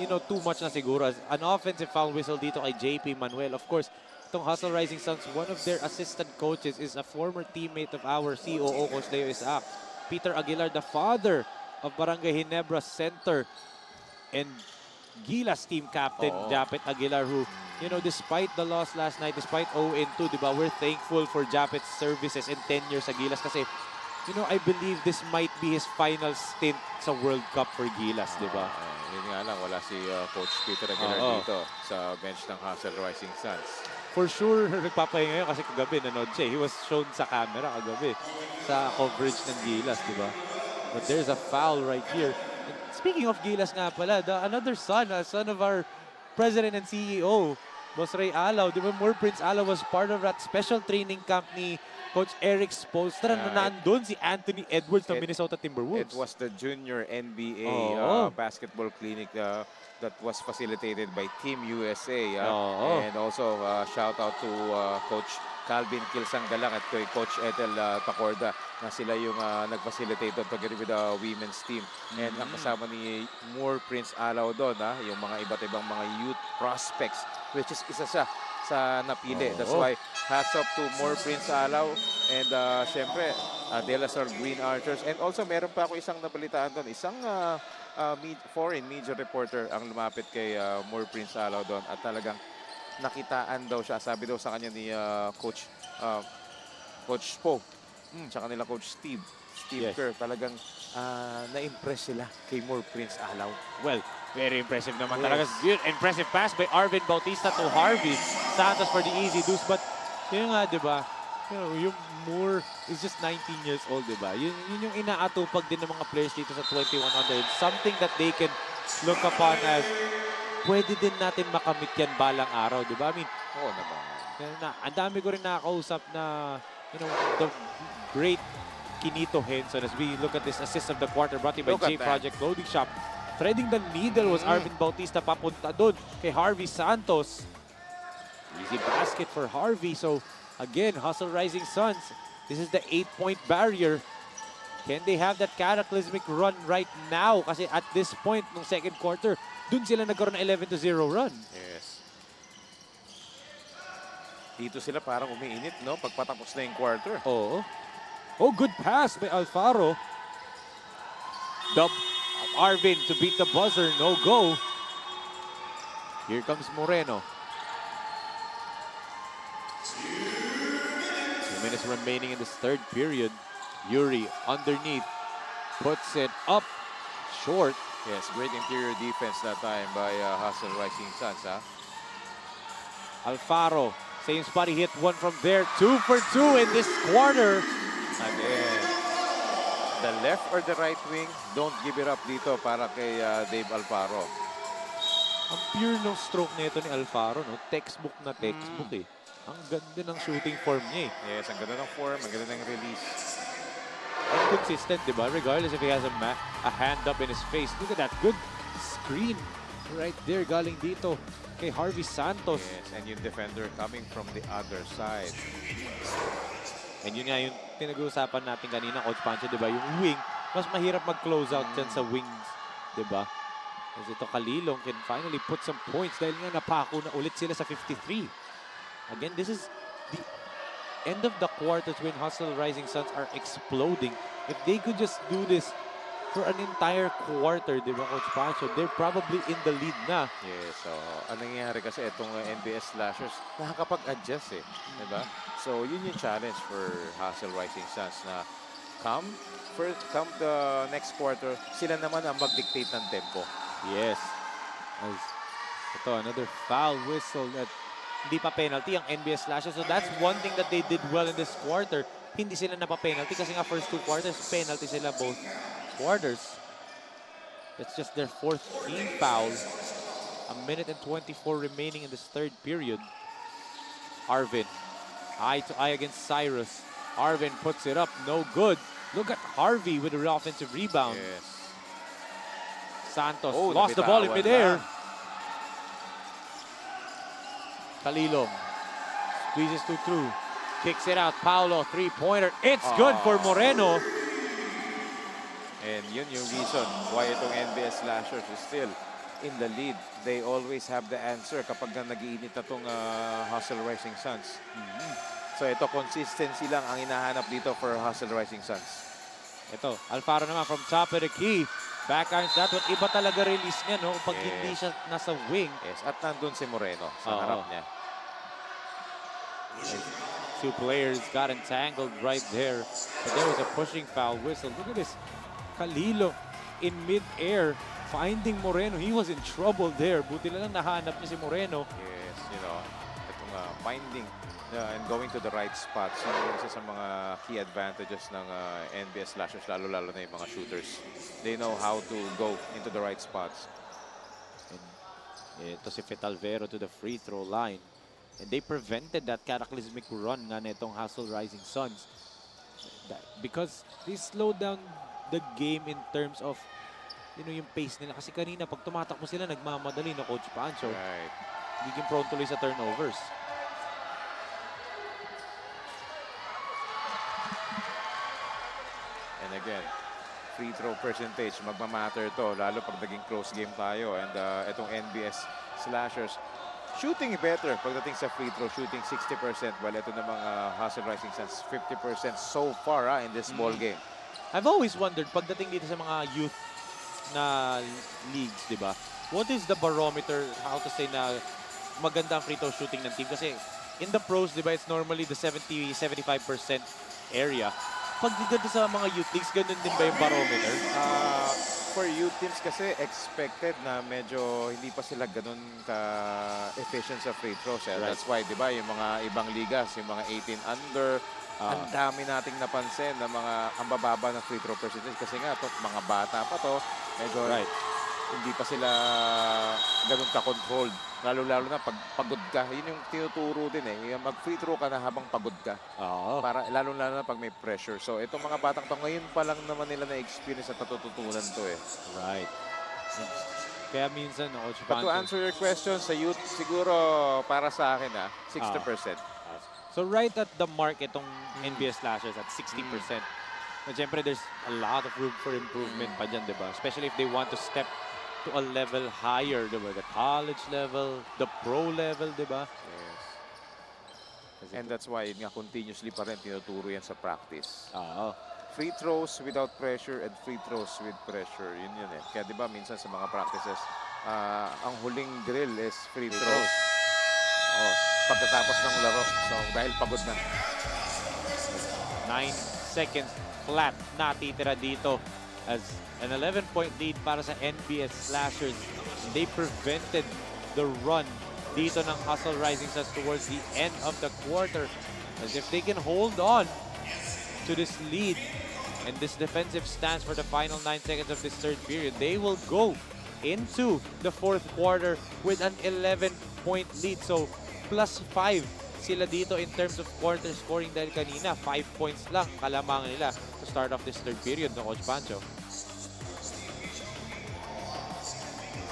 you know, too much na siguro. An offensive foul whistle dito kay JP Manuel. Of course, itong Hustle Rising Suns, one of their assistant coaches is a former teammate of our COO, Coach Leo Isaac. Peter Aguilar, the father of Barangay Ginebra Center, and Gilas team captain, Japet Aguilar, who, you know, despite the loss last night, despite 0-2, diba, we're thankful for Japet's services in 10 years sa Gilas kasi, you know, I believe this might be his final stint sa World Cup for Gilas, diba? Yun nga lang, wala si Coach Peter Aguilar dito sa bench ng Hustle Rising Suns. For sure, nagpapahinga yun kasi kagabi nanood siya. He was shown sa camera kagabi sa coverage ng Gilas, di ba? But there's a foul right here. And speaking of Gilas nga pala, another son, a son of our president and CEO, Boss Ray Alaw. Di ba, Prince Alaw was part of that special training camp ni Coach Eric Spoelstra na nandun si Anthony Edwards ng Minnesota Timberwolves. It was the junior NBA basketball clinic that was facilitated by Team USA. And also, shout out to Coach Calvin Kilsanggalang at kay Coach Ethel Tacorda na sila yung nag-facilitate doon together with the women's team. And ang kasama ni Prince Alaw doon, yung mga iba't ibang mga youth prospects, which is isa siya sa napili. That's why hats off to Prince Alaw and syempre De La Salle Green Archers. And also meron pa ako isang nabalitaan doon, isang foreign media reporter ang lumapit kay Prince Alaw doon at talagang nakitaan daw siya. Sabi daw sa kanya ni Coach Poe, tsaka nila Coach Steve Kerr, talagang na-impress sila kay Prince Alaw. Well, very impressive naman talaga. Good, impressive pass by Arvin Bautista to Harvey Santos for the easy deuce. But yun nga, di ba? You know, yung Moore is just 19 years old, di ba? Yun yung inaatupag din ng mga players dito sa 21 under. Something that they can look upon as pwede din natin makamit yan balang araw, di ba? I mean, ang dami ko rin nakakausap na, you know, the great Kinito Henson as we look at this assist of the quarter brought to you by J Project Clothing Shop. Threading the needle was Arvin Bautista papunta doon kay Harvey Santos. Easy basket for Harvey. So, again, Hustle Rising Suns. This is the 8-point barrier. Can they have that cataclysmic run right now? Kasi at this point, nung second quarter, dun sila nagkaroon ng 11-0 run. Yes. Dito sila parang umiinit, no? Pagpatapos na yung quarter. Oo. Oh, good pass by Alfaro. Arvin to beat the buzzer. No go. Here comes Moreno. 2 minutes remaining in this third period. Yuri underneath. Puts it up short. Yes, great interior defense that time by Hustle Rising Suns. Alfaro. Same spot. He hit one from there. 2 for 2 in this quarter. Again, the left or the right wing, don't give it up dito para kay Dave Alfaro. Ang pure ng stroke nito ni Alfaro, no? Textbook na textbook eh. Ang ganda ng shooting form niya eh. Yes, ang ganda ng form, ang ganda ng release. And consistent, di ba? Regardless if he has a hand up in his face. Look at that good screen right there galing dito kay Harvey Santos. Yes, and yung defender coming from the other side. And yun nga yung pinag-uusapan natin kanina, Coach Pancho, di ba? Yung wing, mas mahirap mag-close out dyan sa wings, di ba? Kasi ito Kalilong can finally put some points dahil nga napako na ulit sila sa 53. Again, this is the end of the quarters when Hustle Rising Suns are exploding. If they could just do this for an entire quarter, di ba, Coach Pancho, they're probably in the lead na. Yes, so ang nangyayari kasi itong NBS Slashers, nakakapag-adjust eh, di ba? So yun yung challenge for Hustle Rising Suns na come the next quarter, sila naman ang mag-dictate ng tempo. Yes. As ito, another foul whistle at hindi pa penalty ang NBS Slashers. So that's one thing that they did well in this quarter. Hindi sila napa-penalty kasi nga first 2 quarters, penalty sila both quarters. That's just their 4th team foul. A minute and 24 remaining in this 3rd period. Arvin, eye to eye against Cyrus. Arvin puts it up, no good. Look at Harvey with the offensive rebound. Yes. Santos lost the ball in midair. Kalilong squeezes through, kicks it out. Paulo, 3-pointer. It's good for Moreno. And yun yung reason why itong NBS Slashers is still in the lead. They always have the answer kapag nag-iinit na itong Hustle Rising Suns. So ito, consistency lang ang hinahanap dito for Hustle Rising Suns. Ito, Alfaro naman from top of the key. Backhands that one. Iba talaga release niya, no? Pag hindi siya nasa wing. Yes, at nandun si Moreno sa harap niya. Two players got entangled right there. But there was a pushing foul whistle. Look at this. Kalilo in mid-air finding Moreno. He was in trouble there. Buti lang nahanap niya si Moreno. Yes, you know, itong finding and going to the right spots. Yun isa sa mga key advantages ng NBS Slashers, lalo-lalo na yung mga shooters. They know how to go into the right spots. And ito si Fetalvero to the free throw line. And they prevented that cataclysmic run nga nitong Hustle Rising Suns. Because they slowed down the game in terms of yung pace nila. Kasi kanina, pag tumatakbo sila, nagmamadali na Coach Pancho. Right. Nagiging prone tuloy sa turnovers. And again, free throw percentage, magmamatter to, lalo pag naging close game tayo. And itong NBS Slashers, shooting better pagdating sa free throw, shooting 60%, while ito namang Hustle Rising Suns, 50% so far in this ball game. I've always wondered, pagdating dito sa mga youth na leagues, di ba? What is the barometer, how to say na maganda ang free throw shooting ng team? Kasi in the pros, di ba, it's normally the 70-75% area. Pag dito sa mga youth leagues, ganun din ba yung barometer? For youth teams kasi expected na medyo hindi pa sila ganun ka-efficient sa free throws. Right. That's why, di ba, yung mga ibang ligas, yung mga 18 under, ang dami nating napansin na mga ang bababa ng free throw percentage kasi nga mga bata pa to, medyo hindi pa sila ganun ka-controlled. Lalo-lalo na pag pagod ka. Yun yung tinuturo din eh. Mag-free throw ka na habang pagod ka. Para, lalo-lalo na pag may pressure. So, itong mga batang to, ngayon pa lang naman nila na-experience at natututunan to eh. Right. Kaya minsan, Coach But to answer your question, sa youth, siguro para sa akin 60%. So, right at the mark itong NBS Slashers at 60%. And siyempre, there's a lot of room for improvement pa dyan, di ba? Especially if they want to step to a level higher, diba? The college level, the pro level, diba? Yes. And that's why nga continuously pa rin tinuturo yan sa practice. Free throws without pressure and free throws with pressure. Yun eh. Kaya diba minsan sa mga practices, ang huling drill is free throws. Pagkatapos ng laro. So dahil pagod na. 9 seconds flat natitira dito as an 11-point lead para sa NBS Slashers. They prevented the run dito ng Hustle Rising Suns towards the end of the quarter. As if they can hold on to this lead and this defensive stance for the final 9 seconds of this 3rd period, they will go into the 4th quarter with an 11-point lead. So, +5 sila dito in terms of quarter scoring dahil kanina 5 points lang kalamangan nila to start off this 3rd period, no, Coach Pancho?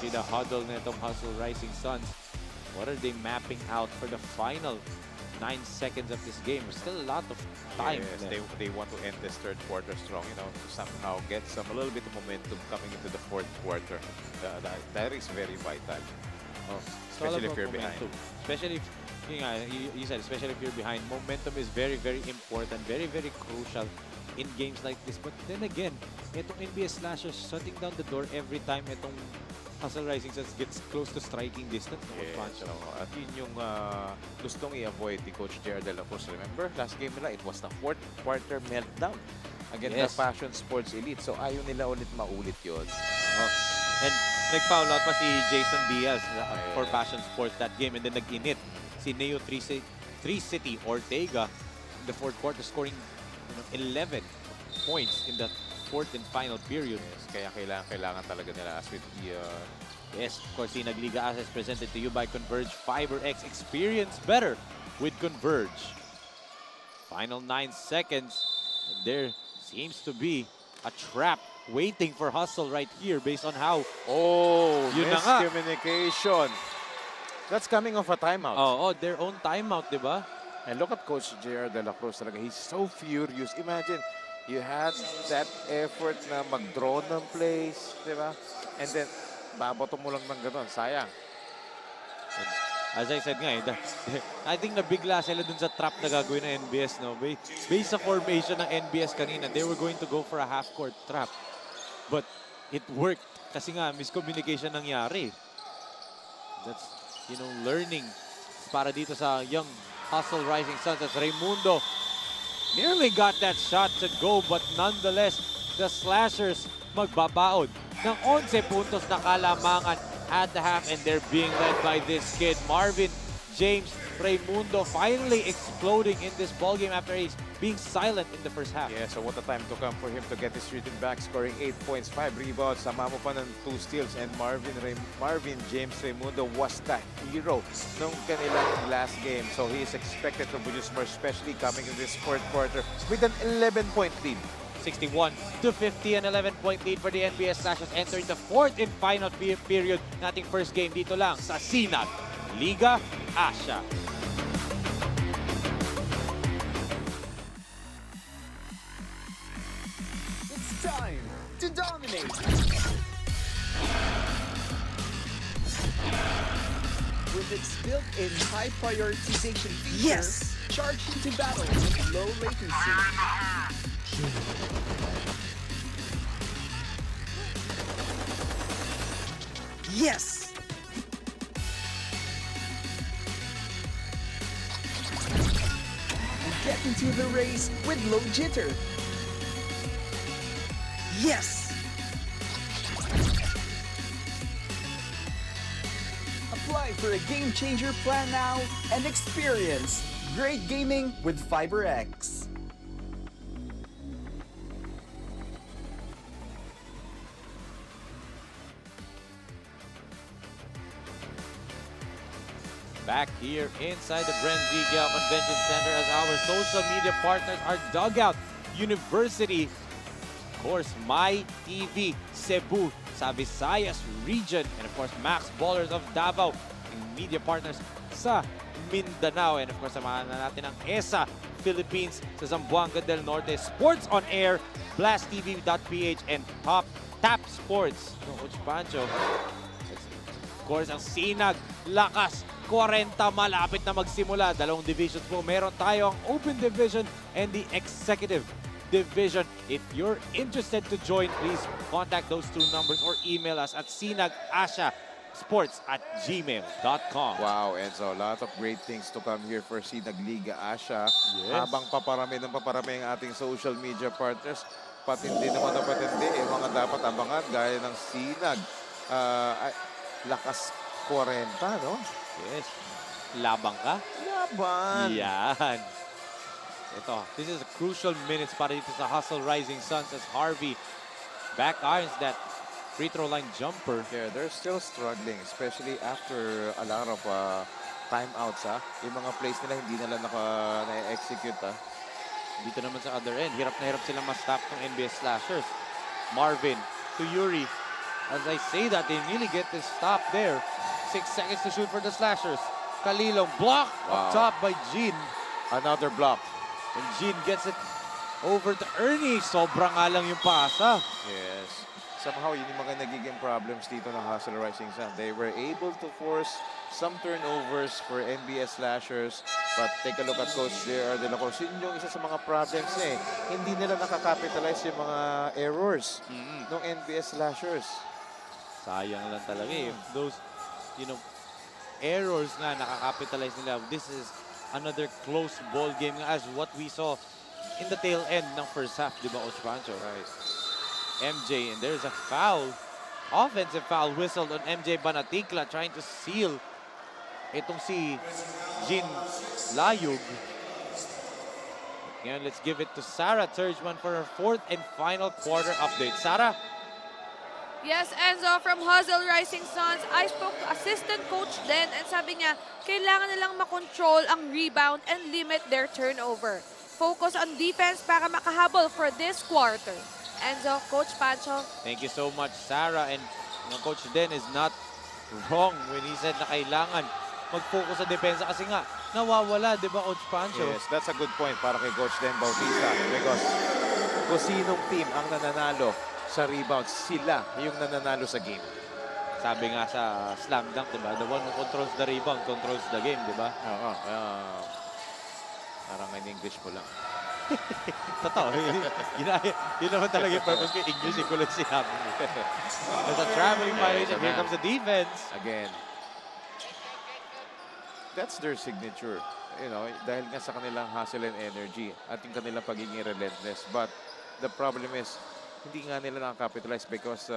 See the huddle na itong Hustle Rising Suns. What are they mapping out for the final 9 seconds of this game. There's still a lot of time. Yes, they want to end this third quarter strong, you know, to somehow get a little bit of momentum coming into the fourth quarter. That is very vital. Especially if you're behind. Especially if, you said, especially if you're behind. Momentum is very, very important, very, very crucial in games like this. But then again, itong NBS Slashers shutting down the door every time itong Hustle Rising Suns gets close to striking distance. Yes, at yun yung gustong i-avoid ni Coach Gerard de la Cruz. Remember, last game nila, it was the fourth quarter meltdown against the Passion Sports Elite. So ayaw nila ulit maulit yun. And nag-foul out pa si Jason Diaz for Passion Sports that game. And then nag-init si Neo 3 City Ortega in the fourth quarter, scoring 11 points in the fourth and final period. Yes, kaya kailangan talaga nila as with the... Yes, of course, SINAG Liga ASYA is presented to you by Converge Fiber X. Experience better with Converge. Final 9 seconds. And there seems to be a trap waiting for Hustle right here based on how... yun na nga. Miscommunication. That's coming off a timeout. Their own timeout, di ba? And look at Coach Gerard de la Cruz talaga. He's so furious. Imagine, you had that effort na mag-draw ng plays, di ba? And then, babato mo lang ng gano'n. Sayang. And as I said nga, I think nabigla sila dun sa trap na gagawin ng NBS. No? Based sa formation ng NBS kanina, they were going to go for a half-court trap. But it worked kasi nga miscommunication nangyari. That's, learning para dito sa young Hustle Rising Suns as Raimundo nearly got that shot to go, but nonetheless, the Slashers magbabaon ng 11 puntos na kalamangan at the half, and they're being led by this kid, Marvin James Raimundo, finally exploding in this ballgame after he's being silent in the first half. Yeah, so what a time to come for him to get his shooting back, scoring 8 points, 5 rebounds, sama mo pa ng 2 steals, and Marvin James Raimundo was the hero nung kanilang last game. So he is expected to produce more, especially coming in this fourth quarter with an 11-point lead. 61-50, an 11-point lead for the NBS Slashers entering the fourth and final period nating first game dito lang sa SINAG Liga ASYA. It's time to dominate! With its built-in high prioritization feature, charge into battle with low latency. Yes! And get into the race with low jitter. Yes! Apply for a game changer plan now and experience great gaming with FiberX. Back here inside the BREN GUIAO Convention Center as our social media partners are Dugout University, of course, My TV Cebu sa Visayas region, and of course Max Ballers of Davao, media partners sa Mindanao, and of course samahan na natin ang ESA Philippines sa Zamboanga del Norte, Sports on Air, BlastTV.ph, and Tap Sports. Coach Pancho, of course ang SINAG Lakas 40 malapit na magsimula. Dalawang divisions po. Meron tayo ang Open Division and the Executive Division. If you're interested to join, please contact those two numbers or email us at sinagasiasports@gmail.com. Wow, Enzo, a lot of great things to come here for SINAG Liga ASYA. Yes. Habang paparami ang ating social media partners, patindi naman na patindi, mga dapat abangan gaya ng SINAG Lakas 40, no? Yes. Labang ka? Laban! Yan. Ito, this is a crucial minutes para dito sa Hustle Rising Suns as Harvey back irons that free throw line jumper. Yeah, they're still struggling, especially after a lot of timeouts. Yung mga plays nila hindi nila na-execute. Dito naman sa other end, hirap na hirap silang ma-stop ng NBS Slashers. Marvin to Yuri. As I say that, they nearly get this stop there. 6 seconds to shoot for the Slashers. Kalilong block up top by Jean. Another block. And Jean gets it over to Ernie. Sobra nga lang yung pasa. Yes. Somehow, yun yung mga nagiging problems dito ng Hustle Rising Sun. They were able to force some turnovers for NBS slashers. But take a look at Coach J.R. De La Cruz. Yun yung isa sa mga problems eh. Hindi nila nakakapitalize yung mga errors ng NBS slashers. Sayang lang talaga eh. Those, errors nga nakakapitalize nila. This is another close ball game as what we saw in the tail end ng first half, di ba, Coach Pancho? Right. MJ, and there's a foul. Offensive foul whistled on MJ Banatikla trying to seal itong si Jean Layug. Ngayon, let's give it to Sarah Turgeman for her fourth and final quarter update. Sarah? Yes, Enzo, from Hustle Rising Suns, I spoke to assistant coach Den and sabi niya, kailangan nilang makontrol ang rebound and limit their turnover. Focus on defense para makahabol for this quarter. Enzo, Coach Pancho. Thank you so much, Sarah. And Coach Den is not wrong when he said na kailangan mag-focus sa depensa kasi nga nawawala, di ba, Coach Pancho? Yes, that's a good point para kay Coach Den Bautista because kung sinong team ang nananalo sa rebounds, sila yung nananalo sa game. Sabi nga sa slam dunk, di ba? The one who controls the rebound controls the game, di ba? Oo. Parang in English mo lang. Totoo. Yun naman talaga yung purpose ko. English, ko lang sinabi. There's a traveling violation. Here comes the defense. Again. That's their signature. Dahil nga sa kanilang hustle and energy at yung kanilang pagiging relentless. But the problem is, hindi nga nila nakakapitalize because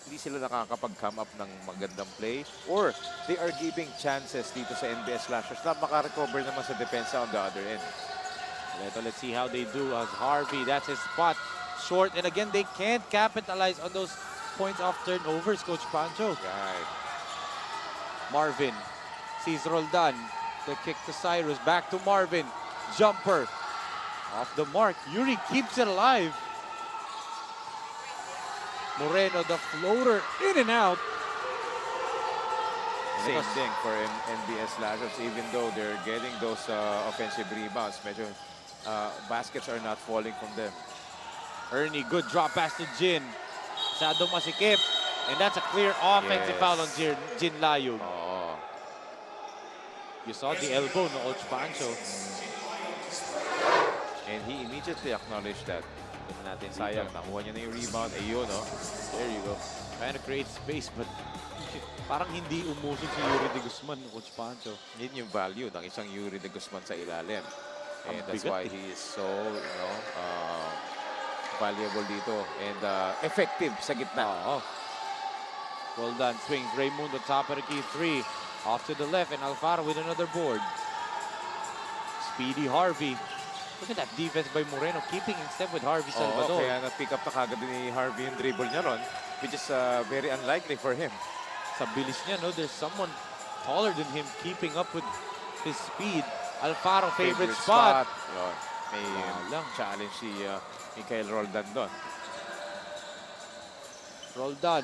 hindi sila nakakapag-come up ng magandang play or they are giving chances dito sa NBS slashers na makarecover naman sa depensa on the other end. Let's see how they do as Harvey. That's his spot. Short. And again, they can't capitalize on those points off turnovers, Coach Pancho. Right. Marvin sees Roldan. The kick to Cyrus. Back to Marvin. Jumper. Off the mark. Yuri keeps it alive. Moreno, the floater. In and out. Same thing for NBS slashers. Even though they're getting those offensive rebounds, medyo baskets are not falling from them. Ernie, good drop pass to Jin. Sado masikip. And that's a clear offensive foul on Jin Layug. Oh. You saw the elbow no Coach Pancho. And he immediately acknowledged that. Sayang, nakuha niya na yung rebound. Ayun, no? There you go. Trying to create space, but parang hindi umusog si Yuri de Guzman, Coach Pancho. Yun yung value ng isang Yuri de Guzman sa ilalim. And that's why he is so, valuable dito. And effective sa gitna. Roldan swings. Raymundo, top of the key, 3. Off to the left, and Alfaro with another board. Speedy Harvey. Look at that defense by Moreno, keeping in step with Harvey Salvador. Kaya na-pick up na kagad ni Harvey yung dribble niya ron, which is very unlikely for him. Sa bilis niya, no? There's someone taller than him keeping up with his speed. Alfaro, favorite spot. Yun. May challenge si Mikael Roldan doon. Roldan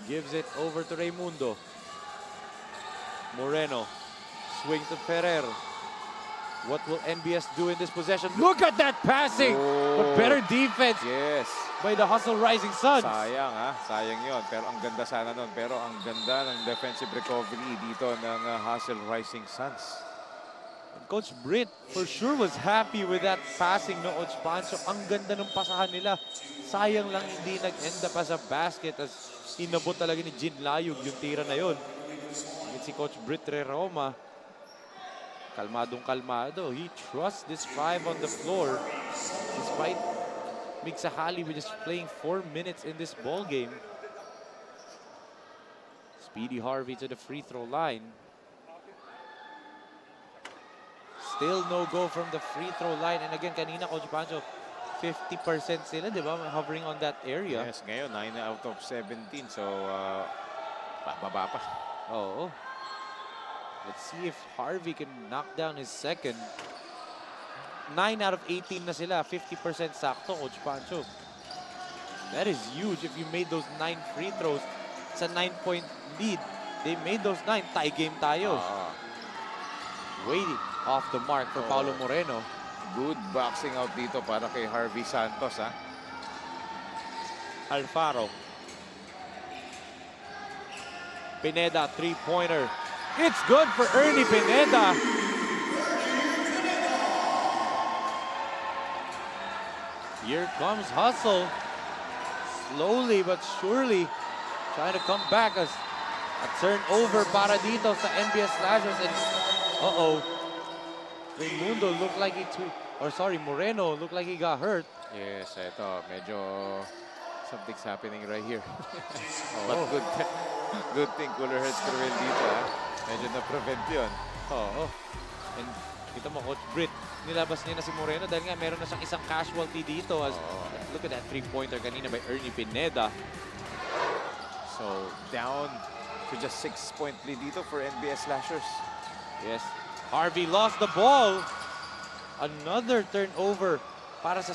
gives it over to Raymundo. Moreno swings to Ferrer. What will NBS do in this possession? Look at that passing! But better defense by the Hustle Rising Suns. Sayang, sayang yun. Pero ang ganda sana nun. Pero ang ganda ng defensive recovery dito ng Hustle Rising Suns. And Coach Britt for sure was happy with that passing no Coach Pancho. Ang ganda ng pasahan nila. Sayang lang hindi nag-end up as a basket as inabot talaga ni Jin Layug yung tira na yun. And si Coach Britt Reroma, kalmadong kalmado. He trusts this 5 on the floor despite Migsahali with just playing 4 minutes in this ball game. Speedy Harvey to the free throw line. Still no go from the free throw line. And again, kanina, Coach Pancho, 50% sila, di ba? Hovering on that area. Yes, ngayon, 9 out of 17. So, bababa pa. Oo. Let's see if Harvey can knock down his second. 9 out of 18 na sila. 50% sakto, Coach Pancho. That is huge if you made those 9 free throws. It's a 9-point lead. they made those 9. Tie game tayo. Waiting off the mark for Paulo Moreno. Good boxing out dito para kay Harvey Santos, ha? Alfaro. Pineda, 3-pointer. It's good for Ernie Pineda. Here comes Hustle. Slowly but surely trying to come back as a turnover para dito sa NBS Slashers. And Raimundo looked like Moreno looked like he got hurt. Yes, ito, medyo something's happening right here. But good thing cooler heads prevail dito, ha? Medyo na-prevent yun. And kita mo, Coach Britt, nilabas niya na si Moreno dahil nga meron na siyang isang casualty dito. As, look at that 3-pointer kanina by Ernie Pineda. So, down to just 6-point lead dito for NBS Slashers. Yes. Harvey lost the ball. Another turnover para sa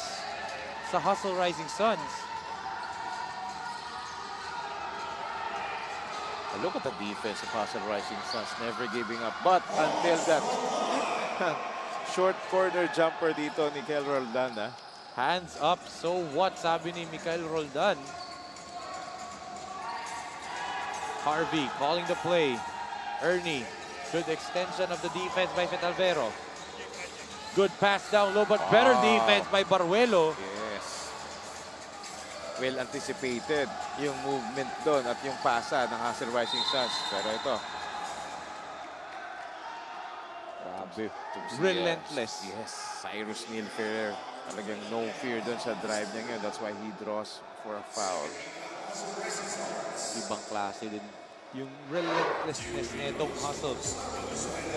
Hustle Rising Suns. Look at the defense of Hustle Rising Suns, never giving up. But until that short corner jumper dito ni Mikael Roldan, ha? Hands up, so what, sabi ni Mikael Roldan. Harvey calling the play. Ernie, good extension of the defense by Fetalvero. Good pass down low, but better defense by Baruelo. Yes. Well anticipated yung movement doon at yung pasa ng Hustle Rising Suns. Pero ito. Grabe. Relentless. Yes. Cyrus Neil Ferrer. Talagang no fear doon sa drive niya ngayon. That's why he draws for a foul. Ibang klase din yung relentlessness na itong Hustle.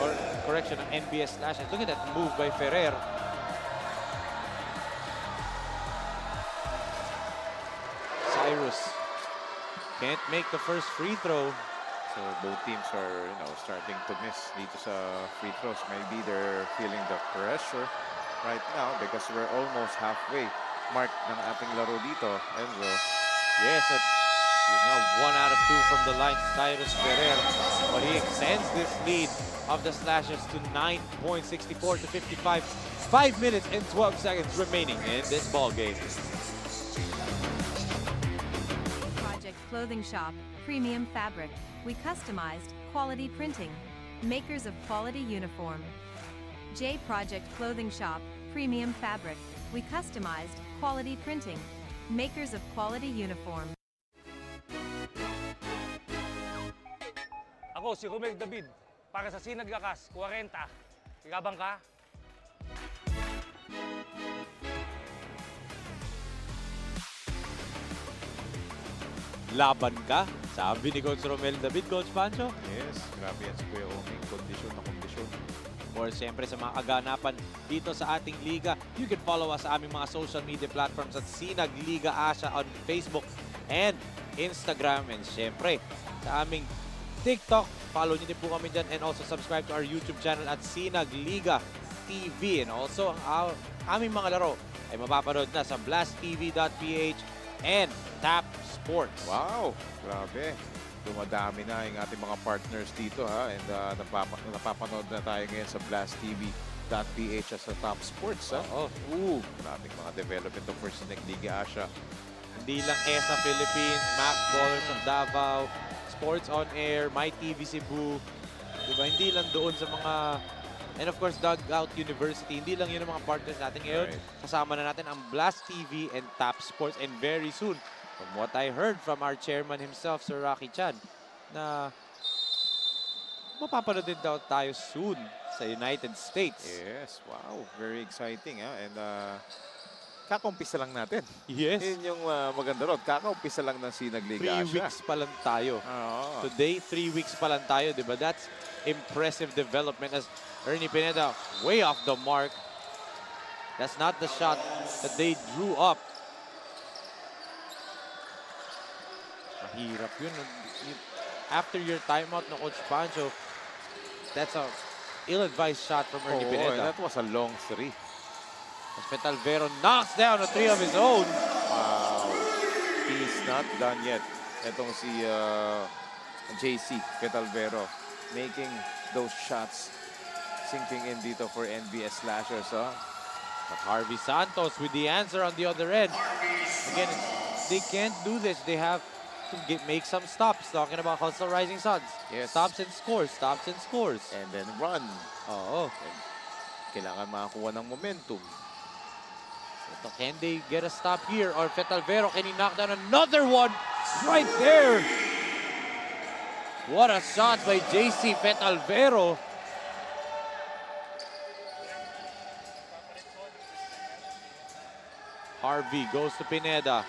Or correction, ng NBS Slashers. Look at that move by Ferrer. Cyrus can't make the first free throw. So both teams are, starting to miss dito sa free throws. Maybe they're feeling the pressure right now because we're almost halfway mark ng ating laro dito. Enzo. Yes, at now 1 out of 2 from the line, Cyrus Ferrer. But he extends this lead of the Slashers to 9 points, 64 to 55. 5 minutes and 12 seconds remaining in this ball game. Project Clothing Shop, premium fabric. We customized quality printing. Makers of quality uniform. J Project Clothing Shop, premium fabric. We customized quality printing. Makers of quality uniform. Ako si Romel David para sa SINAG LIGA ASYA 40. Ikabang ka? Laban ka? Sabi ni Coach Romel David, Coach Pancho. Yes, grabe yan si Kuya Oming. Kondisyon na kondisyon. Or siyempre sa mga kaganapan dito sa ating liga, you can follow us sa aming mga social media platforms at SINAG LIGA ASYA on Facebook and Instagram. And siyempre sa aming TikTok, follow nyo din po kami dyan. And also subscribe to our YouTube channel at SINAG LIGA TV. And also ang aming mga laro ay mapapanood na sa blasttv.ph and Tap Sports. Wow, grabe. Dumadami na yung ating mga partners dito, ha. And napapanood na tayo ngayon sa blasttv.ph sa Top Sports, ha. Maraming mga development of SINAG LIGA ASYA. Hindi lang ESA Philippines, Max Ballers of Davao, Sports on Air, My TV Cebu. Diba? Hindi lang doon sa mga... And of course, Dugout University. Hindi lang yun ang mga partners natin ngayon. Right. Kasama na natin ang Blast TV and Tap Sports. And very soon, from what I heard from our chairman himself, Sir Rocky Chan, na mapapanood din daw tayo soon sa United States. Yes, wow. Very exciting, ha. And kakaumpisa lang natin. Yes. Yun yung maganda ron. Kakaumpisa lang ng SINAG LIGA 3 ASYA. weeks pa lang tayo. Today, 3 weeks pa lang tayo, di ba? That's impressive development as Ernie Pineda way off the mark. That's not the shot that they drew up. Mahirap yun. After your timeout ng Coach Pancho, that's a ill-advised shot from Ernie Pineda. That was a long three. As Fetalvero knocks down a 3 of his own. Wow. He's not done yet. Itong si JC Fetalvero making those shots sinking in dito for NBS Slashers. But Harvey Santos with the answer on the other end. Again, they can't do this. They have to make some stops. Talking about Hustle Rising Suns. Yes. Stops and scores, stops and scores. And then run. Oo. Kailangan makakuha ng momentum. So can they get a stop here? Or Fetalvero, can he knock down another one? Right there! What a shot by JC Fetalvero. Harvey goes to Pineda.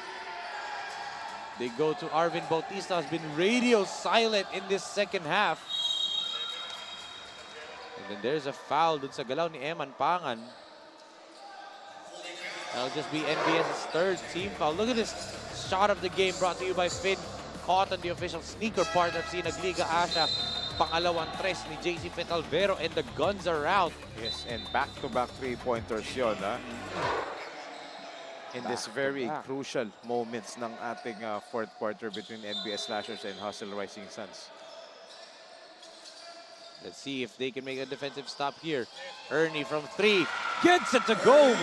They go to Arvin Bautista, has been radio silent in this second half. And then there's a foul dun sa galaw ni Eman Pangan. That'll just be NBS's third team foul. Look at this shot of the game brought to you by Finn. Caught on the official sneaker partner of SINAG Liga ASYA. Pangalawang tres ni JC Fetalvero and the guns are out. Yes, and back-to-back three-pointers yun, in this very crucial moments ng ating fourth quarter between NBS Slashers and Hustle Rising Suns. Let's see if they can make a defensive stop here. Ernie from three gets it to go.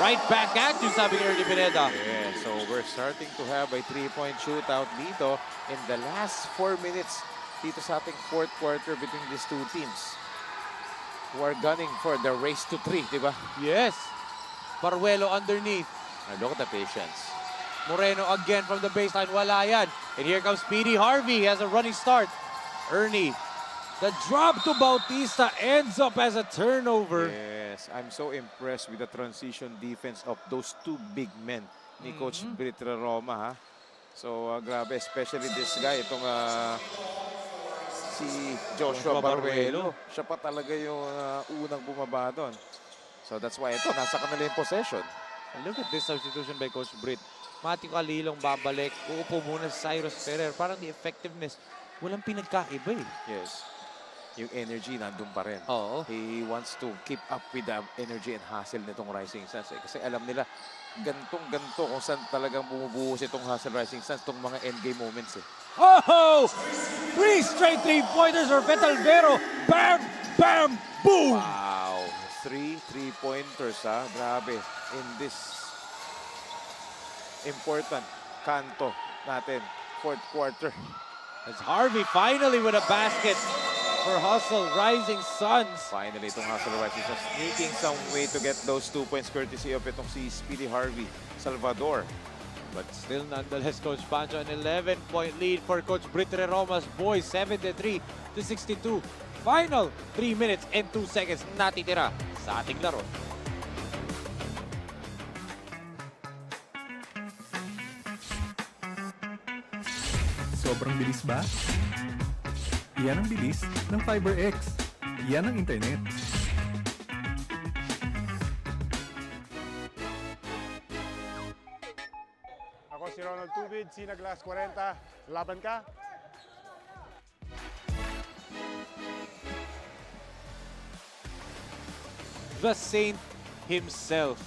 Right back at you, sabi ni Ernie Pineda. Yeah, so we're starting to have a three-point shootout dito in the last 4 minutes dito sa ating fourth quarter between these two teams who are gunning for the race to three, di ba? Yes. Baruelo underneath. And look at the patience. Moreno again from the baseline. Wala yan. And here comes Speedy Harvey. He has a running start. Ernie. The drop to Bautista ends up as a turnover. Yes, I'm so impressed with the transition defense of those two big men ni Coach Britra Roma. So, grabe. Especially this guy. Itong si Joshua Baruelo. Siya pa talaga yung unang bumaba doon. So, that's why ito, nasa kanila yung possession. And look at this substitution by Coach Brit. Matthew Calilong babalik. Uupo muna si Cyrus Ferrer. Parang the effectiveness, walang pinagkaiba eh. Yes. Yung energy nandun pa rin. Oo. He wants to keep up with the energy and hustle nitong Rising Suns. Kasi alam nila, gantong-ganto kung saan talagang bumubuhos itong Hustle Rising Suns, itong mga endgame moments eh. Oh! 3 straight three-pointers for Fetalvero. Bam! Bam! Boom! Wow! 3 three-pointers grabe. In this important kanto natin, fourth quarter. As Harvey finally with a basket for Hustle Rising Suns. Finally, itong Hustle Rising Suns sneaking some way to get those 2 points courtesy of itong si Speedy Harvey Salvador. But still, nonetheless, Coach Pancho, an 11-point lead for Coach Britre Roma's boys, 73-62. Final 3 minutes and 2 seconds natitira sa ating laro. Sobrang bilis ba? Iyan ang bilis ng FiberX. Iyan ang internet. Ako si Ronald Tubid, SINAG Liga 40. Laban ka? The Saint himself,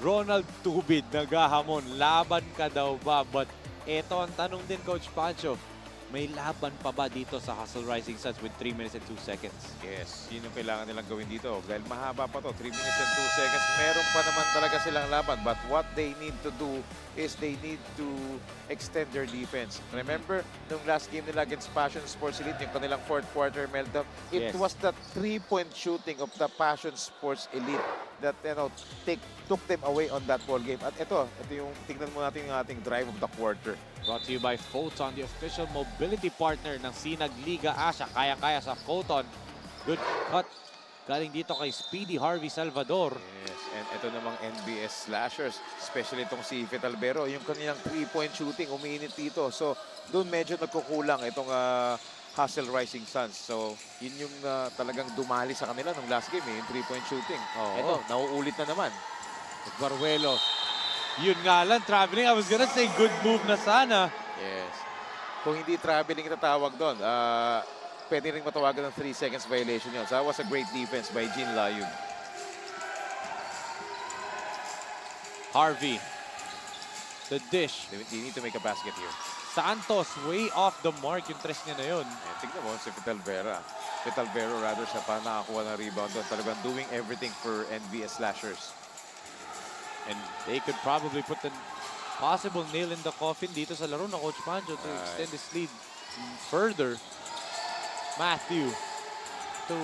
Ronald Tubid, naghahamon. Laban ka daw ba? But eto ang tanong din, Coach Pancho. May laban pa ba dito sa Hustle Rising Suns with 3 minutes and 2 seconds? Yes, yun yung kailangan nilang gawin dito. Dahil mahaba pa to, 3 minutes and 2 seconds. Meron pa naman talaga silang laban. But what they need to do is they need to extend their defense. Remember, nung last game nila against Passion Sports Elite, yung kanilang fourth quarter meltdown, it was the 3-point shooting of the Passion Sports Elite that, took them away on that ball game. At ito yung tingnan mo natin yung ating drive of the quarter. Brought to you by Photon, the official mobility partner ng SINAG Liga ASYA. Kaya-kaya sa Photon. Good cut. Galing dito kay Speedy Harvey Salvador. Yes, and ito namang NBS Slashers, especially itong si Fetalvero, yung kanilang 3-point shooting, umiinit dito. So, doon medyo nagkukulang itong Hustle Rising Suns. So, yun yung talagang dumali sa kanila nung last game, yung 3-point shooting. Ito, nauulit na naman. Baruelo. Yun nga lang, traveling. I was gonna say good move na sana. Yes. Kung hindi traveling itatawag doon, pwede rin matawagan ng 3 seconds violation yun. So that was a great defense by Jean Layun. Harvey. The dish. They need to make a basket here. Santos, way off the mark yung tres niya na yun. Tignan mo si Vitalvero rather sa pa nakakuha ng rebound doon. Talagang doing everything for NBS Slashers. And they could probably put the possible nail in the coffin dito sa laro ng Coach Pancho to extend this lead further. Matthew to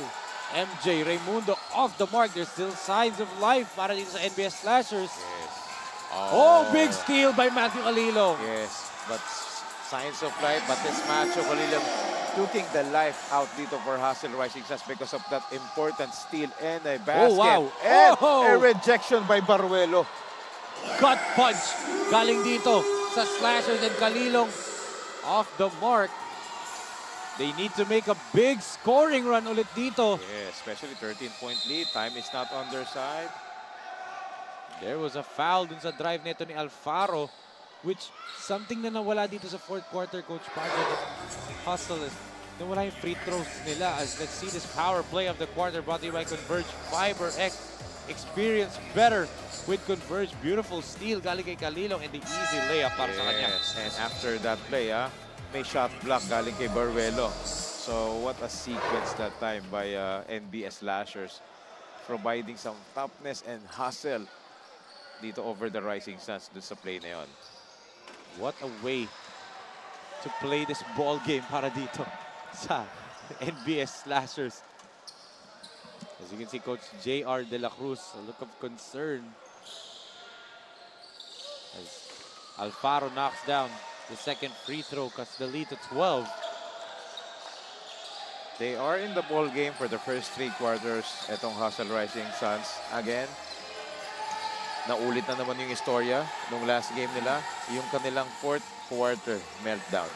MJ. Raimundo off the mark. There's still signs of life para dito sa NBS Slashers. Yes. Oh, big steal by Matthew Calilong. Yes, but signs of life. But this Matthew Calilong taking the life out dito for Hustle Rising Suns because of that important steal and a basket. Oh, wow. And a rejection by Baruelo. Gut punch galing dito sa Slashers, and Calilong off the mark. They need to make a big scoring run ulit dito. Yeah, especially 13-point lead. Time is not on their side. There was a foul dun sa drive nito ni Alfaro, which something na nawala dito sa fourth quarter, Coach Pancho. Hustle is nawala yung free throws nila. As let's see this power play of the quarter brought to you by Converge Fiber X. Experience better with Converge. Beautiful steal galing kay Calilong and the easy layup para sa kanya. And after that play, may shot block galing kay Baruelo. So what a sequence that time by NBS Slashers, providing some toughness and hustle dito over the Rising Suns dun sa play na yon. What a way to play this ball game para dito sa NBS Slashers. As you can see, Coach J.R. De La Cruz, a look of concern as Alfaro knocks down the second free throw, cuts the lead to 12. They are in the ball game for the first 3 quarters. Etong Hustle Rising Suns. Again, naulit na naman yung istorya nung last game nila, yung kanilang fourth quarter meltdown.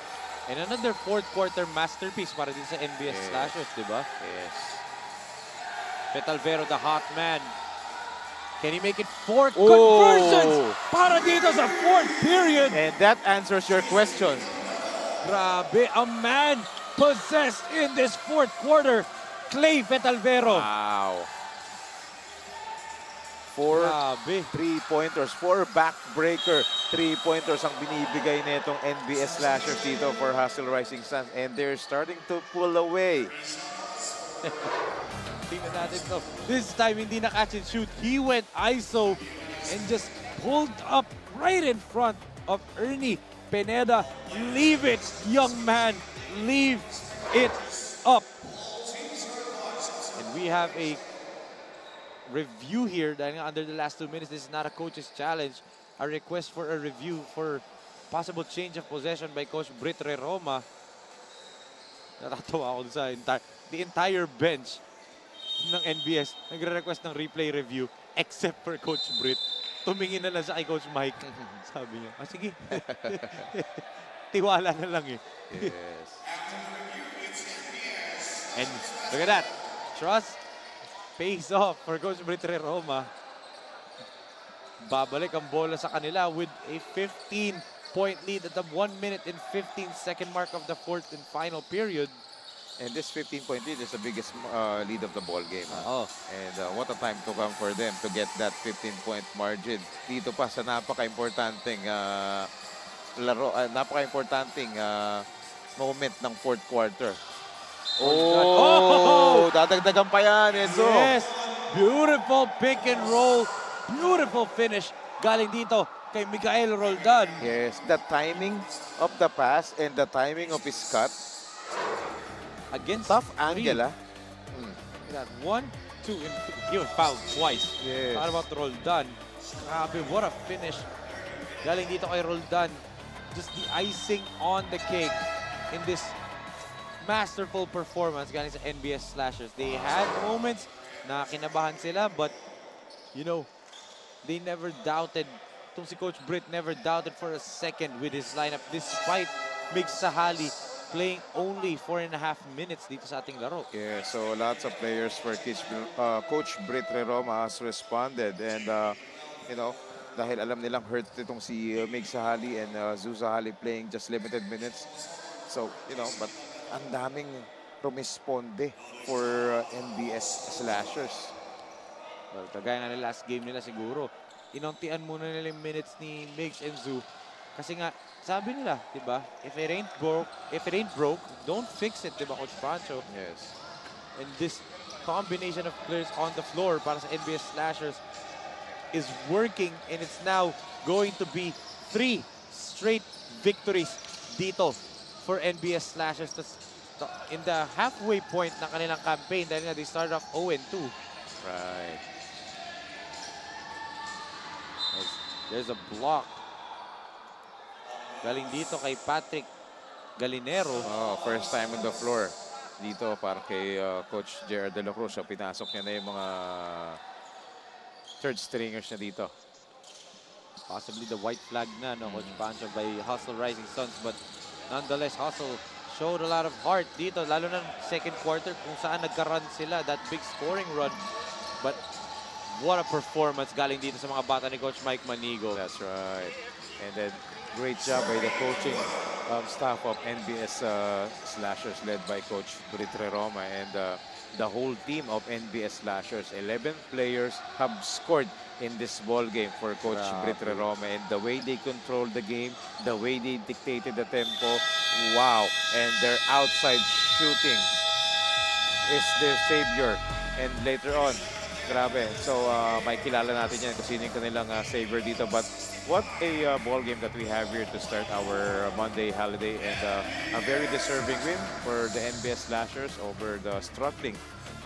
And another fourth quarter masterpiece para din sa NBS Slashers, di ba? Yes. Vitalvero, the hot man. Can he make it 4 conversions para dito sa fourth period? And that answers your question. Grabe, a man possessed in this fourth quarter. Clay Vitalvero. Wow. 4 3-pointers, 4 backbreaker 3-pointers ang binibigay nitong NBS Slashers dito for Hustle Rising Suns, and they're starting to pull away. Tingnan natin to. This time hindi na catch and shoot. He went ISO and just pulled up right in front of Ernie Pineda. Leave it, young man. Leave it up. And we have a review here dahil under the last 2 minutes. This is not a coach's challenge. A request for a review for possible change of possession by Coach Brit Roma. Natatawa ako sa the entire bench ng NBS nagre-request ng replay review except for Coach Brit. Tumingin na lang sa kay Coach Mike. Sabi niya, sige. Tiwala na lang eh. Yes. And look at that. Trust pays off for Coach Brit Roma. Babalik ang bola sa kanila with a 15-point lead at the 1 minute and 15-second mark of the fourth and final period. And this 15-point lead is the biggest lead of the ball game. And what a time to come for them to get that 15-point margin. Dito pa sa napaka-importanting laro, napaka-importanting moment ng fourth quarter. Dadagdagan pa yan, Enzo. Yes, beautiful pick and roll. Beautiful finish galing dito kay Mikael Roldan. Yes, the timing of the pass and the timing of his cut. Against tough angle, 1, 2, and he was fouled twice. Yes. How about Roldan? Grabe, what a finish. Galing dito kay Roldan. Just the icing on the cake in this masterful performance galing sa NBS Slashers. They had moments na kinabahan sila, but you know, they never doubted. Itong si Coach Britt never doubted for a second with his lineup despite Mig Sahali playing only 4.5 minutes dito sa ating laro. Yeah, so lots of players for Coach Brit Roma has responded, and you know, dahil alam nilang hurt itong si Mig Sahali and Zu Sahali playing just limited minutes. So, you know, but ang daming rumisponde for NBS Slashers. Well, kagaya nga ng last game nila siguro, inuntian muna nila yung minutes ni Migs and Zu kasi nga sabi nila, di ba? If it ain't broke, don't fix it, di ba, Coach Pancho? Yes. And this combination of players on the floor para sa NBS Slashers is working, and it's now going to be 3 straight victories dito for NBS Slashers in the halfway point ng kanilang campaign dahil nga they started off 0-2. Right. There's a block. Galing dito kay Patrick Galinero. Oh, first time on the floor dito para kay Coach Gerard De La Cruz. So, pinasok niya na yung mga third stringers na dito. Possibly the white flag na, no, Coach Pancho, by Hustle Rising Suns. But nonetheless, Hustle showed a lot of heart dito, lalo na second quarter kung saan nagka-run sila, that big scoring run. But what a performance galing dito sa mga bata ni Coach Mike Manigo. That's right. And then, great job by the coaching staff of NBS Slashers led by Coach Britre Roma and the whole team of NBS Slashers. 11 players have scored in this ball game for Coach Britre Roma, and the way they controlled the game, the way they dictated the tempo, wow. And their outside shooting is their savior. And later on, grabe. So, may kilala natin yan kung sino yung kanilang savior dito. But what a ball game that we have here to start our Monday holiday, and a very deserving win for the NBS Slashers over the struggling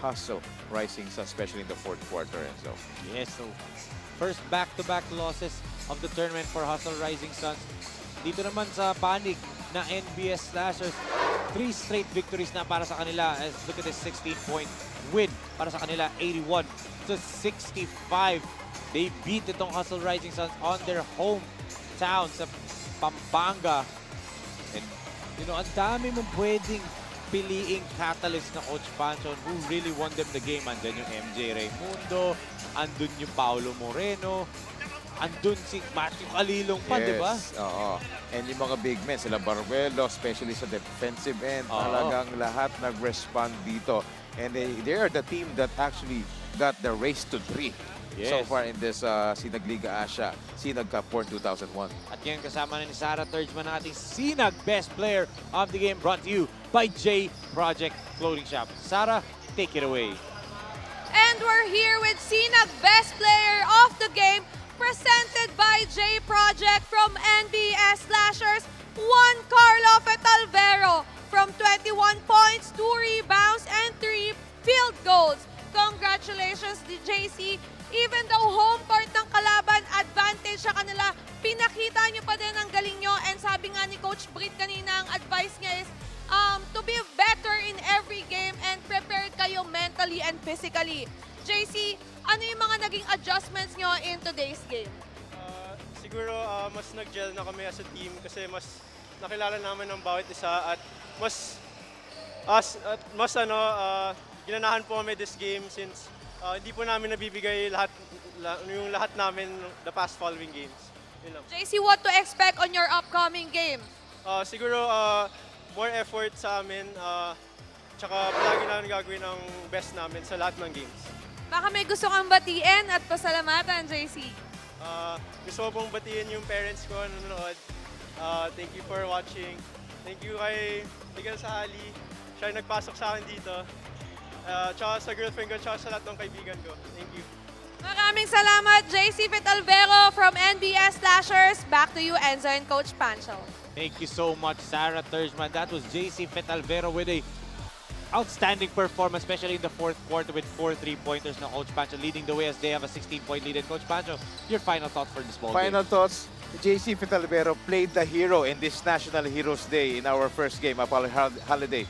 Hustle Rising Suns, especially in the fourth quarter. And so, yes, so first back-to-back losses of the tournament for Hustle Rising Suns. Dito naman sa panig na NBS Slashers, 3 straight victories na para sa kanila. As look at this 16-point win para sa kanila, 81-65. They beat itong Hustle Rising Suns on their hometown sa Pampanga. And, you know, ang dami mong pwedeng piliing catalyst na Coach Pancho who really won them the game. Andun yung MJ Raimundo, andun yung Paolo Moreno, andun si Matthew Calilong pa, di ba? Oo. And yung mga big men, sila Baruelo, especially sa defensive end, talagang lahat nag-respond dito. And they are the team that actually got the race to 3. Yes. So far in this SINAG Liga Asya, SINAG Cup for 2001. At yan kasama na ni Sarah Turgeman, ang ating SINAG Best Player of the Game, brought to you by J Project Clothing Shop. Sarah, take it away. And we're here with SINAG Best Player of the Game, presented by J Project from NBS Slashers, Juan Carlo Fetalvero from 21 points, 2 rebounds, and 3 field goals. Congratulations, JC. Even though home court ng kalaban, advantage sa kanila, pinakita nyo pa din ang galing nyo. And sabi nga ni Coach Brit kanina, ang advice niya is to be better in every game and prepared kayo mentally and physically. JC, ano yung mga naging adjustments nyo in today's game? Siguro mas nag-gel na kami as a team kasi mas nakilala namin ang bawat isa at mas ginanahan po kami this game since hindi po namin nabibigay yung lahat namin the past following games. Yun lang. JC, what to expect on your upcoming game? Siguro more effort sa amin, tsaka palagi namin gagawin ang best namin sa lahat ng games. Baka may gusto kang batiin at pasalamatan, JC. Gusto ko pong batiin yung parents ko na nanonood. Thank you for watching. Thank you kay Miguel Sahali. Siya yung nagpasok sa akin dito. Tsaka sa girlfriend ko, tsaka sa lahat ng kaibigan ko. Thank you. Maraming salamat, JC Fetalvero from NBS Slashers. Back to you, Enzo and Coach Pancho. Thank you so much, Sarah Turgeman. That was JC Fetalvero with a outstanding performance, especially in the fourth quarter with 4 3-pointers na Coach Pancho leading the way as they have a 16-point lead. And Coach Pancho, your final thoughts for this ball game? Final thoughts, JC Fetalvero played the hero in this National Heroes Day in our first game, Apollo Holiday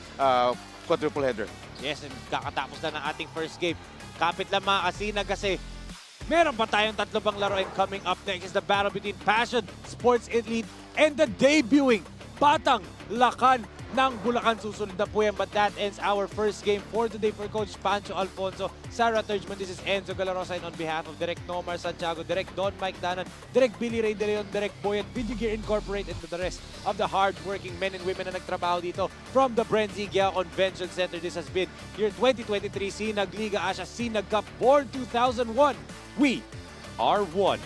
quadruple header. Yes, and kakatapos na ng ating first game. Kapit lang mga kasinag kasi meron pa tayong 3 pang laro, and coming up next is the battle between Passion Sports Elite and the debuting Batang Lakan ng Bulacan. Susunod na po yan, but that ends our first game for today for Coach Pancho Alfonso, Sarah Turgeman. This is Enzo Galarosa, and on behalf of Direk Nomar Santiago, Direk Don Mike Danan, Direk Billy Ray De Leon, Direk Boyet, Video Gear Incorporated, and to the rest of the hard-working men and women na nagtrabaho dito from the BREN GUIAO Convention Center. This has been your 2023 SINAG Liga Asya SINAG Cup Born 2001. We are one.